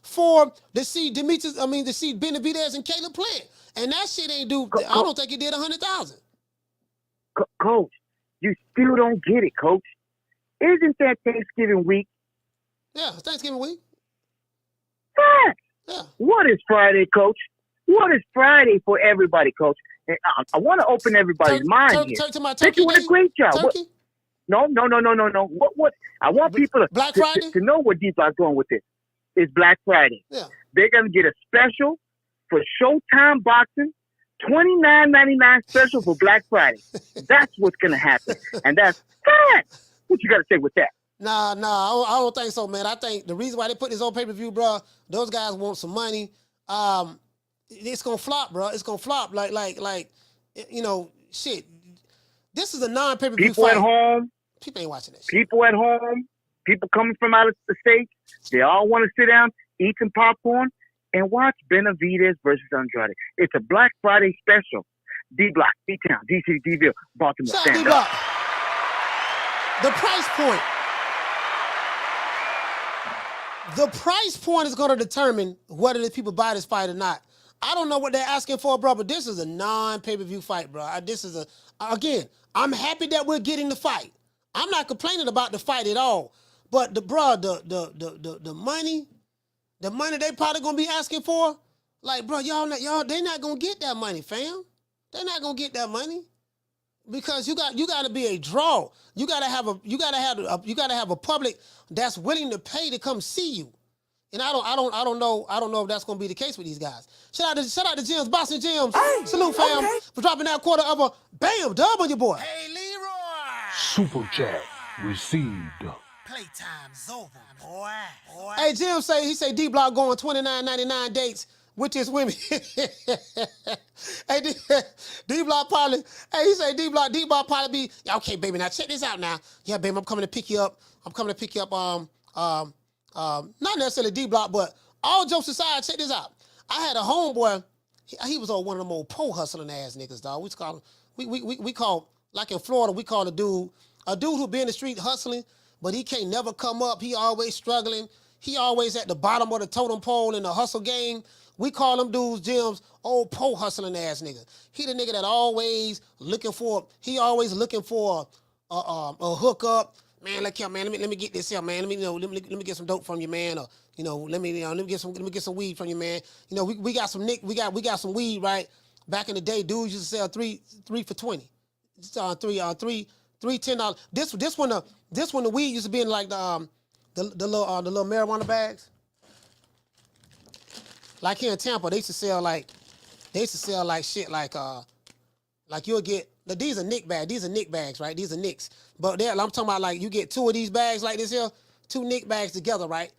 for to see Benavidez and Caleb playing, and that shit ain't due. I don't think it did $100,000. Coach, you still don't get it, Coach. Isn't that Thanksgiving week? Yeah, it's Thanksgiving week. Fact. Yeah. What is Friday, Coach? What is Friday for everybody, Coach? And I want to open everybody's mind here. You're doing a great job. No. What? I want people to know where Deep Block's going with this. It's Black Friday. Yeah. They're going to get a special for Showtime Boxing, $29.99 special for Black Friday. That's what's going to happen. And that's fact. What you got to say with that? Nah, I don't think so, man. I think the reason why they put this on pay-per-view, bro, those guys want some money. It's gonna flop, bro. It's gonna flop. Like, shit. This is a non-pay-per-view People fight. at home. People ain't watching this. People at home. People coming from out of the state. They all want to sit down, eat some popcorn, and watch Benavidez versus Andrade. It's a Black Friday special. D-Block, D-Town, D-City, D-Ville, Baltimore. Shout out Stand D-Block. up. The price point. The price point is going to determine whether the people buy this fight or not. I don't know what they're asking for, bro, but this is a non-pay-per-view fight, bro. Again, I'm happy that we're getting the fight. I'm not complaining about the fight at all. But the money they probably going to be asking for, like, bro, y'all, they're not going to get that money, fam. They're not going to get that money. Because you got to be a draw. You got to have a public that's willing to pay to come see you. And I don't know if that's going to be the case with these guys. Shout out to Jim's, Boston Jim's. Hey, salute, fam, for dropping that quarter of a bam dub on your boy. Hey, Leroy. Super chat received. Playtime's over, boy. Hey, Jim he say D-Block going $29.99 dates with his women. Hey, D-Block probably, he say D-Block probably be, okay, baby, now check this out now. Yeah, baby, I'm coming to pick you up, not necessarily D-Block, but all jokes aside, check this out. I had a homeboy, he was on one of them old pole hustling ass niggas, dog. We call, like in Florida, we call a dude who be in the street hustling, but he can't never come up. He always struggling. He always at the bottom of the totem pole in the hustle game. We call them dudes, Jim's, old pole hustling ass nigga. He the nigga that always looking for a hookup. Man, look here, man. Let me get this here, man. Let me get some dope from you, man. Or let me get some weed from you, man. We got some we got some weed, right? Back in the day, dudes used to sell three for $20. Three $10. This one the weed used to be in like the little marijuana bags. Like here in Tampa, they used to sell like shit like you'll get, these are Nick bags. These are Nick bags, right? These are Nicks. But I'm talking about like you get two of these bags like this here, two Nick bags together, right?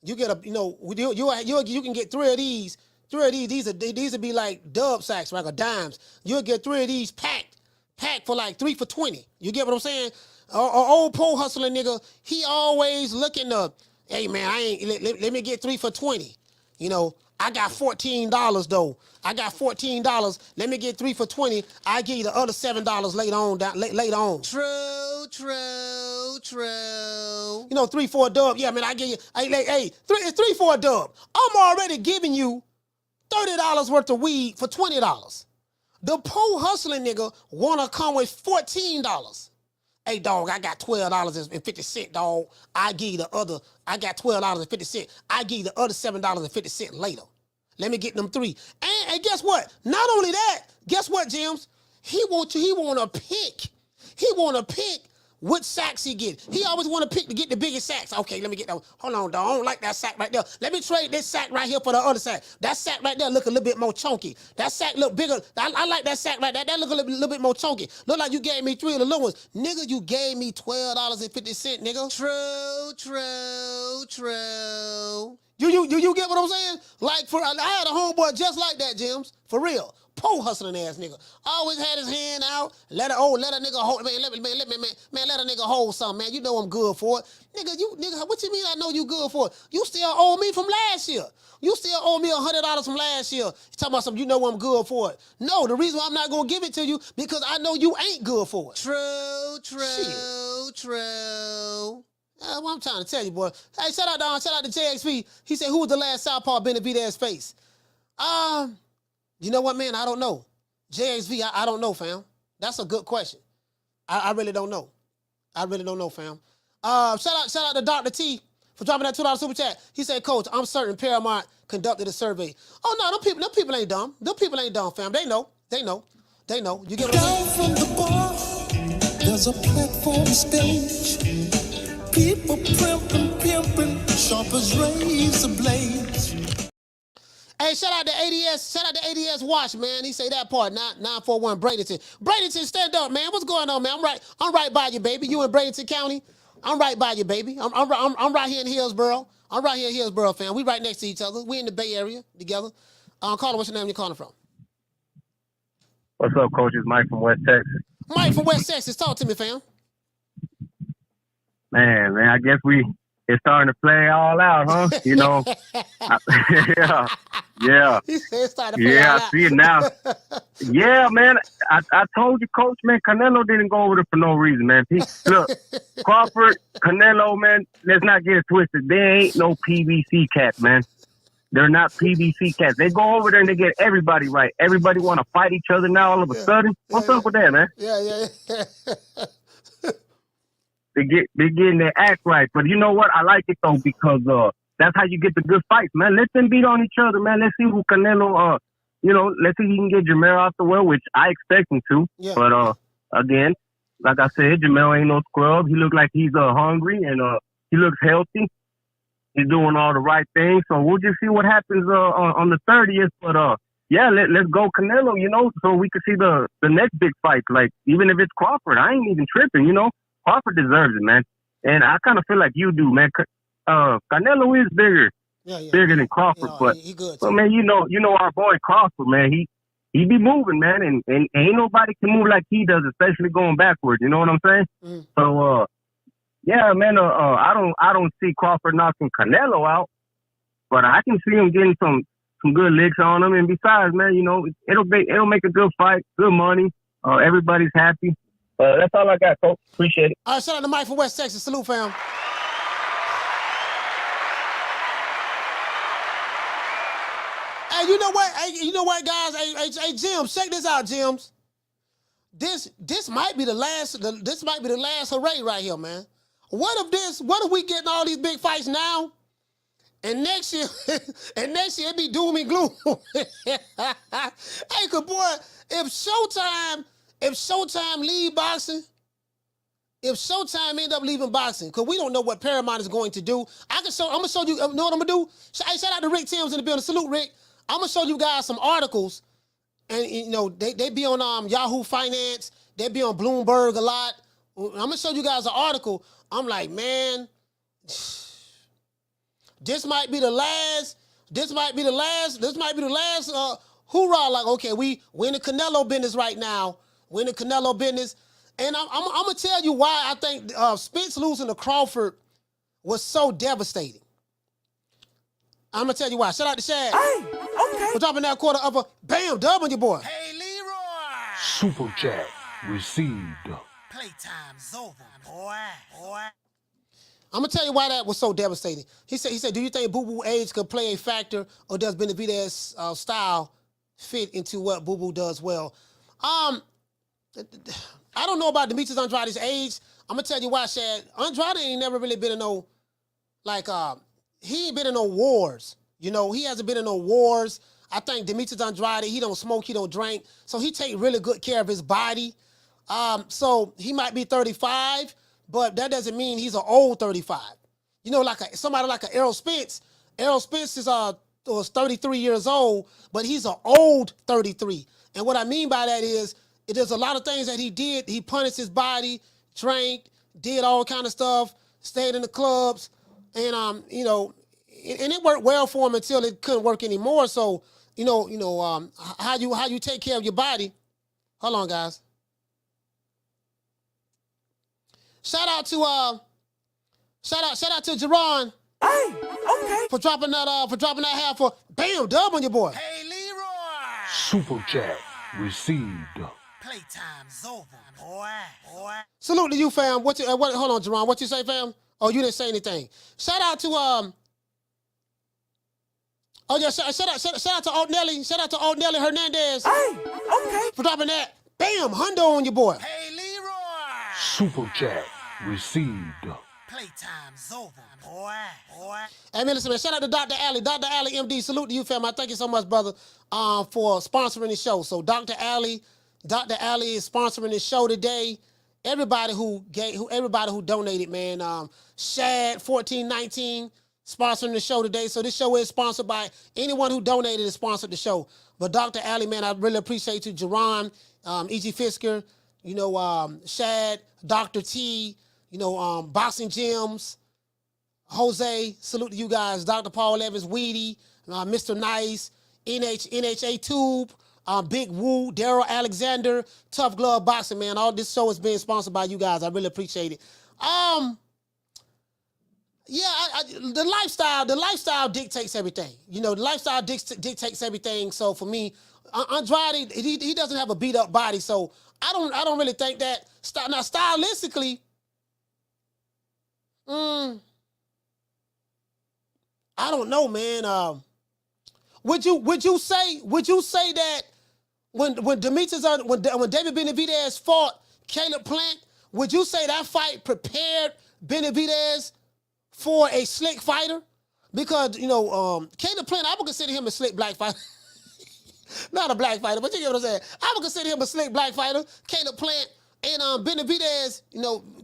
You get you can get three of these. These would be like dub sacks, right? Or dimes. You'll get three of these packed for like 3 for $20. You get what I'm saying? Old pole hustling nigga, he always looking to, hey man, let me get 3 for $20. I got $14 though. I got $14. Let me get 3 for $20. I give you the other $7 later on. True. 3 for a dub. Yeah, man, I give you. It's 3 for a dub. I'm already giving you $30 worth of weed for $20. The pole hustling nigga wanna come with $14. Hey, dog, I got $12.50, dog. I give you the other. I got $12.50. I give you the other $7.50 later. Let me get them 3. And guess what? Not only that, guess what, James? He want to pick. He want to pick what sacks he get. He always want to pick to get the biggest sacks. Okay, let me get that. Hold on, dog. I don't like that sack right there. Let me trade this sack right here for the other sack. That sack right there look a little bit more chunky. That sack look bigger. I like that sack right there. That look a little bit more chunky. Look like you gave me 3 of the little ones. Nigga, you gave me $12.50, nigga. True. You get what I'm saying? Like I had a homeboy just like that, Jims. For real. Pole hustling ass nigga. Always had his hand out. Let a nigga hold, man, let a nigga hold something, man. You know I'm good for it. Nigga, what you mean I know you good for it? You still owe me from last year. You still owe me $100 from last year. You talking about something, you know I'm good for it. No, the reason why I'm not gonna give it to you, because I know you ain't good for it. True. That's what I'm trying to tell you, boy. Hey, shout out to JXP. He said, who was the last Southpaw Benavidez face? You know what, man? I don't know. JXV, I don't know, fam. That's a good question. I really don't know. I really don't know, fam. Shout out to Dr. T for dropping that $2 super chat. He said, Coach, I'm certain Paramount conducted a survey. Oh, no, them people ain't dumb. Them people ain't dumb, fam. They know. You get what I'm saying? Down from the bar, there's a platform stage. People pimping, sharp as razor blades. Hey, shout out to ADS Watch, man. He say that part, 941 Bradenton. Bradenton, stand up, man. What's going on, man? I'm right by you, baby. You in Bradenton County? I'm right by you, baby. I'm right here in Hillsboro. I'm right here in Hillsboro, fam. We right next to each other. We in the Bay Area together. Caller, what's your name? You calling from? What's up, Coach? It's Mike from West Texas. Mike from West Texas. Talk to me, fam. Man, I guess it's starting to play all out, huh? You know. Yeah. He said it's starting to play all out. I see it now. Yeah, man. I told you, Coach, man, Canelo didn't go over there for no reason, man. Look, Crawford, Canelo, man, let's not get it twisted. There ain't no PVC cats, man. They're not PVC cats. They go over there and they get everybody right. Everybody want to fight each other now all of a sudden. What's up with that, man? Yeah. They getting their act right. But you know what? I like it, though, because that's how you get the good fights, man. Let them beat on each other, man. Let's see who Canelo, let's see if he can get Jamel out the way, which I expect him to. Yeah. But, again, like I said, Jamel ain't no scrub. He looks like he's hungry, and he looks healthy. He's doing all the right things. So we'll just see what happens on the 30th. But, let's go Canelo, so we can see the next big fight. Like, even if it's Crawford, I ain't even tripping, Crawford deserves it, man. And I kind of feel like you do, man. Canelo is bigger than Crawford, but he good, but man, you know our boy Crawford, man. He be moving, man, and ain't nobody can move like he does, especially going backwards. You know what I'm saying? So, yeah, man. I don't see Crawford knocking Canelo out, but I can see him getting some good licks on him. And besides, man, it'll make a good fight, good money. Everybody's happy. That's all I got, Coach. Appreciate it. All right, shout out to Mike from West Texas. Salute, fam. Hey, you know what, guys? Hey, Jims, check this out, Jims. This might be the last. This might be the last hooray right here, man. What if we getting all these big fights now, and next year it be doom and gloom? Hey, good boy, if Showtime leave boxing, if Showtime end up leaving boxing, because we don't know what Paramount is going to do, I'm going to show you, know what I'm going to do? Hey, shout out to Rick Timms in the building. Salute, Rick. I'm going to show you guys some articles, and, they be on Yahoo Finance. They be on Bloomberg a lot. I'm going to show you guys an article. I'm like, man, this might be the last hoorah. Like, okay, we in the Canelo business right now. We're in the Canelo business. And I'm going to tell you why I think Spence losing to Crawford was so devastating. I'm going to tell you why. Shout out to Shad. Hey, okay. For dropping that quarter of a bam dub on your boy. Hey, Leroy. Super chat received. Playtime's over, boy. I'm going to tell you why that was so devastating. He said, do you think Boo Boo age could play a factor, or does Benavidez's style fit into what Boo Boo does well? I don't know about Demetrius Andrade's age. I'm going to tell you why, Shad. Andrade ain't never really been in no, he ain't been in no wars. He hasn't been in no wars. I think Demetrius Andrade, he don't smoke, he don't drink. So he take really good care of his body. So he might be 35, but that doesn't mean he's an old 35. Somebody like an Errol Spence. Errol Spence was 33 years old, but he's an old 33. And what I mean by that is, there's a lot of things that he did. He punished his body, drank, did all kind of stuff, stayed in the clubs, and and it worked well for him until it couldn't work anymore. So, how you take care of your body. Hold on, guys. Shout out to Jerron. Hey, okay. For dropping that half for bam dub on your boy. Hey, Leroy. Super chat received. Playtime's over, boy. Salute to you, fam. Hold on, Jerron. What you say, fam? Oh, you didn't say anything. Shout out to shout out to Alt Nelly. Shout out to Alt Nelly Hernandez. Hey, okay. For dropping that bam hundo on your boy. Hey, Leroy. Super chat received. Playtime's over, boy. Hey, man, listen, man. Shout out to Dr. Alley. Dr. Alley, MD. Salute to you, fam. I thank you so much, brother, for sponsoring the show. So Dr. Alley is sponsoring the show today. Everybody who donated, man. Shad 1419 sponsoring the show today. So this show is sponsored by anyone who donated and sponsored the show. But Dr. Alley, man, I really appreciate you, Jerron, E.G. Fisker, Shad, Dr. T, Boxing Gyms, Jose, salute to you guys, Dr. Paul Evans, Weedy, Mr. Nice, NHA Tube, Big Woo, Daryl Alexander, Tough Glove Boxing, man. All this show is being sponsored by you guys. I really appreciate it. The lifestyle dictates everything. The lifestyle dictates everything. So for me, Andrade, he doesn't have a beat up body, so I don't really think that. Now stylistically, I don't know, man. Would you say that when David Benavidez fought Caleb Plant, would you say that fight prepared Benavidez for a slick fighter? Because Caleb Plant, I would consider him a slick black fighter. Not a black fighter, but you get what I'm saying. I would consider him a slick black fighter. Caleb Plant and Benavidez,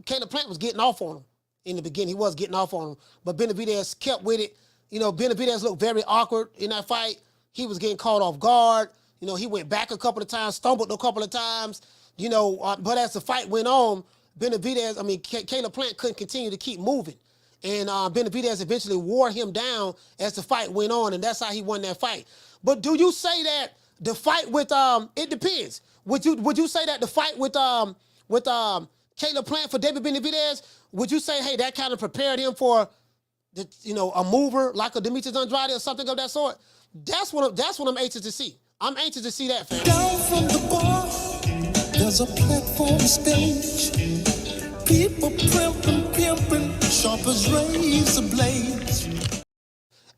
Caleb Plant was getting off on him in the beginning. He was getting off on him, but Benavidez kept with it. Benavidez looked very awkward in that fight. He was getting caught off guard. He went back a couple of times, stumbled a couple of times. But as the fight went on, Caleb Plant couldn't continue to keep moving. And Benavidez eventually wore him down as the fight went on, and that's how he won that fight. But do you say that the fight with it depends. Would you say that the fight with Caleb Plant for David Benavidez, would you say, hey, that kind of prepared him for a mover like a Demetrius Andrade or something of that sort? That's what I'm anxious to see. I'm anxious to see that, fam. Down from the bar, there's a platform stage. People pimping, sharp as razor blades.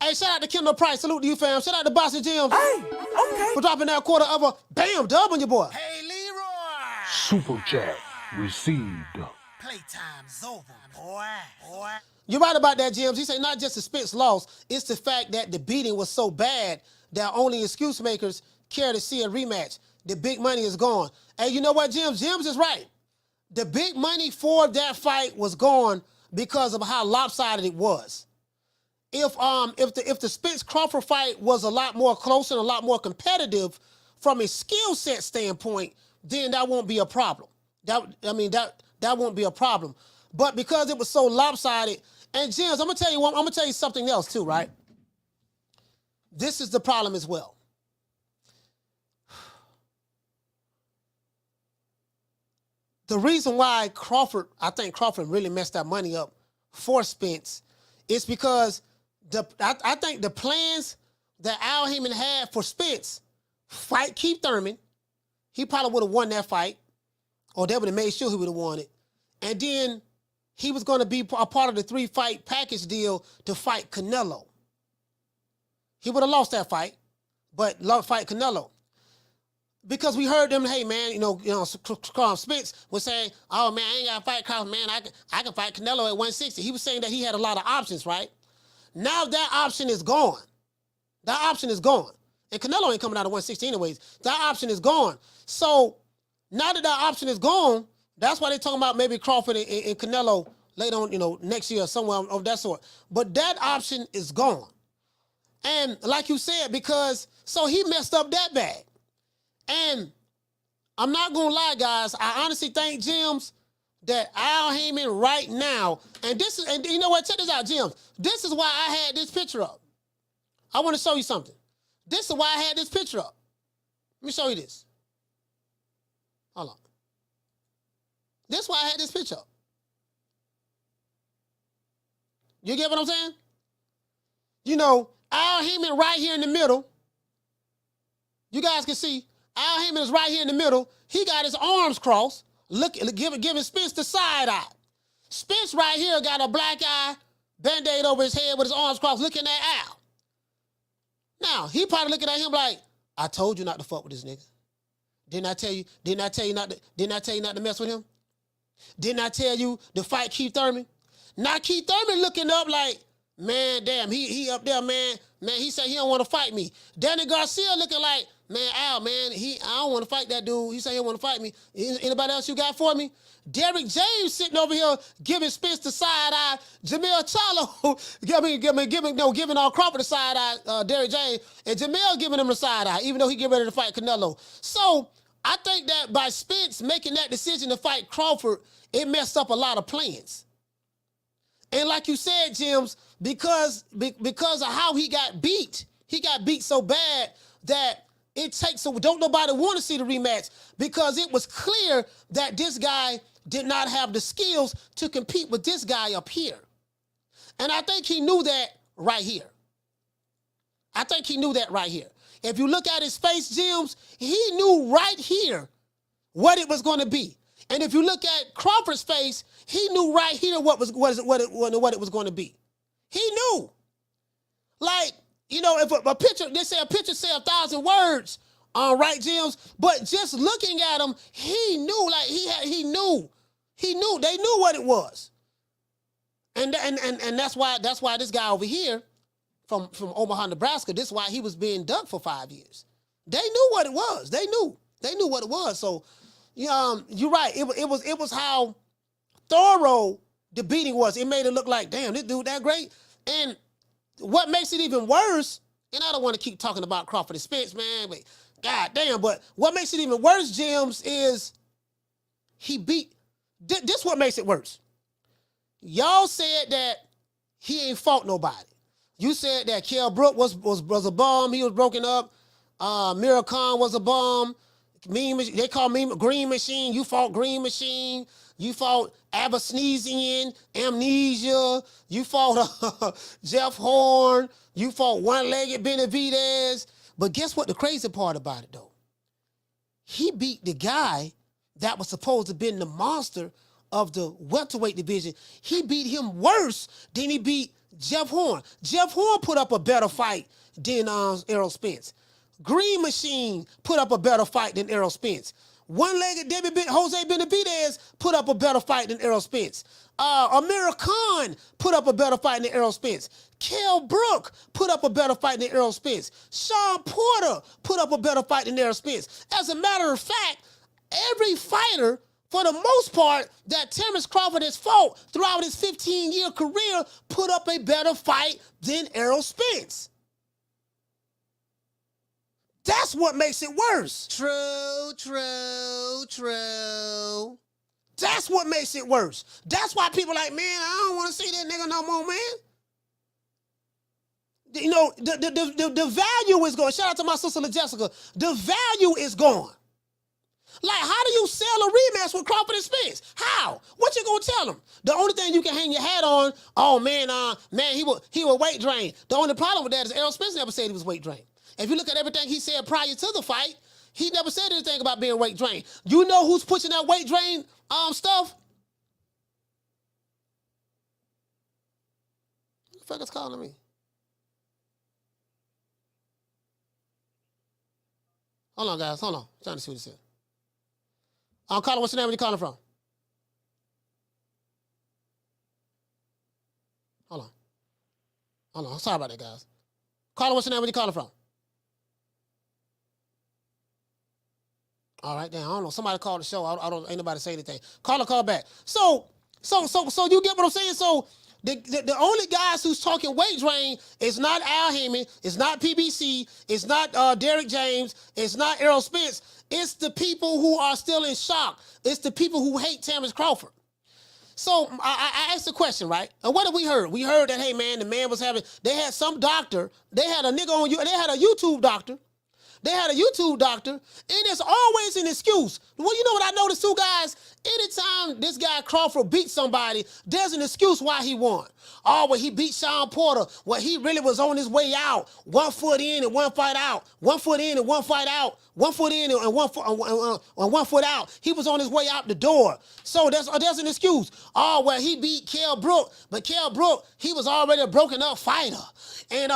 Hey, shout out to Kendall Price. Salute to you, fam. Shout out to Boxing Gyms. Hey, okay. For dropping that quarter of a bam dub on your boy. Hey, Leroy. Super chat received. Playtime's over, boy. You're right about that, Gyms. He said not just the Spence loss, it's the fact that the beating was so bad that only excuse makers care to see a rematch. The big money is gone. Hey, you know what, Gyms? Gyms is right. The big money for that fight was gone because of how lopsided it was. If the Spence Crawford fight was a lot more close and a lot more competitive from a skill set standpoint, then that won't be a problem. That won't be a problem. But because it was so lopsided, and James, I'm gonna tell you something else too, right? This is the problem as well. The reason why I think Crawford really messed that money up for Spence is because I think the plans that Al Heyman had for Spence, fight Keith Thurman, he probably would have won that fight, or they would have made sure he would have won it. And then he was going to be a part of the 3-fight package deal to fight Canelo. He would have lost that fight, but fight Canelo. Because we heard them, hey man, Spence was saying, oh man, I ain't gotta fight Crawford, man, I can fight Canelo at 160. He was saying that he had a lot of options, right? Now that option is gone. That option is gone. And Canelo ain't coming out of 160 anyways. That option is gone. So now that option is gone, that's why they're talking about maybe Crawford and Canelo later on, next year or somewhere of that sort. But that option is gone. And like you said, so he messed up that bad. And I'm not going to lie, guys. I honestly think, James, that Al Heyman right now, and you know what? Check this out, Jim. This is why I had this picture up. I want to show you something. This is why I had this picture up. Let me show you this. Hold on. This is why I had this picture up. You get what I'm saying? You know, Al Heyman right here in the middle. You guys can see Al Heyman is right here in the middle. He got his arms crossed, giving Spence the side eye. Spence right here got a black eye, Band-Aid over his head with his arms crossed, looking at Al. Now, he probably looking at him like, I told you not to fuck with this nigga. Didn't I tell you not to mess with him? Didn't I tell you to fight Keith Thurman? Now Keith Thurman looking up like, man, damn, he up there, man. Man, he said he don't want to fight me. Danny Garcia looking like, man, Al, man, I don't want to fight that dude. He said he don't want to fight me. Anybody else you got for me? Derrick James sitting over here giving Spence the side eye. Jamel Charlo giving Crawford the side eye, Derrick James. And Jamel giving him the side eye, even though he get ready to fight Canelo. So I think that by Spence making that decision to fight Crawford, it messed up a lot of plans. And like you said, Jims, because of how he got beat so bad that it takes, so don't nobody want to see the rematch because it was clear that this guy did not have the skills to compete with this guy up here. And I think he knew that right here. If you look at his face, Jims, he knew right here what it was going to be. And if you look at Crawford's face, he knew right here what it was going to be. He knew. Like, you know, if a picture, they say a picture say 1,000 words, right, Jims? But just looking at him, he knew, like he knew. They knew what it was. And that's why this guy over here from Omaha, Nebraska, this is why he was being ducked for 5 years. They knew what it was. They knew what it was. So you're right. It was how thorough the beating was. It made it look like, damn, this dude that great. And what makes it even worse, and I don't want to keep talking about Crawford and Spence, man, but god damn, but what makes it even worse, Jims, is he beat, this what makes it worse. Y'all said that he ain't fought nobody. You said that Kell Brook was a bum, he was broken up. Mira Khan was a bum. They call me Green Machine. You fought Green Machine. You fought Abyssinian, Amnesia. You fought Jeff Horn. You fought One-Legged Benavidez. But guess what the crazy part about it, though? He beat the guy that was supposed to have been the monster of the welterweight division. He beat him worse than he beat Jeff Horn. Jeff Horn put up a better fight than Errol Spence. Green Machine put up a better fight than Errol Spence. One-legged Jose Benavidez put up a better fight than Errol Spence. Amir Khan put up a better fight than Errol Spence. Kell Brook put up a better fight than Errol Spence. Sean Porter put up a better fight than Errol Spence. As a matter of fact, every fighter, for the most part, that Terrence Crawford has fought throughout his 15-year career put up a better fight than Errol Spence. That's what makes it worse. True. That's what makes it worse. That's why people like, man, I don't want to see that nigga no more, man. You know, the value is gone. Shout out to my sister Jessica. The value is gone. Like, how do you sell a rematch with Crawford and Spence? How? What you gonna tell them? The only thing you can hang your hat on, oh man, he was weight drained. The only problem with that is Errol Spence never said he was weight drained. If you look at everything he said prior to the fight, he never said anything about being weight drained. You know who's pushing that weight drain stuff? Who the fuck is calling me? Hold on, guys. Hold on. I'm trying to see what he said. I'm calling. What's your name? Where you calling from? Hold on. Sorry about that, guys. Caller, what's your name? Where you calling from? All right, then I don't know. Somebody called the show. Ain't nobody say anything. Call back. So you get what I'm saying? So the only guys who's talking weight drain is not Al Heyman, it's not PBC, it's not Derrick James, it's not Errol Spence. It's the people who are still in shock. It's the people who hate Terrence Crawford. So I asked the question, right? And what did we heard? We heard that, hey man, the man was having. They had some doctor. They had a nigga on you. They had a YouTube doctor. They had a YouTube doctor, and there's always an excuse. Well, you know what I noticed too, guys? Anytime this guy Crawford beat somebody, there's an excuse why he won. Oh, well, he beat Sean Porter. Well, he really was on his way out. 1 foot in and 1 fight out. 1 foot in and 1 fight out. 1 foot in and 1 foot out. He was on his way out the door. So there's an excuse. Oh, well, he beat Kell Brook, but Kell Brook, he was already a broken up fighter. And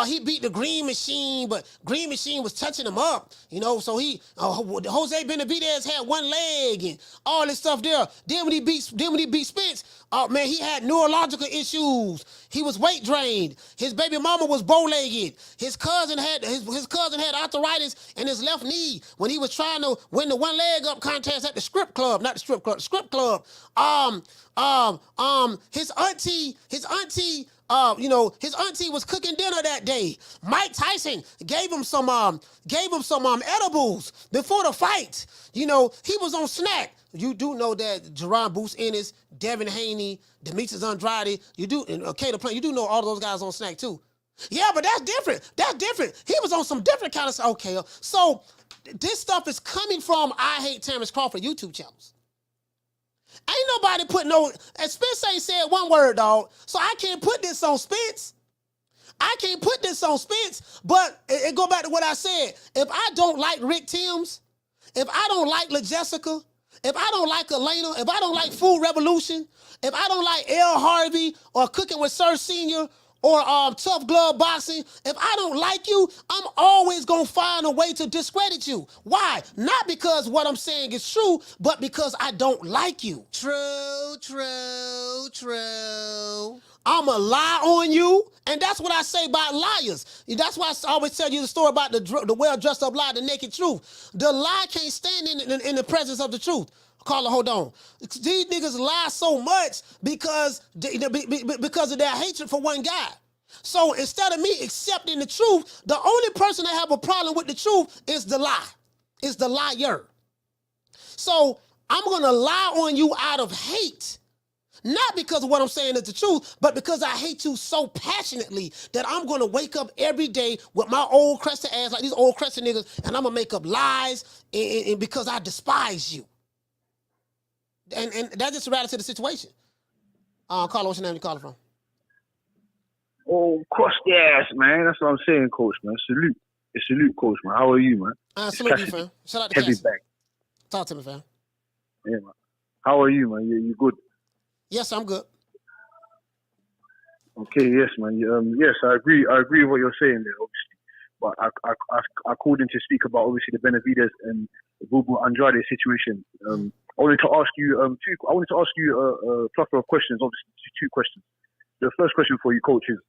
he beat the Green Machine, but Green Machine was touching him up. So Jose Benavidez had 1 leg and all this stuff there. Then when he beat Spence, man, he had neurological issues. He was weight drained. His baby mama was bow-legged. His cousin had arthritis in his left knee when he was trying to win the 1 leg up contest at the strip club. His auntie was cooking dinner that day. Mike Tyson gave him some edibles before the fight. He was on snack. You do know that Jerron Bruce Ennis, Devin Haney, Demetrius Andrade, and Caleb Plant, you do know all those guys on snack too. Yeah, but that's different. He was on some different kind of stuff. Okay, so this stuff is coming from I Hate Terrence Crawford YouTube channels. Ain't nobody put and Spence ain't said 1 word, dog. So I can't put this on Spence. But it go back to what I said. If I don't like Rick Timms, if I don't like LaJessica, if I don't like Elena, if I don't like Food Revolution, if I don't like L. Harvey or Cooking with Sir Senior or Tough Glove Boxing, if I don't like you, I'm always going to find a way to discredit you. Why? Not because what I'm saying is true, but because I don't like you. True. I'ma lie on you, and that's what I say about liars. That's why I always tell you the story about the well-dressed up lie, the naked truth. The lie can't stand in the presence of the truth. Carla, hold on. These niggas lie so much because of their hatred for one guy. So instead of me accepting the truth, the only person that have a problem with the truth is the lie. Is the liar. So I'm going to lie on you out of hate. Not because of what I'm saying is the truth, but because I hate you so passionately that I'm going to wake up every day with my old crested ass, like these old crested niggas, and I'm going to make up lies and because I despise you. And that's just a reality of the situation. Carlo, what's your name you calling from? Oh, cross the ass, man. That's what I'm saying, Coach, man. Salute, Coach, man. How are you, man? Salute you, fam. Shout out to Heavy Cassie. back. Talk to me, fam. Yeah, man. How are you, man? You good? Yes, I'm good. Okay, yes, man. Yes, I agree. I agree with what you're saying there, obviously. But I called in to speak about obviously the Benavidez and Bubu Andrade situation. I wanted to ask you a plethora of questions. Obviously, 2 questions. The first question for you, Coach, is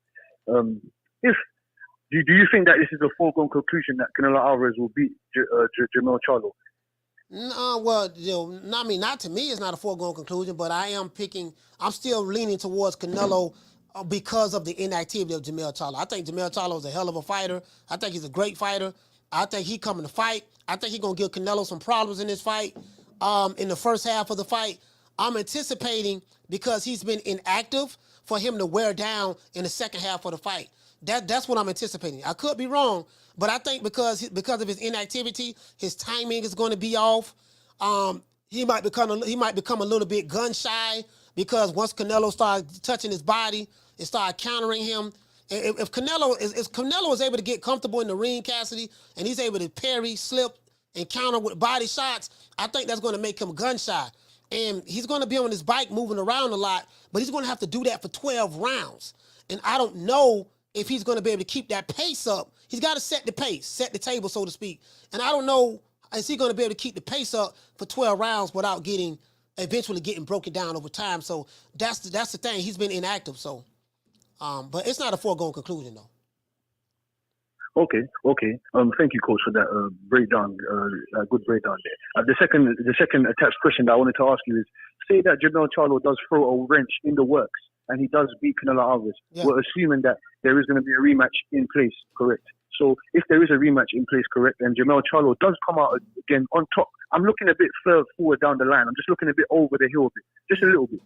do you think that this is a foregone conclusion that Canelo Alvarez will beat Jermell Charlo? Well, not to me, it's not a foregone conclusion, but I'm still leaning towards Canelo because of the inactivity of Jermell Charlo. I think Jermell Charlo is a hell of a fighter. I think he's a great fighter. I think he's coming to fight. I think he's going to give Canelo some problems in this fight. In the first half of the fight, I'm anticipating, because he's been inactive, for him to wear down in the second half of the fight. That's what I'm anticipating. I could be wrong, but I think because of his inactivity, his timing is going to be off. He might become a little bit gun shy, because once Canelo starts touching his body and start countering him, if Canelo is able to get comfortable in the ring, Cassidy, and he's able to parry, slip, and counter with body shots, I think that's going to make him gun shy. And he's going to be on his bike moving around a lot, but he's going to have to do that for 12 rounds. And I don't know if he's going to be able to keep that pace up. He's got to set the pace, set the table, so to speak. And I don't know, is he going to be able to keep the pace up for 12 rounds without eventually getting broken down over time. So that's the thing. He's been inactive. So, but it's not a foregone conclusion, though. Okay. Thank you, Coach, for that breakdown. Good breakdown there. The second attached question that I wanted to ask you is: say that Jermell Charlo does throw a wrench in the works and he does beat Canelo Alvarez, Yeah. we're assuming that there is going to be a rematch in place, correct? So if there is a rematch in place, correct, and Jermell Charlo does come out again on top, I'm looking a bit further forward down the line. I'm just looking a bit over the hill a bit, just a little bit.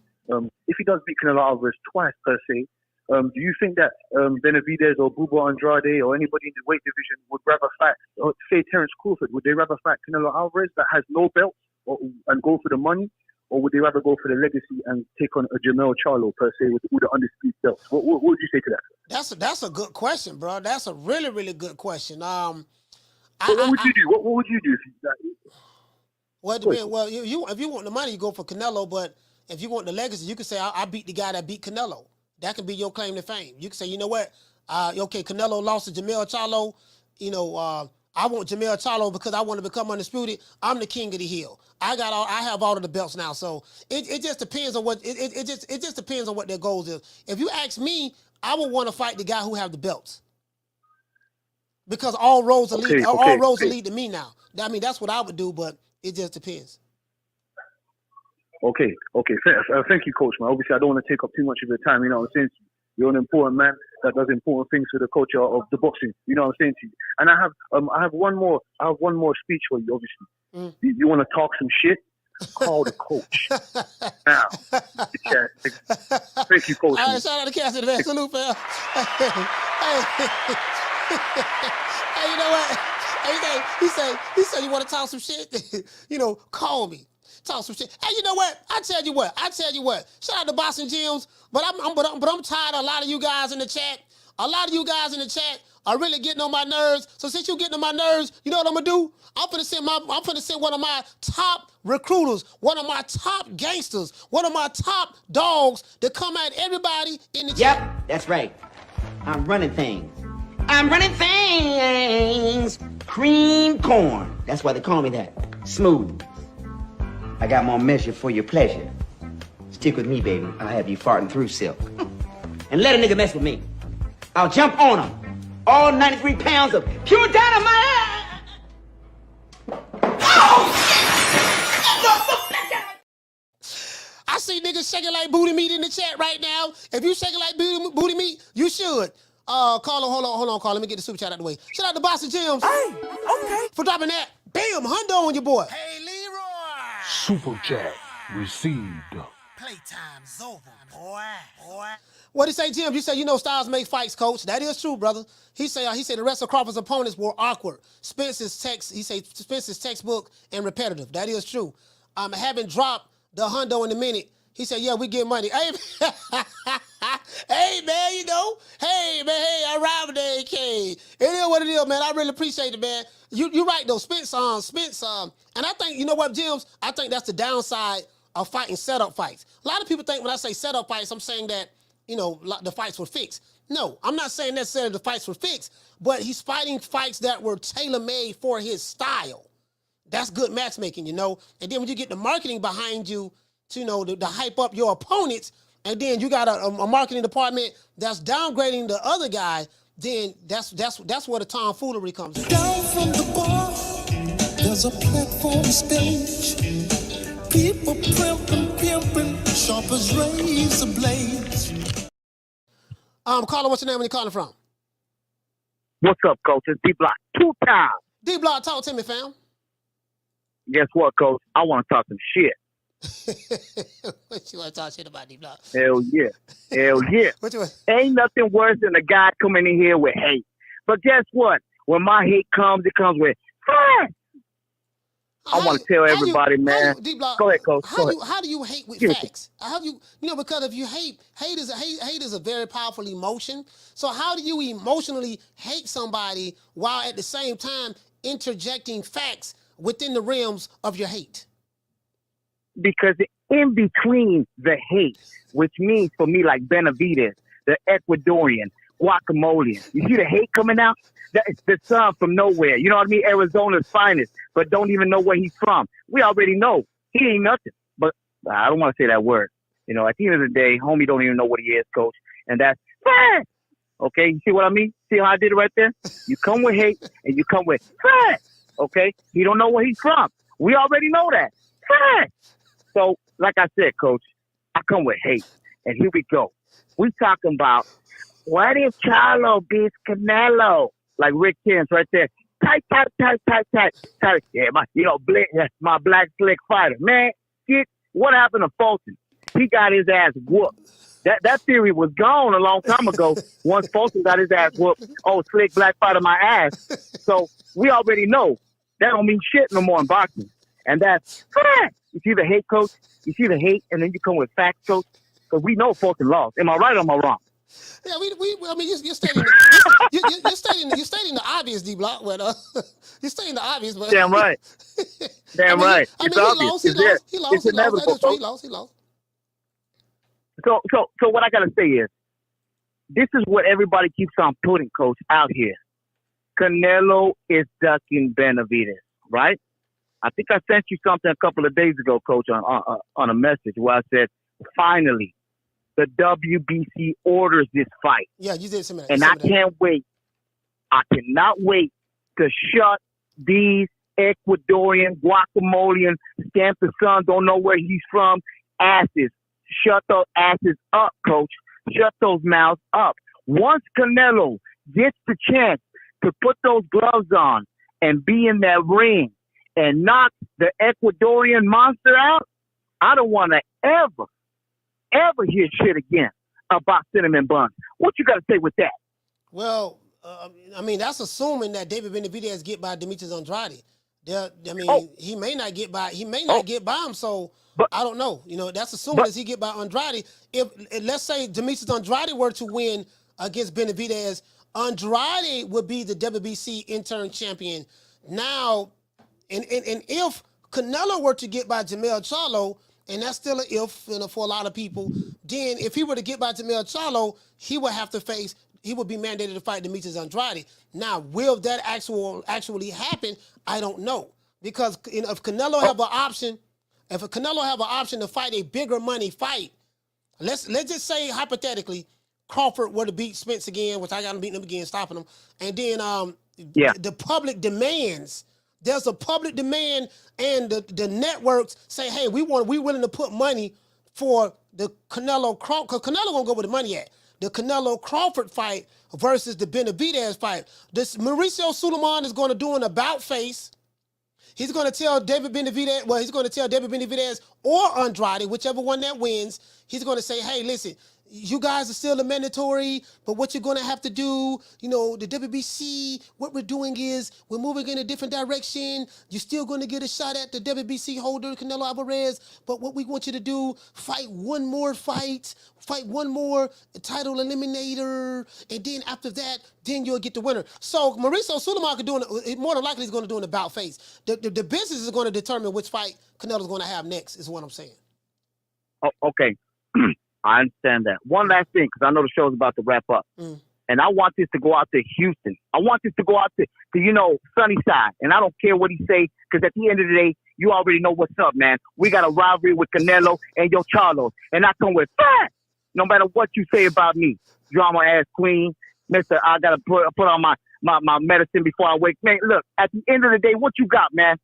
If he does beat Canelo Alvarez twice per se, do you think that Benavidez or Buba Andrade or anybody in the weight division would rather fight, or say Terence Crawford, would they rather fight Canelo Alvarez that has no belt and go for the money? Or would they rather go for the legacy and take on a Jermell Charlo per se with all the undisputed belts? What would you say to that? That's a good question, bro. That's a really, really good question. What would you do? What would you do if you, Well, it depends. Well, if you want the money, you go for Canelo. But if you want the legacy, you can say, I beat the guy that beat Canelo. That can be your claim to fame. You can say, you know what? Okay, Canelo lost to Jermell Charlo. You know, I want Jermell Charlo because I want to become undisputed. I'm the king of the hill. I have all of the belts now. So it just depends on what it just depends on what their goals is. If you ask me, I would want to fight the guy who have the belts. Because all roads will lead to me now. I mean, that's what I would do, but it just depends. Okay. Thank you, Coach, man. Obviously, I don't want to take up too much of your time. You know what I'm saying? You're an important man that does important things for the culture of the boxing. You know what I'm saying to you? And I have one more speech for you, obviously. You want to talk some shit? Call the coach. Now. Yeah. Thank you, Coach. All right, shout out to Cassidy, man. Salute, fam. Hey, you know what? Hey, he said you want to talk some shit? You know, call me. Talk some shit. Hey, you know what? I tell you what. Shout out to Boxing Gyms, but I'm tired of a lot of you guys in the chat. A lot of you guys in the chat are really getting on my nerves. So since you're getting on my nerves, you know what I'm gonna do? I'm gonna send one of my top recruiters, one of my top gangsters, one of my top dogs to come at everybody in the chat. Yep, that's right. I'm running things. Cream corn. That's why they call me that. Smooth. I got more measure for your pleasure. Stick with me, baby. I'll have you farting through silk. And let a nigga mess with me. I'll jump on him. All 93 pounds of pure dynamite. I see niggas shaking like booty meat in the chat right now. If you shaking like booty meat, you should. Carlo, hold on, Carlo. Let me get the super chat out of the way. Shout out to Boxing Gyms. Hey, okay. For dropping that. Bam, hundo on your boy. Hey, Leroy. Super chat received. Playtime's over, boy. What did he say, Jim? You say, you know, styles make fights, coach. That is true, brother. He said the rest of Crawford's opponents were awkward. Spence's textbook and repetitive. That is true. Having dropped the hundo in a minute, he said, yeah, we get money. Hey, hey, man, you know. Hey, I ride with the AK. It is what it is, man. I really appreciate it, man. You're right, though. Spence, and I think, you know what, Jims? I think that's the downside of fighting setup fights. A lot of people think when I say setup fights, I'm saying that, you know, the fights were fixed. No, I'm not saying necessarily the fights were fixed, but he's fighting fights that were tailor-made for his style. That's good matchmaking, you know? And then when you get the marketing behind you, to, you know, to hype up your opponents, and then you got a marketing department that's downgrading the other guy, then that's where the tomfoolery comes in. Down from the bar, there's a platform stage. People pimping, sharp as razor blades. Carlo, what's your name when you're calling from? What's up, Coach? It's D-Block 2 times. D-Block, talk to me, fam. Guess what, Coach? I want to talk some shit. What you want to talk shit about, D-Block? Hell yeah. What you want? Ain't nothing worse than a guy coming in here with hate. But guess what? When my hate comes, it comes with fire. I want to tell everybody, man. Go ahead, Coach. How do you hate with facts? How do you know, because if you hate is a very powerful emotion. So how do you emotionally hate somebody while at the same time interjecting facts within the realms of your hate? Because in between the hate, which means for me like Benavidez, the Ecuadorian, guacamole, you see the hate coming out? That's the son from nowhere. You know what I mean? Arizona's finest, but don't even know where he's from. We already know he ain't nothing. But I don't want to say that word. You know, at the end of the day, homie don't even know what he is, Coach. And that's fat. Okay, you see what I mean? See how I did it right there? You come with hate and you come with fat. Okay? He don't know where he's from. We already know that. Fat. So, like I said, Coach, I come with hate. And here we go. We talking about what if Charlo beats Canelo? Like Rick Kent's right there. Tight. Yeah, my black slick fighter. Man, what happened to Fulton? He got his ass whooped. That theory was gone a long time ago. Once Fulton got his ass whooped, slick black fighter my ass. So we already know that don't mean shit no more in boxing. And that's fact. You see the hate, coach. You see the hate, and then you come with facts, coach. Because we know Fulton lost. Am I right or am I wrong? Yeah, I mean, you're stating you're stating the obvious, D Block. But you're stating the obvious. But damn right. Damn right. He lost. He lost. So what I gotta say is, this is what everybody keeps on putting, coach, out here. Canelo is ducking Benavidez, right? I think I sent you something a couple of days ago, coach, on a message where I said, finally, the WBC orders this fight. Yeah, you did some of that. And I can't wait. I cannot wait to shut these Ecuadorian, Guatemalian, stamp the son, don't know where he's from, asses. Shut those asses up, coach. Shut those mouths up. Once Canelo gets the chance to put those gloves on and be in that ring and knock the Ecuadorian monster out, I don't want to ever hear shit again about cinnamon buns. What you got to say with that? Well, I mean, that's assuming that David Benavidez get by Demetrius Andrade. He may not get by. He may not get by him. So but, I don't know. You know, that's assuming as he get by Andrade. If let's say Demetrius Andrade were to win against Benavidez, Andrade would be the WBC interim champion. Now, and if Canelo were to get by Jermell Charlo, and that's still an if, for a lot of people, then if he were to get by Jermell Charlo, he would have to face. He would be mandated to fight Demetrius Andrade. Now, will that actually happen? I don't know, because if Canelo have an option, to fight a bigger money fight, let's just say hypothetically, Crawford were to beat Spence again, which I got him beating him again, stopping him, and then the public demands. There's a public demand, and the networks say, hey, we willing to put money for the Canelo Crawford, because Canelo gonna go where the money at. The Canelo Crawford fight versus the Benavidez fight. This Mauricio Sulaiman is going to do an about face. He's going to tell David Benavidez or Andrade, whichever one that wins, he's going to say, hey, listen, you guys are still a mandatory, but what you're going to have to do, the WBC, what we're doing is we're moving in a different direction. You're still going to get a shot at the WBC holder, Canelo Alvarez, but what we want you to do, fight one more title eliminator, and then after that, then you'll get the winner. So Mauricio Sulaiman more than likely he's going to do an about face. The business is going to determine which fight Canelo's going to have next, is what I'm saying. Oh, okay. I understand that. One last thing, because I know the show's about to wrap up. And I want this to go out to Houston. I want this to go out to Sunnyside. And I don't care what he say, because at the end of the day, you already know what's up, man. We got a rivalry with Canelo and your Charlo. And I come with facts. No matter what you say about me. Drama-ass queen. Mister, I got to put on my medicine before I wake. Man, look, at the end of the day, what you got, man?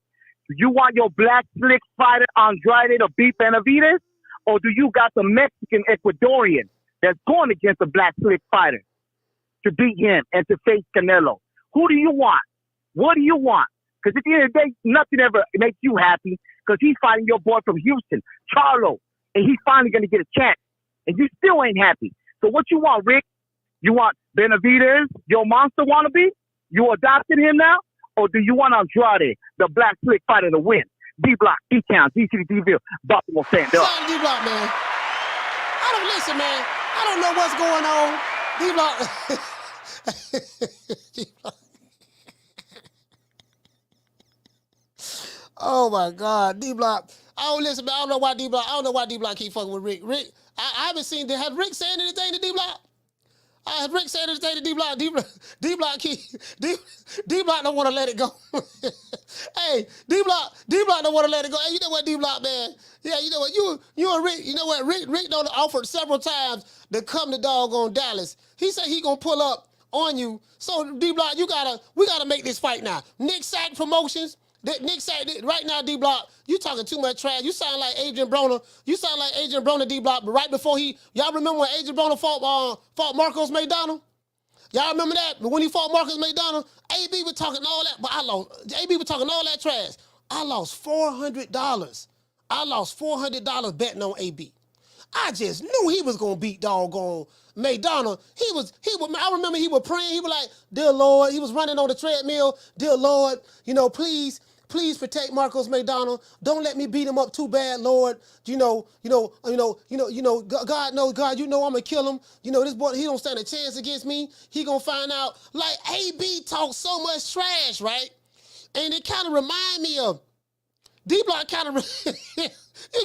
Do you want your black slick fighter Andrade to beat Benavidez? Or do you got the Mexican Ecuadorian that's going against a black slick fighter to beat him and to face Canelo? Who do you want? What do you want? Because at the end of the day, nothing ever makes you happy, because he's fighting your boy from Houston, Charlo, and he's finally going to get a chance. And you still ain't happy. So what you want, Rick? You want Benavidez, your monster wannabe? You adopted him now? Or do you want Andrade, the black slick fighter, to win? D-Block, E-Town, D-City, D-Ville, Baltimore, stand up. Shout out to D-Block, man. Listen, man. I don't know what's going on. D-Block. D-Block. Oh, my God. D-Block. Listen, man. I don't know why D-Block keep fucking with Rick. Rick, I haven't seen, has Rick saying anything to D-Block? Has Rick said anything to D-Block? D-Block don't want to let it go. Hey, D-Block don't want to let it go. Hey, you know what, D-Block, man? Yeah, you know what? You and Rick, you know what? Rick done offered several times to come to doggone Dallas. He said he gonna pull up on you. So D-Block, we gotta make this fight now. Nick Sack Promotions, Nick said right now, D Block, you talking too much trash. You sound like Adrian Broner. You sound like Adrian Broner, D Block. But right before y'all remember when Adrian Broner fought Marcos McDonald? Y'all remember that? But when he fought Marcus McDonald, AB was talking all that, but I lost. AB was talking all that trash. I lost $400. I lost $400 betting on AB. I just knew he was gonna beat doggone McDonald. I remember he was praying. He was like, "Dear Lord," he was running on the treadmill. "Dear Lord, please protect Marcos McDonald. Don't let me beat him up too bad, Lord. God knows, God, I'm gonna kill him. This boy, he don't stand a chance against me. He gonna find out." Like AB talks so much trash, right? And it kind of remind me of D-Block. Kind of, you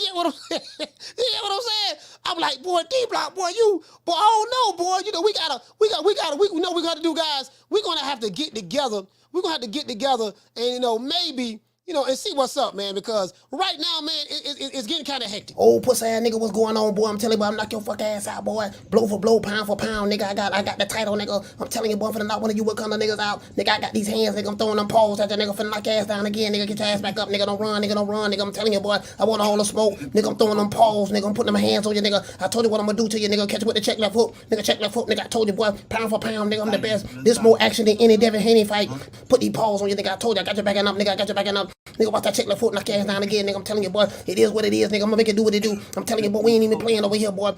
get what I'm saying? You get what I'm saying? I'm like, boy, D-Block, boy, I don't know, boy. We gotta do, guys. We're gonna have to get together. We're gonna have to get together and maybe. And see what's up, man, because right now, man, it's getting kind of hectic. Oh, pussy ass nigga, what's going on, boy? I'm telling you, boy, I'm knock your fuck ass out, boy. Blow for blow, pound for pound, nigga. I got the title, nigga. I'm telling you, boy, I'm finna knock one of you what kind of niggas out. Nigga, I got these hands, nigga. I'm throwing them paws at that nigga, finna knock your ass down again, nigga. Get your ass back up, nigga. Don't run, nigga. I'm telling you, boy, I want a hole of smoke. Nigga, I'm throwing them paws, nigga. I'm putting them hands on you, nigga. I told you what I'm gonna do to you, nigga. Catch you with the check left hook. Nigga, check left hook, nigga. I told you, boy, pound for pound, nigga. I'm the best. This more action than any Devin Haney fight. Put these paws on you, nigga. I told you, I got your back up, nigga. I got your back up. Nigga, watch that check left foot, knock your ass down again, nigga. I'm telling you, boy, it is what it is, nigga. I'm gonna make it do what it do. I'm telling you, boy, we ain't even playing over here, boy.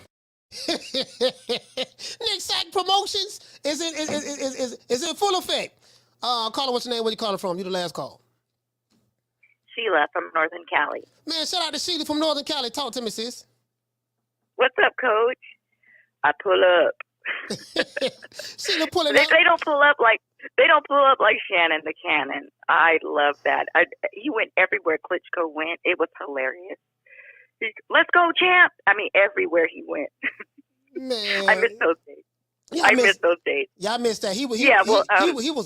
Nick Sack Promotions is in full effect. Caller, what's your name? Where you calling from? You the last call. Sheila from Northern Cali. Man, shout out to Sheila from Northern Cali. Talk to me, sis. What's up, Coach? I pull up. Sheila pulling up. They don't pull up like Shannon the Cannon. I love that. He went everywhere Klitschko went. It was hilarious. Let's go, champ. I mean, everywhere he went. Man, I miss those days. I miss those days. Yeah, I missed that. He was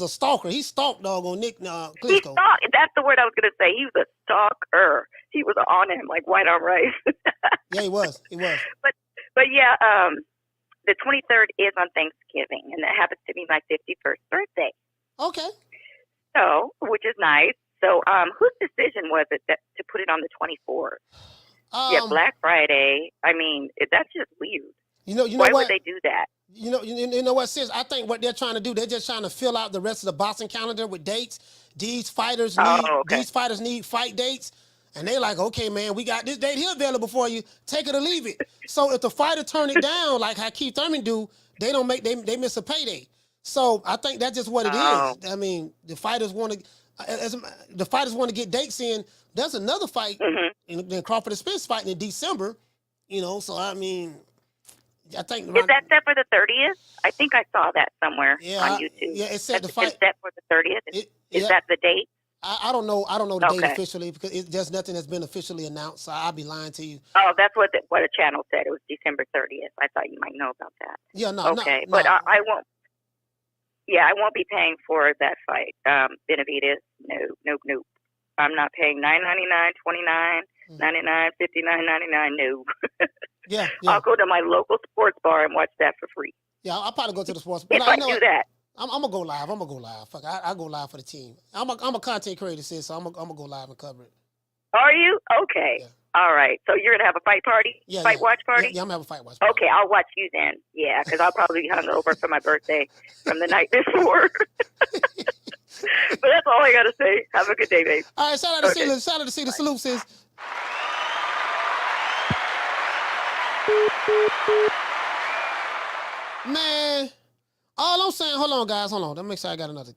a stalker. He stalked on Nick Klitschko. He stalked. That's the word I was gonna say. He was a stalker. He was on him like white on rice. Yeah, he was. But yeah, the 23rd is on Thanksgiving, and that happens to be my 51st birthday. Okay. So, which is nice. So, whose decision was it to put it on the 24th? Yeah, Black Friday. I mean, that's just weird. Why would they do that? You know what, sis? I think what they're trying to do, they're just trying to fill out the rest of the boxing calendar with dates. These fighters need fight dates. And they like, okay, man, we got this date here available for you. Take it or leave it. So if the fighter turn it down, like how Keith Thurman do, they miss a payday. So I think that's just what it is. I mean, the fighters want to get dates in. There's another fight, and then Crawford and Spence fighting in December. So I mean, I think is that set for the 30th? I think I saw that somewhere on YouTube. Yeah, it said the fight set for the 30th. Is that the date? I don't know the date officially because there's nothing that's been officially announced. So I'll be lying to you. Oh, that's what a channel said. It was December 30th. I thought you might know about that. Yeah, no. Okay, no. But I won't. Yeah, I won't be paying for that fight. Benavidez, no. I'm not paying $9.99, $29.99, $59.99. No. Yeah. I'll go to my local sports bar and watch that for free. Yeah, I'll probably go to the sports bar. If I do that. I'm gonna go live. Fuck, I go live for the team. I'm a content creator, sis, so I'm gonna go live and cover it. Are you? Okay. Yeah. All right. So you're gonna have a fight party? Watch party? Yeah, I'm gonna have a fight watch party. Okay, I'll watch you then. Yeah, because I'll probably be hungover for my birthday from the night before. But that's all I gotta say. Have a good day, babe. All right, shout out to Sheila. Shout out to Sheila. Salute, sis. Man. All I'm saying, hold on, guys, hold on. Let me make sure I got another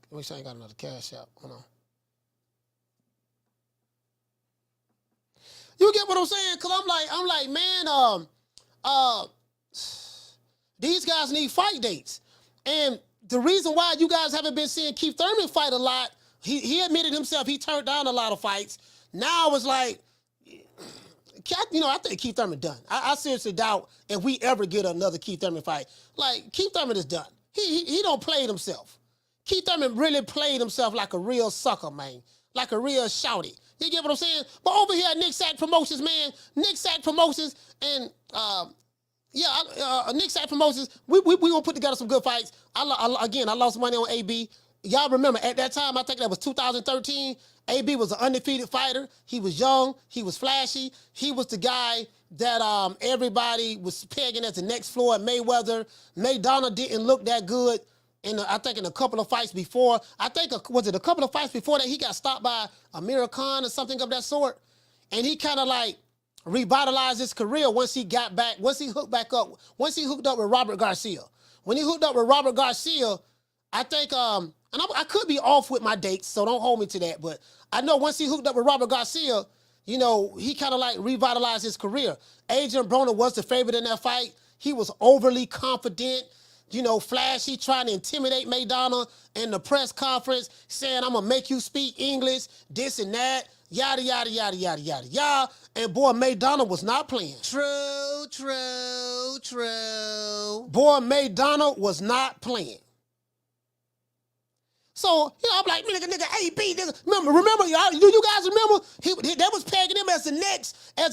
cash out. Hold on. You get what I'm saying? Cause I'm like, man, these guys need fight dates. And the reason why you guys haven't been seeing Keith Thurman fight a lot, he admitted himself he turned down a lot of fights. Now it's like, I think Keith Thurman done. I seriously doubt if we ever get another Keith Thurman fight. Like, Keith Thurman is done. He don't play himself. Keith Thurman really played himself like a real sucker, man. Like a real shouty. You get what I'm saying? But over here at Nick Sack Promotions, man, Nick Sack Promotions and Nick Sack Promotions, we gonna put together some good fights. I lost money on AB. Y'all remember at that time, I think that was 2013, AB was an undefeated fighter. He was young. He was flashy. He was the guy that everybody was pegging as the next Floyd Mayweather. Maidana didn't look that good. I think in a couple of fights before. Was it a couple of fights before that he got stopped by Amir Khan or something of that sort? And he kind of like revitalized his career once he got back, once he hooked up with Robert Garcia. When he hooked up with Robert Garcia, I think, and I could be off with my dates, so don't hold me to that, but I know once he hooked up with Robert Garcia, you know, he kind of like revitalized his career. Adrian Broner was the favorite in that fight. He was overly confident, you know, flashy, trying to intimidate Maidana in the press conference, saying, I'm gonna make you speak English, this and that, yada, yada, yada, yada, yada, yada. And boy, Maidana was not playing. True. Boy, Maidana was not playing. So, you know, I'm like, nigga, AB, nigga. Remember, y'all, do you guys remember? They was pegging him as the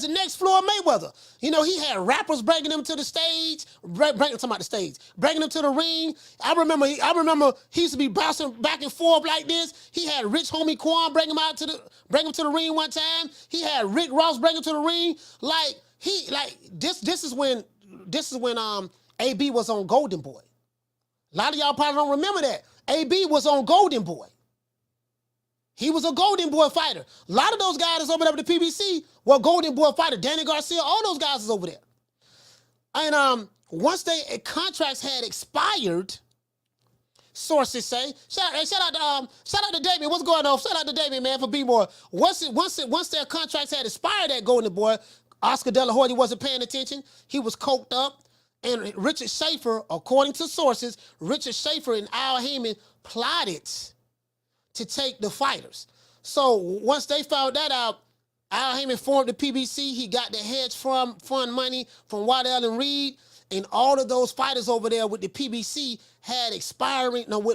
next Floyd Mayweather. You know, he had rappers bringing him to the stage, bringing him to the ring. I remember he used to be bouncing back and forth like this. He had Rich Homie Quan bring him to the ring one time. He had Rick Ross bring him to the ring. This is when AB was on Golden Boy. A lot of y'all probably don't remember that. AB was on Golden Boy. He was a Golden Boy fighter. A lot of those guys that's over there with the PBC were Golden Boy fighters. Danny Garcia, all those guys is over there. And once contracts had expired, sources say, shout out to Damien. What's going on? Shout out to Damien, man, for being more. Once their contracts had expired at Golden Boy, Oscar De La Hoya wasn't paying attention. He was coked up. And Richard Schaefer, according to sources, Richard Schaefer and Al Heyman plotted to take the fighters. So once they found that out, Al Heyman formed the PBC. He got the hedge fund money from Waddell and Reed. And all of those fighters over there with the PBC had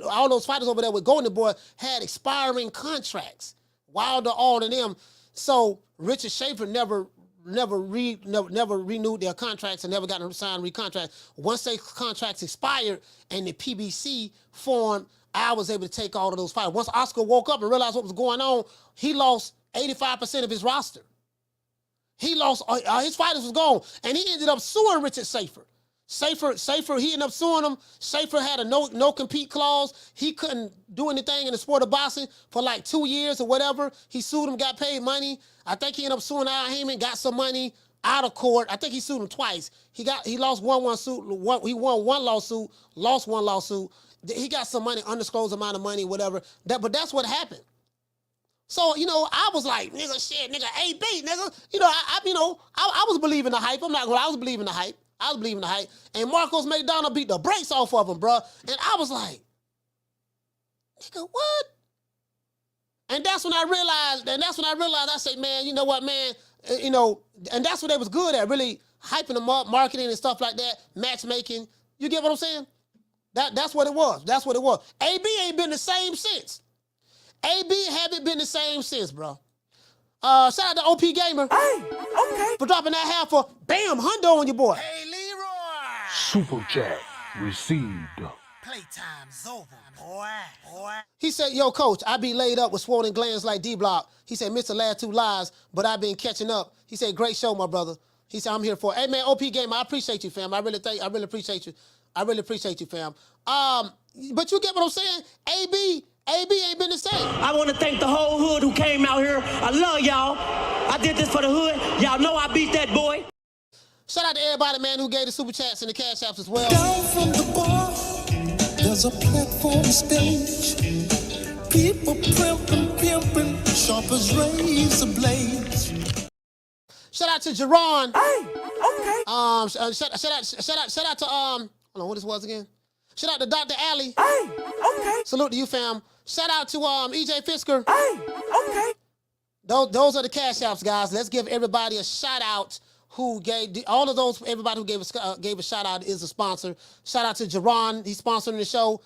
all those fighters over there with Golden Boy had expiring contracts. Wilder, all of them. So Richard Schaefer never renewed their contracts and never got them signed re-contract. Once their contracts expired and the PBC formed, I was able to take all of those fighters. Once Oscar woke up and realized what was going on, he lost 85% of his roster. He lost, his fighters was gone. And he ended up suing Richard Schaefer. He ended up suing him. Schaefer had a no compete clause. He couldn't do anything in the sport of boxing for like 2 years or whatever. He sued him, got paid money. I think he ended up suing Al Heyman, got some money out of court. I think he sued him twice. He lost one suit. He won one lawsuit, lost one lawsuit. He got some money, undisclosed amount of money, whatever. But that's what happened. So, you know, I was like, nigga, AB, nigga. You know, I was believing the hype. I'm not gonna lie, I was believing the hype. And Marcos Maidana beat the brakes off of him, bro. And I was like, nigga, what? And that's when I realized, I said, man, you know what, man? You know, and that's what they was good at, really hyping them up, marketing and stuff like that, matchmaking. You get what I'm saying? That's what it was. AB ain't been the same since. AB haven't been the same since, bro. Shout out to OP Gamer. Hey, okay. For dropping that half for bam, hundo on your boy. Hey, Leroy. Super chat received. Playtime's over, boy. He said, yo, coach, I be laid up with swollen glands like D-Block. He said, missed the last 2 lives, but I've been catching up. He said, great show, my brother. He said, I'm here for it. Hey, man, OP Gamer, I appreciate you, fam. I really appreciate you, fam. But you get what I'm saying? AB ain't been the same. I want to thank the whole hood who came out here. I love y'all. I did this for the hood. Y'all know I beat that boy. Shout out to everybody, man, who gave the super chats and the cash apps as well. Down from the bar, there's a platform stage. People pimping, sharp as razor blades. Shout out to Jerron. Hey, okay. Shout out to hold on, what this was again? Shout out to Dr. Alley. Hey, okay. Salute to you, fam. Shout out to EJ Fisker. Hey, okay. Those are the cash apps, guys. Let's give everybody a shout out who gave all of those. Everybody who gave a shout out is a sponsor. Shout out to Jerron. He's sponsoring the show.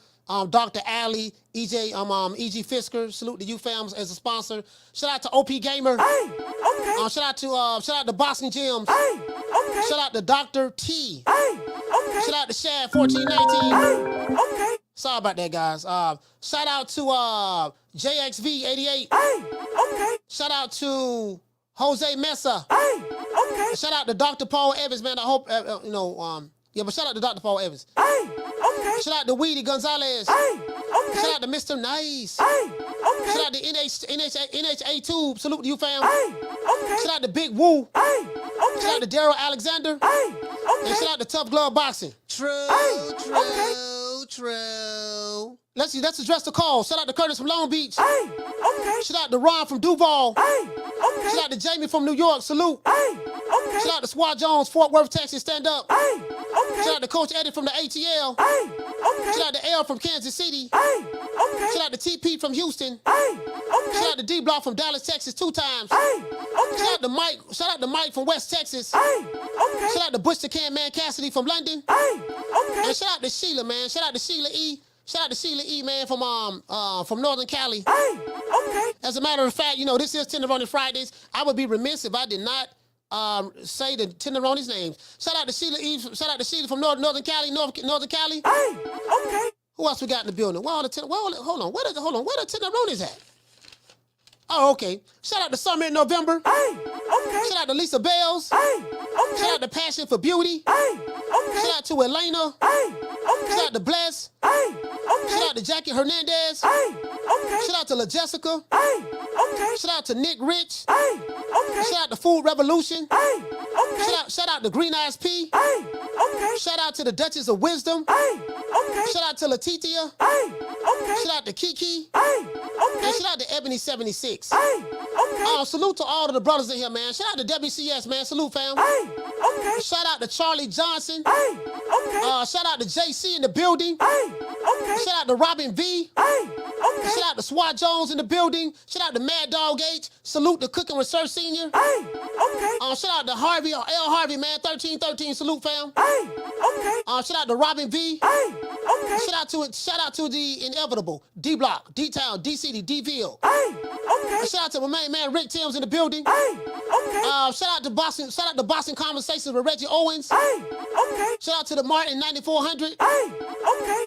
Dr. Alley, EG Fisker. Salute to you, fams, as a sponsor. Shout out to OP Gamer. Hey, okay. Shout out to Boxing Gyms. Hey, okay. Shout out to Dr. T. Hey, okay. Shout out to Shad 1419. Hey, okay. Sorry about that, guys. Shout out to JXV88. Okay. Shout out to Jose Mesa. Okay. Shout out to Dr. Paul Evans, man. I hope, yeah, but shout out to Dr. Paul Evans. Okay. Shout out to Weedy Gonzalez. Okay. Shout out to Mr. Nice. Okay. Shout out to NHA Tube. Salute to you, fam. Okay. Shout out to Big Woo. Okay. Shout out to Daryl Alexander. Okay. And shout out to Tough Glove Boxing. True. Let's address the call. Shout out to Curtis from Long Beach. Okay. Shout out to Ron from Duval. Okay. Shout out to Jamie from New York. Salute. Okay. Shout out to Swat Jones, Fort Worth, Texas. Stand up. Okay. Shout out to Coach Eddie from the ATL. Okay. Shout out to L from Kansas City. Okay. Shout out to TP from Houston. Okay. Shout out to D Block from Dallas, Texas 2 times. Okay. Shout out to Mike. Shout out to Mike from West Texas. Okay. Shout out to Bush the Can Man Cassidy from London. Okay. And shout out to Sheila, man. Shout out to Sheila E. Shout out to Sheila E, man, from Northern Cali. Okay. As a matter of fact, this is Tenderoni Fridays. I would be remiss if I did not say the Tenderoni's names. Shout out to Sheila E. Shout out to Sheila from Northern Cali. Northern Cali. Okay. Who else we got in the building? Hold on. Where the Tenderoni's at? Oh, okay. Shout out to Summer in November. Okay. Shout out to Lisa Bells. Okay. Shout out to Passion for Beauty. Okay. Shout out to Elena. Okay. Shout out to Bless. Okay. Shout out to Jackie Hernandez. Okay. Shout out to La Jessica. Okay. Shout out to Nick Rich. Okay. Shout out to Food Revolution. Okay. Shout out to Green Eyes P. Okay. Shout out to the Duchess of Wisdom. Okay. Shout out to Letitia. Okay. Shout out to Kiki. Okay. And shout out to Ebony 76. Okay. Salute to all of the brothers in here, man. Shout out to WCS, man. Salute, fam. Okay. Shout out to Charlie Johnson. Okay. Shout out to JC in the building. Okay. Shout out to Robin V. Okay. Shout out to Swat Jones in the building. Shout out to Mad Dog H. Salute to Cooking Research Senior. Okay. Shout out to Harvey, L. Harvey, man. 1313. Salute, fam. Okay. Shout out to Robin V. Okay. Shout out to the Inevitable, D Block, D Town, D City, D Ville. Okay. Shout out to my main man Rick Timms in the building. Okay. Shout out to Boston Conversations with Reggie Owens. Okay. Shout out to the Martin 9400. Okay.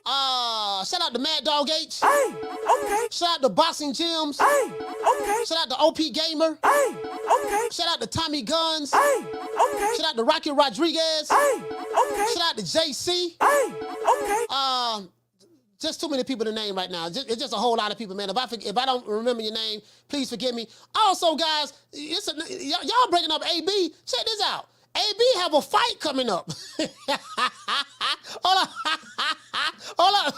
Shout out to Mad Dog H. Okay. Shout out to Boxing Gyms. Okay. Shout out to OP Gamer. Okay. Shout out to Tommy Guns. Okay. Shout out to Rocky Rodriguez. Okay. Shout out to JC. Okay. Just too many people to name right now. It's just a whole lot of people, man. If I don't remember your name, please forgive me. Also, guys, y'all breaking up AB. Check this out. AB have a fight coming up. Hold on. Hold on.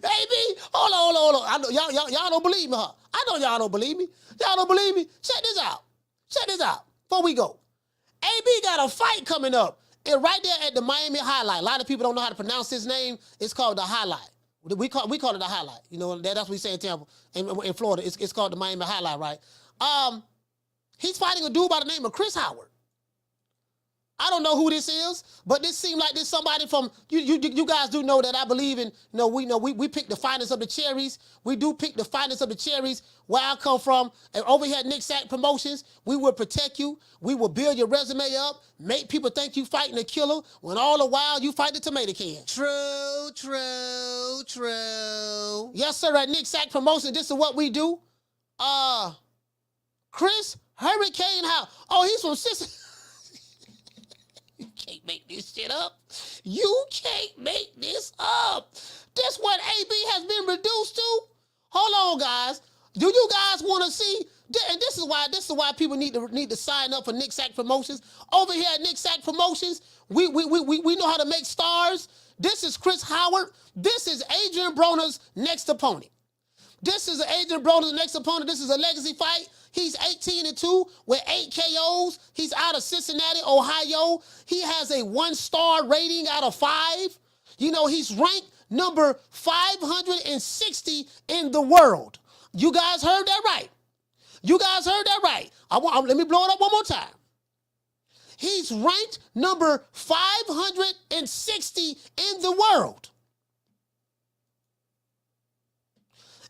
AB, hold on. I know y'all don't believe me, huh? I know y'all don't believe me. Y'all don't believe me? Check this out. Before we go. AB got a fight coming up. And right there at the Miami Highlight. A lot of people don't know how to pronounce his name. It's called the Highlight. We call it the Highlight. That's what we say in Tampa. In Florida, it's called the Miami Highlight, right? He's fighting a dude by the name of Chris Howard. I don't know who this is, but this seemed like this somebody from you guys do know that I believe in. We pick the finest of the cherries. We do pick the finest of the cherries where I come from. And over here at Nick Sack Promotions, we will protect you. We will build your resume up, make people think you fighting a killer when all the while you fight the tomato can. True. Yes, sir. At Nick Sack Promotions, this is what we do. Chris Hurricane House. Oh, he's from Sicily. You can't make this shit up. You can't make this up. This what AB has been reduced to? Hold on, guys. Do you guys want to see? And this is why people need to sign up for Nick Sack Promotions. Over here at Nick Sack Promotions, we know how to make stars. This is Chris Howard. This is Adrian Broner's next opponent. This is a legacy fight. He's 18-2 with 8 KOs. He's out of Cincinnati, Ohio. He has a 1-star rating out of 5. He's ranked number 560 in the world. You guys heard that right. Let me blow it up one more time. He's ranked number 560 in the world.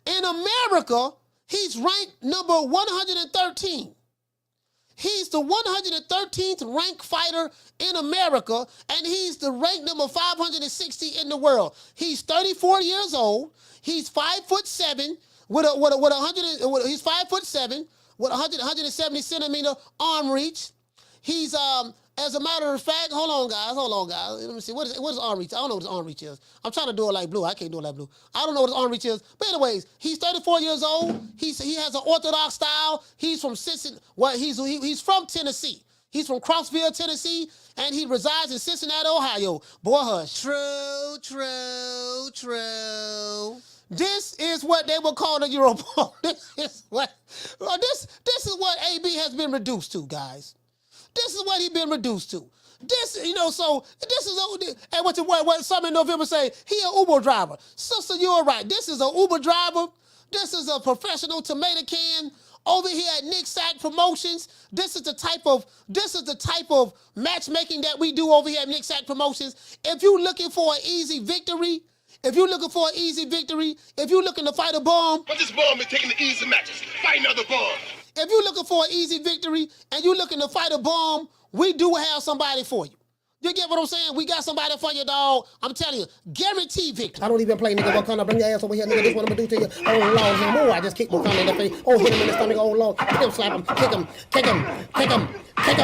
In America, he's ranked number 113. He's the 113th ranked fighter in America, and he's the rank number 560 in the world. He's 34 years old. He's 5'7" he's 5'7" with 170 centimeter arm reach. He's as a matter of fact, hold on guys. Let me see. What is arm reach? I don't know what his arm reach is. I'm trying to do it like Blue. I can't do it like Blue. I don't know what his arm reach is. But anyways, he's 34 years old. He has an orthodox style. He's from he's from Tennessee. He's from Crawford, Tennessee, and he resides in Cincinnati, Ohio. Boy, hush. True. This is what they would call the Europol. This is what AB has been reduced to, guys. This is what he's been reduced to. This, so this is and what some in November say, he an Uber driver. Sister, you're right. This is an Uber driver. This is a professional tomato can over here at Nick Sack Promotions. This is the type of matchmaking that we do over here at Nick Sack Promotions. If you're looking for an easy victory, if you're looking to fight a bum, But this bum is taking the easy matches, fighting other bums. if you're looking for an easy victory and you're looking to fight a bum, we do have somebody for you. You get what I'm saying? We got somebody for you, dog. I'm telling you, guaranteed victory. I don't even play, nigga. Wakanda, bring your ass over here, nigga. This what I'm gonna do to you. Oh, Lord, him. Oh, I just kicked Wakanda in the face. Oh, hit him in the stomach. Oh, Lord. Kick him, slap him. Kick him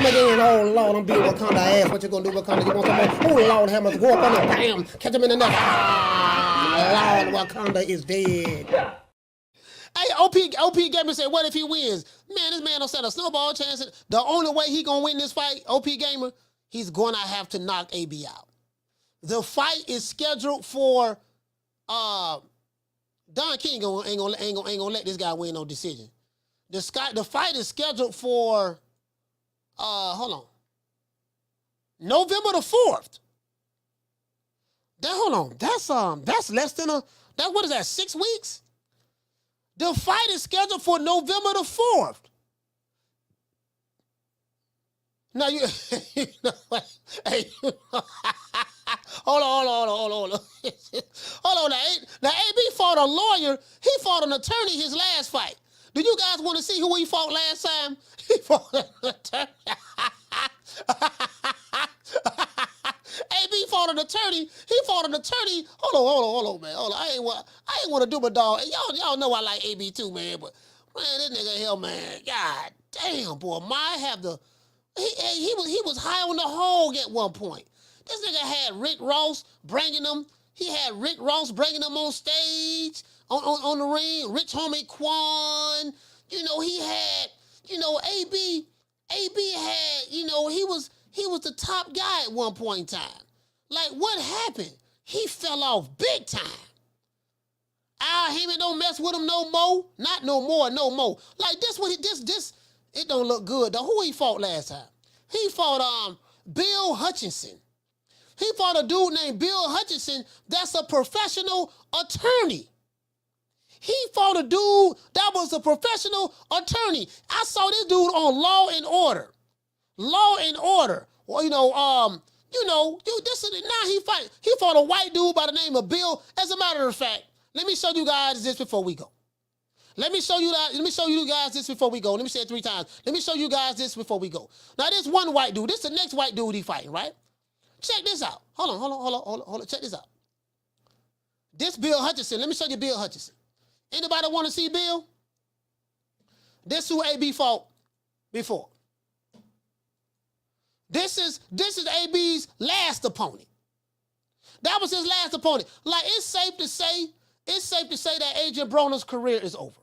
again. Oh, Lord, I'm beating Wakanda ass. What you gonna do, Wakanda? You want some more? Oh, Lord, hammers. Go up on him. Bam. Catch him in the neck. Ah, Lord, Wakanda is dead. Hey, OP Gamer said, what if he wins? Man, this man don't stand a snowball chance. The only way he gonna win this fight, OP Gamer, he's gonna have to knock AB out. The fight is scheduled for Don King ain't gonna let this guy win no decision. The fight is scheduled for hold on. November the 4th. That's less than what is that, 6 weeks? The fight is scheduled for November the 4th. Now you know what? Hey, hold on. Hold on. Now AB fought a lawyer. He fought an attorney his last fight. Do you guys want to see who he fought last time? He fought an attorney. AB fought an attorney. He fought an attorney. Hold on, man. Hold on. I ain't want to do my dog. Y'all know I like AB too, man. But man, this nigga here, man. God damn, boy. He was high on the hog at one point. This nigga had Rick Ross bringing him. He had Rick Ross bringing him on stage on the ring. Rich Homie Quan. He had. AB had. He was the top guy at one point in time. Like, what happened? He fell off big time. Al Heyman don't mess with him no more. Not no more. Like, this, it don't look good. Who he fought last time? He fought Bill Hutchinson. He fought a dude named Bill Hutchinson that's a professional attorney. He fought a dude that was a professional attorney. I saw this dude on Law and Order. Well, he fought a white dude by the name of Bill. As a matter of fact, let me show you guys this before we go. Let me show you guys this before we go. Let me say it 3 times. Let me show you guys this before we go. Now, this one white dude, this is the next white dude he fighting, right? Check this out. Hold on. Check this out. This Bill Hutchinson. Let me show you Bill Hutchinson. Anybody want to see Bill? This who AB fought before. This is AB's last opponent. That was his last opponent. Like, it's safe to say that Adrian Broner's career is over.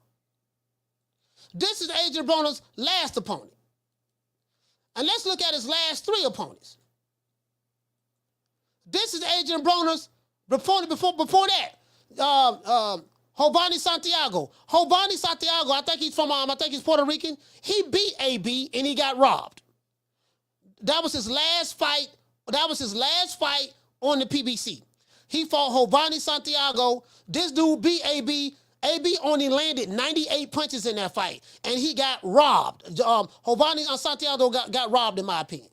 This is Adrian Broner's last opponent. And let's look at his last 3 opponents. This is Adrian Broner's opponent before that. Hovani Santiago. I think he's Puerto Rican. He beat AB and he got robbed. That was his last fight on the PBC. He fought Hovani Santiago. This dude beat AB. AB only landed 98 punches in that fight, and he got robbed. Hovani Santiago got robbed, in my opinion.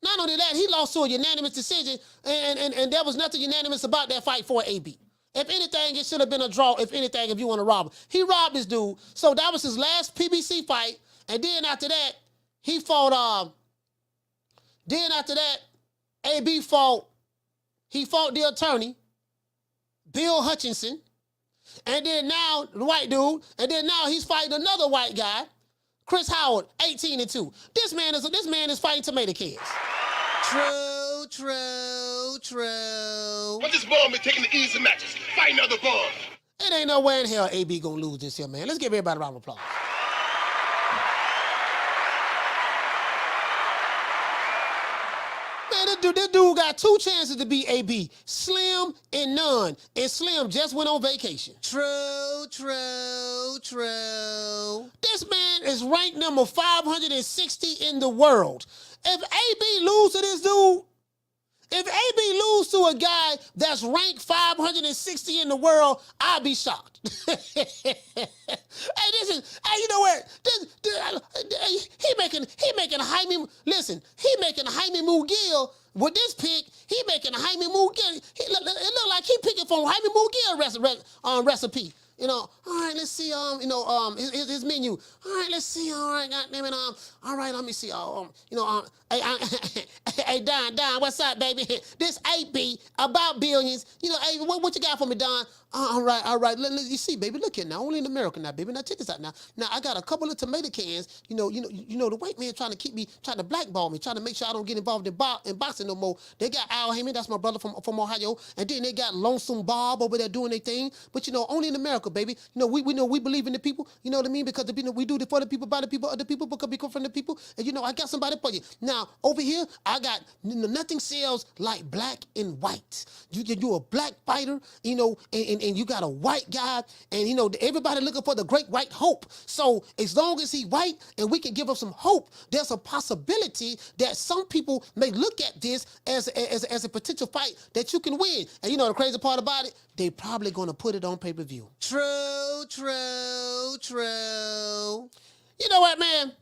Not only that, he lost to a unanimous decision, and there was nothing unanimous about that fight for AB. If anything, it should have been a draw, if anything, if you want to rob him. He robbed this dude, so that was his last PBC fight, and then after that, He fought, then after that, AB fought the attorney, Bill Hutchinson, and then now the white dude, and then now he's fighting another white guy, Chris Howard, 18-2. This man is fighting tomato cans. True. But this bomb is taking the easy matches, fighting other bombs. It ain't no way in hell AB gonna lose this here, man. Let's give everybody a round of applause. Man, this dude got 2 chances to beat AB. Slim and none. And Slim just went on vacation. True. This man is ranked number 560 in the world. If AB lose to this dude, if AB lose to a guy that's ranked 560 in the world, I'll be shocked. Hey, you know what? He making Jaime. Listen, he making Jaime Mugiel with this pick. He making Jaime Mugiel. It look like he picking from Jaime Mugiel recipe. You know, all right, let's see, his menu. All right, let's see, all right, goddamn it, all right, let me see, hey, Don, what's up, baby? This 8B, about billions. You know, hey, what you got for me, Don? All right, you see, baby, look here now, only in America now, baby. Now, check this out now. Now, I got a couple of tomato cans. You know, the white man trying to blackball me, trying to make sure I don't get involved in boxing no more. They got Al Heyman, that's my brother from Ohio, and then they got Lonesome Bob over there doing their thing. But, you know, only in America, baby. You know, we believe in the people, you know what I mean? Because we do it for the people, by the people, other people, because we come from the people. And, you know, I got somebody for you. Now, over here, I got, nothing sells like black and white. You're a black fighter, you know, and you got a white guy, and, you know, everybody looking for the great white hope. So as long as he white and we can give him some hope, there's a possibility that some people may look at this as a potential fight that you can win. And, you know, the crazy part about it, they probably going to put it on pay-per-view. True. You know what, man?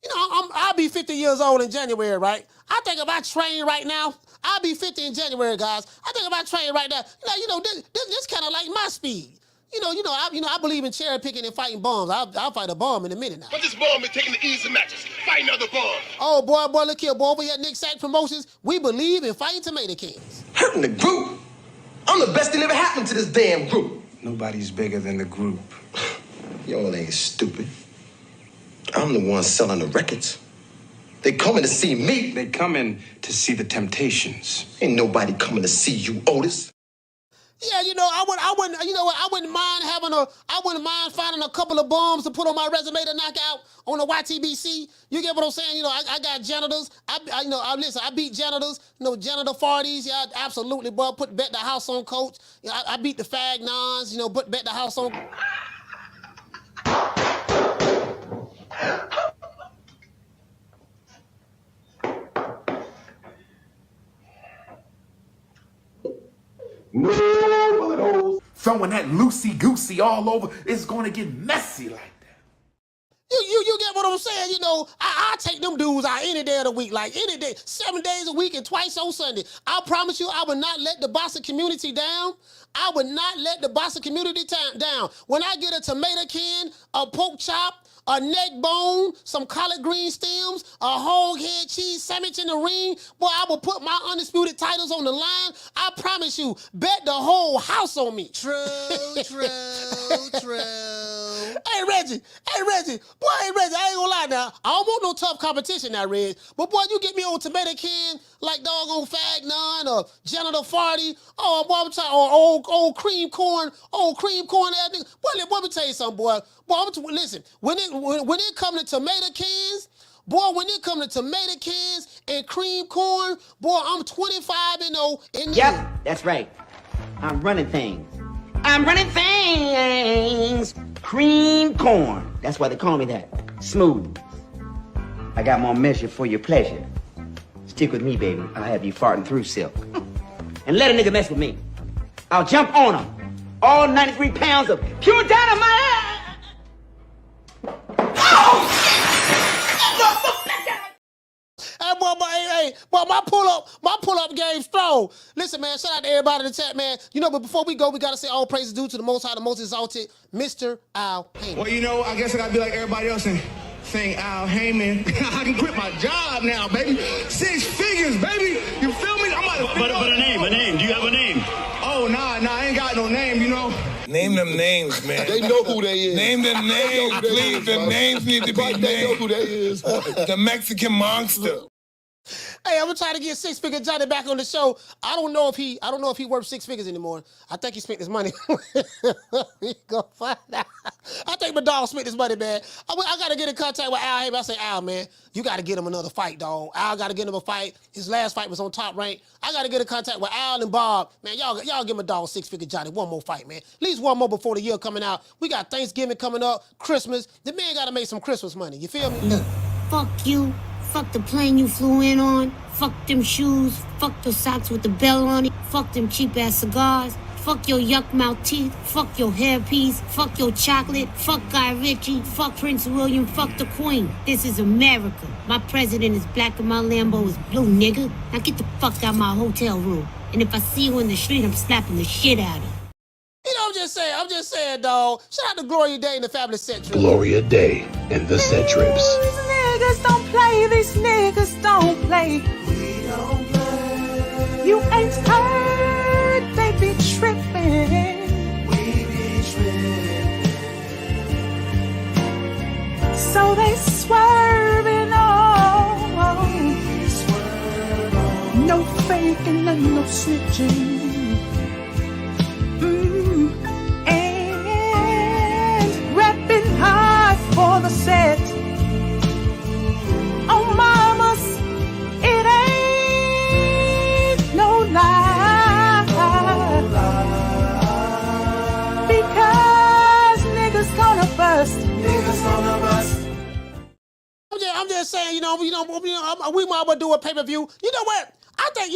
You know, I'll be 50 years old in January, right? I think if I train right now, I'll be 50 in January, guys. I think if I train right now, this kind of like my speed. I believe in cherry picking and fighting bombs. I'll fight a bomb in a minute now. But this bomb is taking the easy matches, fighting other bombs. Oh, boy, look here, boy. Over here at Nick Sack Promotions, we believe in fighting tomato cans. Hurting the group? I'm the best thing ever happened to this damn group. Nobody's bigger than the group. Y'all ain't stupid. I'm the one selling the records. They coming to see me. They coming to see the Temptations. Ain't nobody coming to see you, Otis. Yeah, I wouldn't mind finding a couple of bombs to put on my resume to knock out on the YTBC. You get what I'm saying? You know, I got janitors. I beat janitors. You know, janitor farties. Yeah, absolutely, boy. Bet the house on, coach. You know, I beat the fag nons. You know, bet the house on. Throwing that loosey-goosey all over, it's going to get messy like that. You get what I'm saying? You know, I take them dudes out any day of the week, like any day, 7 days a week and twice on Sunday. I promise you, I will not let the boxing community down. I would not let the boxing community down. When I get a tomato can, a pork chop, a neck bone, some collard green stems, a whole head cheese sandwich in the ring, boy, I will put my undisputed titles on the line. I promise you, bet the whole house on me. True. Hey, Reggie, boy, I ain't gonna lie now. I don't want no tough competition now, Reg. But boy, you get me on tomato can, like doggone fag none or janitor farty, boy, I'm talking, or old cream corn ass nigga. Boy, let me tell you something, boy. Boy, listen, when it comes to tomato cans, boy, when it comes to tomato cans and cream corn, boy, I'm 25-0 in the Yep, that's right. I'm running things. Cream corn. That's why they call me that. Smooth. I got more measure for your pleasure. Stick with me, baby. I'll have you farting through silk. And let a nigga mess with me. I'll jump on him. All 93 pounds of pure dynamite. Boy, my pull-up game strong. Listen, man, shout out to everybody in the chat, man. You know, but before we go, we got to say all praises due to the Most High, the Most Exalted, Mr. Al Heyman. Well, you know, I guess I got to be like everybody else and saying Al Heyman. I can quit my job now, baby. 6 figures, baby. You feel me? I'm about to But a name. Do you have a name? Oh, nah, I ain't got no name, you know. Name them names, man. They know who they is. Name them names, please. The names need to be named. They know who they is. The Mexican Monster. Hey, I'm gonna try to get 6 Figure Johnny back on the show. I don't know if he worth 6 figures anymore. I think he spent his money. We gonna find out. I think my dog spent his money, man. I gotta get in contact with Al Heyman. I say, Al, man, you gotta get him another fight, dog. Al gotta get him a fight. His last fight was on Top Rank. I gotta get in contact with Al and Bob. Man, y'all give my dog 6 Figure Johnny one more fight, man. At least one more before the year coming out. We got Thanksgiving coming up, Christmas. The man gotta make some Christmas money. You feel me? Look, fuck you. Fuck the plane you flew in on. Fuck them shoes. Fuck those socks with the bell on it. Fuck them cheap-ass cigars. Fuck your yuck-mouth teeth. Fuck your hairpiece. Fuck your chocolate. Fuck Guy Ritchie. Fuck Prince William. Fuck the Queen. This is America. My president is black and my Lambo is blue, nigga. Now get the fuck out of my hotel room. And if I see you in the street, I'm slapping the shit out of you. You know, I'm just saying, dog. Shout out to Gloria Day and the Fabulous Set Trips. Gloria Day and the Set Trips. These niggas don't play. These niggas don't play. We don't play. You ain't heard. They be tripping. We be tripping. So they swerving on. We swerve on. No faking and no snitching. And repping hard for the set. Oh, mamas, it ain't no lie. Because niggas gonna bust. Niggas gonna bust. I'm just saying, we might well do a pay-per-view. You know what? I think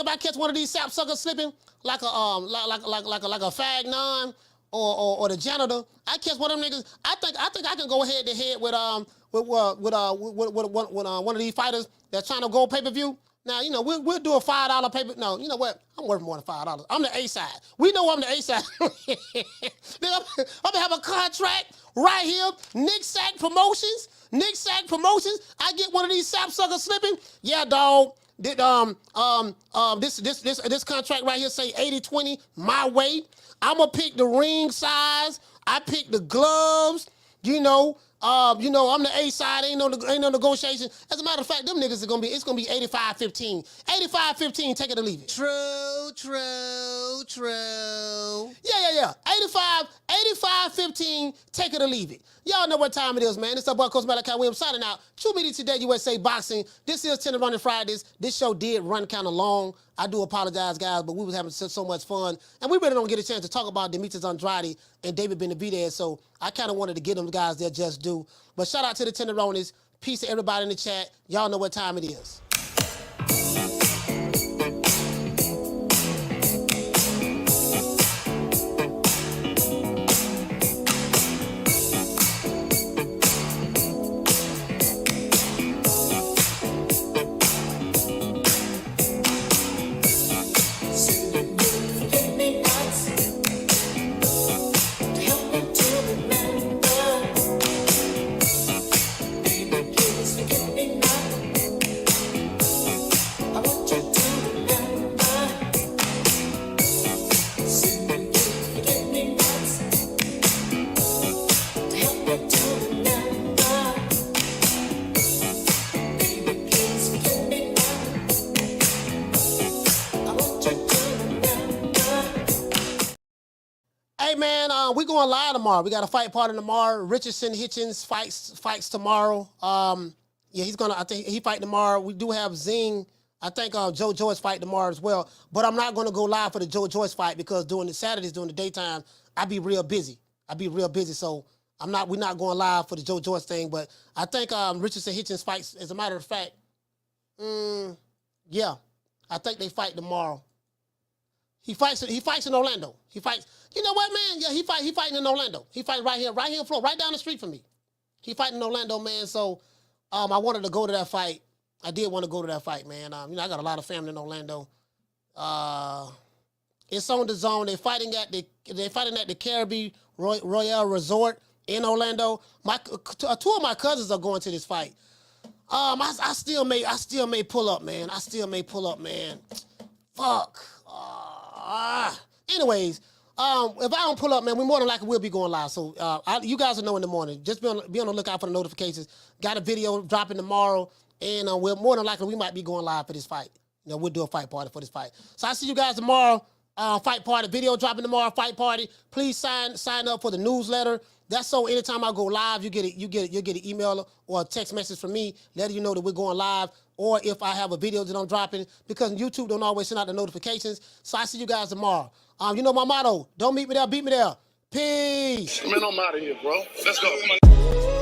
if I catch one of these sap suckers slipping like a fag non or the janitor, I catch one of them niggas. I think I can go head to head with one of these fighters that's trying to go pay-per-view. Now, we'll do a $5 pay-per. No, you know what? I'm worth more than $5. I'm the A side. We know I'm the A side. I'm gonna have a contract right here. Nick Sack Promotions. I get one of these sap suckers slipping. Yeah, dog. This contract right here say 80-20 my way. I'ma pick the ring size. I pick the gloves. I'm the A side. Ain't no negotiation. As a matter of fact, them niggas it's gonna be 85-15. 85-15, take it or leave it. True. Yeah. 85-15, take it or leave it. Y'all know what time it is, man. It's the boy Coach Malachi Williams signing out. True Media Today, USA Boxing. This is 10 Running Fridays. This show did run kind of long. I do apologize, guys, but we was having so much fun. And we really don't get a chance to talk about Demetrius Andrade and David Benavidez, so I kind of wanted to give them guys their just due. But shout out to the Tenderonis. Peace to everybody in the chat. Y'all know what time it is. We going live tomorrow. We got a fight party tomorrow. Richardson Hitchens fights tomorrow. He's gonna. I think he fight tomorrow. We do have Zing. I think Joe Joyce fight tomorrow as well. But I'm not gonna go live for the Joe Joyce fight because during the daytime, I be real busy. So we're not going live for the Joe Joyce thing. But I think Richardson Hitchens fights. As a matter of fact, I think they fight tomorrow. He fights in Orlando. You know what, man? Yeah, he fighting in Orlando. He fight right here in Florida, right down the street from me. He fighting in Orlando, man. So I wanted to go to that fight. I did want to go to that fight, man. I got a lot of family in Orlando. It's on the zone. They're fighting at the Caribbean Royale Resort in Orlando. Two of my cousins are going to this fight. I still may pull up, man. Fuck. Anyways, if I don't pull up, man, we more than likely will be going live. So you guys will know in the morning. Just be on the lookout for the notifications. Got a video dropping tomorrow, and we're more than likely we might be going live for this fight. You know, we'll do a fight party for this fight. So I'll see you guys tomorrow. Fight party video dropping tomorrow. Fight party. Please sign up for the newsletter. That's so anytime I go live, you get an email or a text message from me letting you know that we're going live, or if I have a video that I'm dropping, because YouTube don't always send out the notifications. So I see you guys tomorrow. You know my motto: don't meet me there, beat me there. Peace. Man, I'm out of here, bro. Let's go.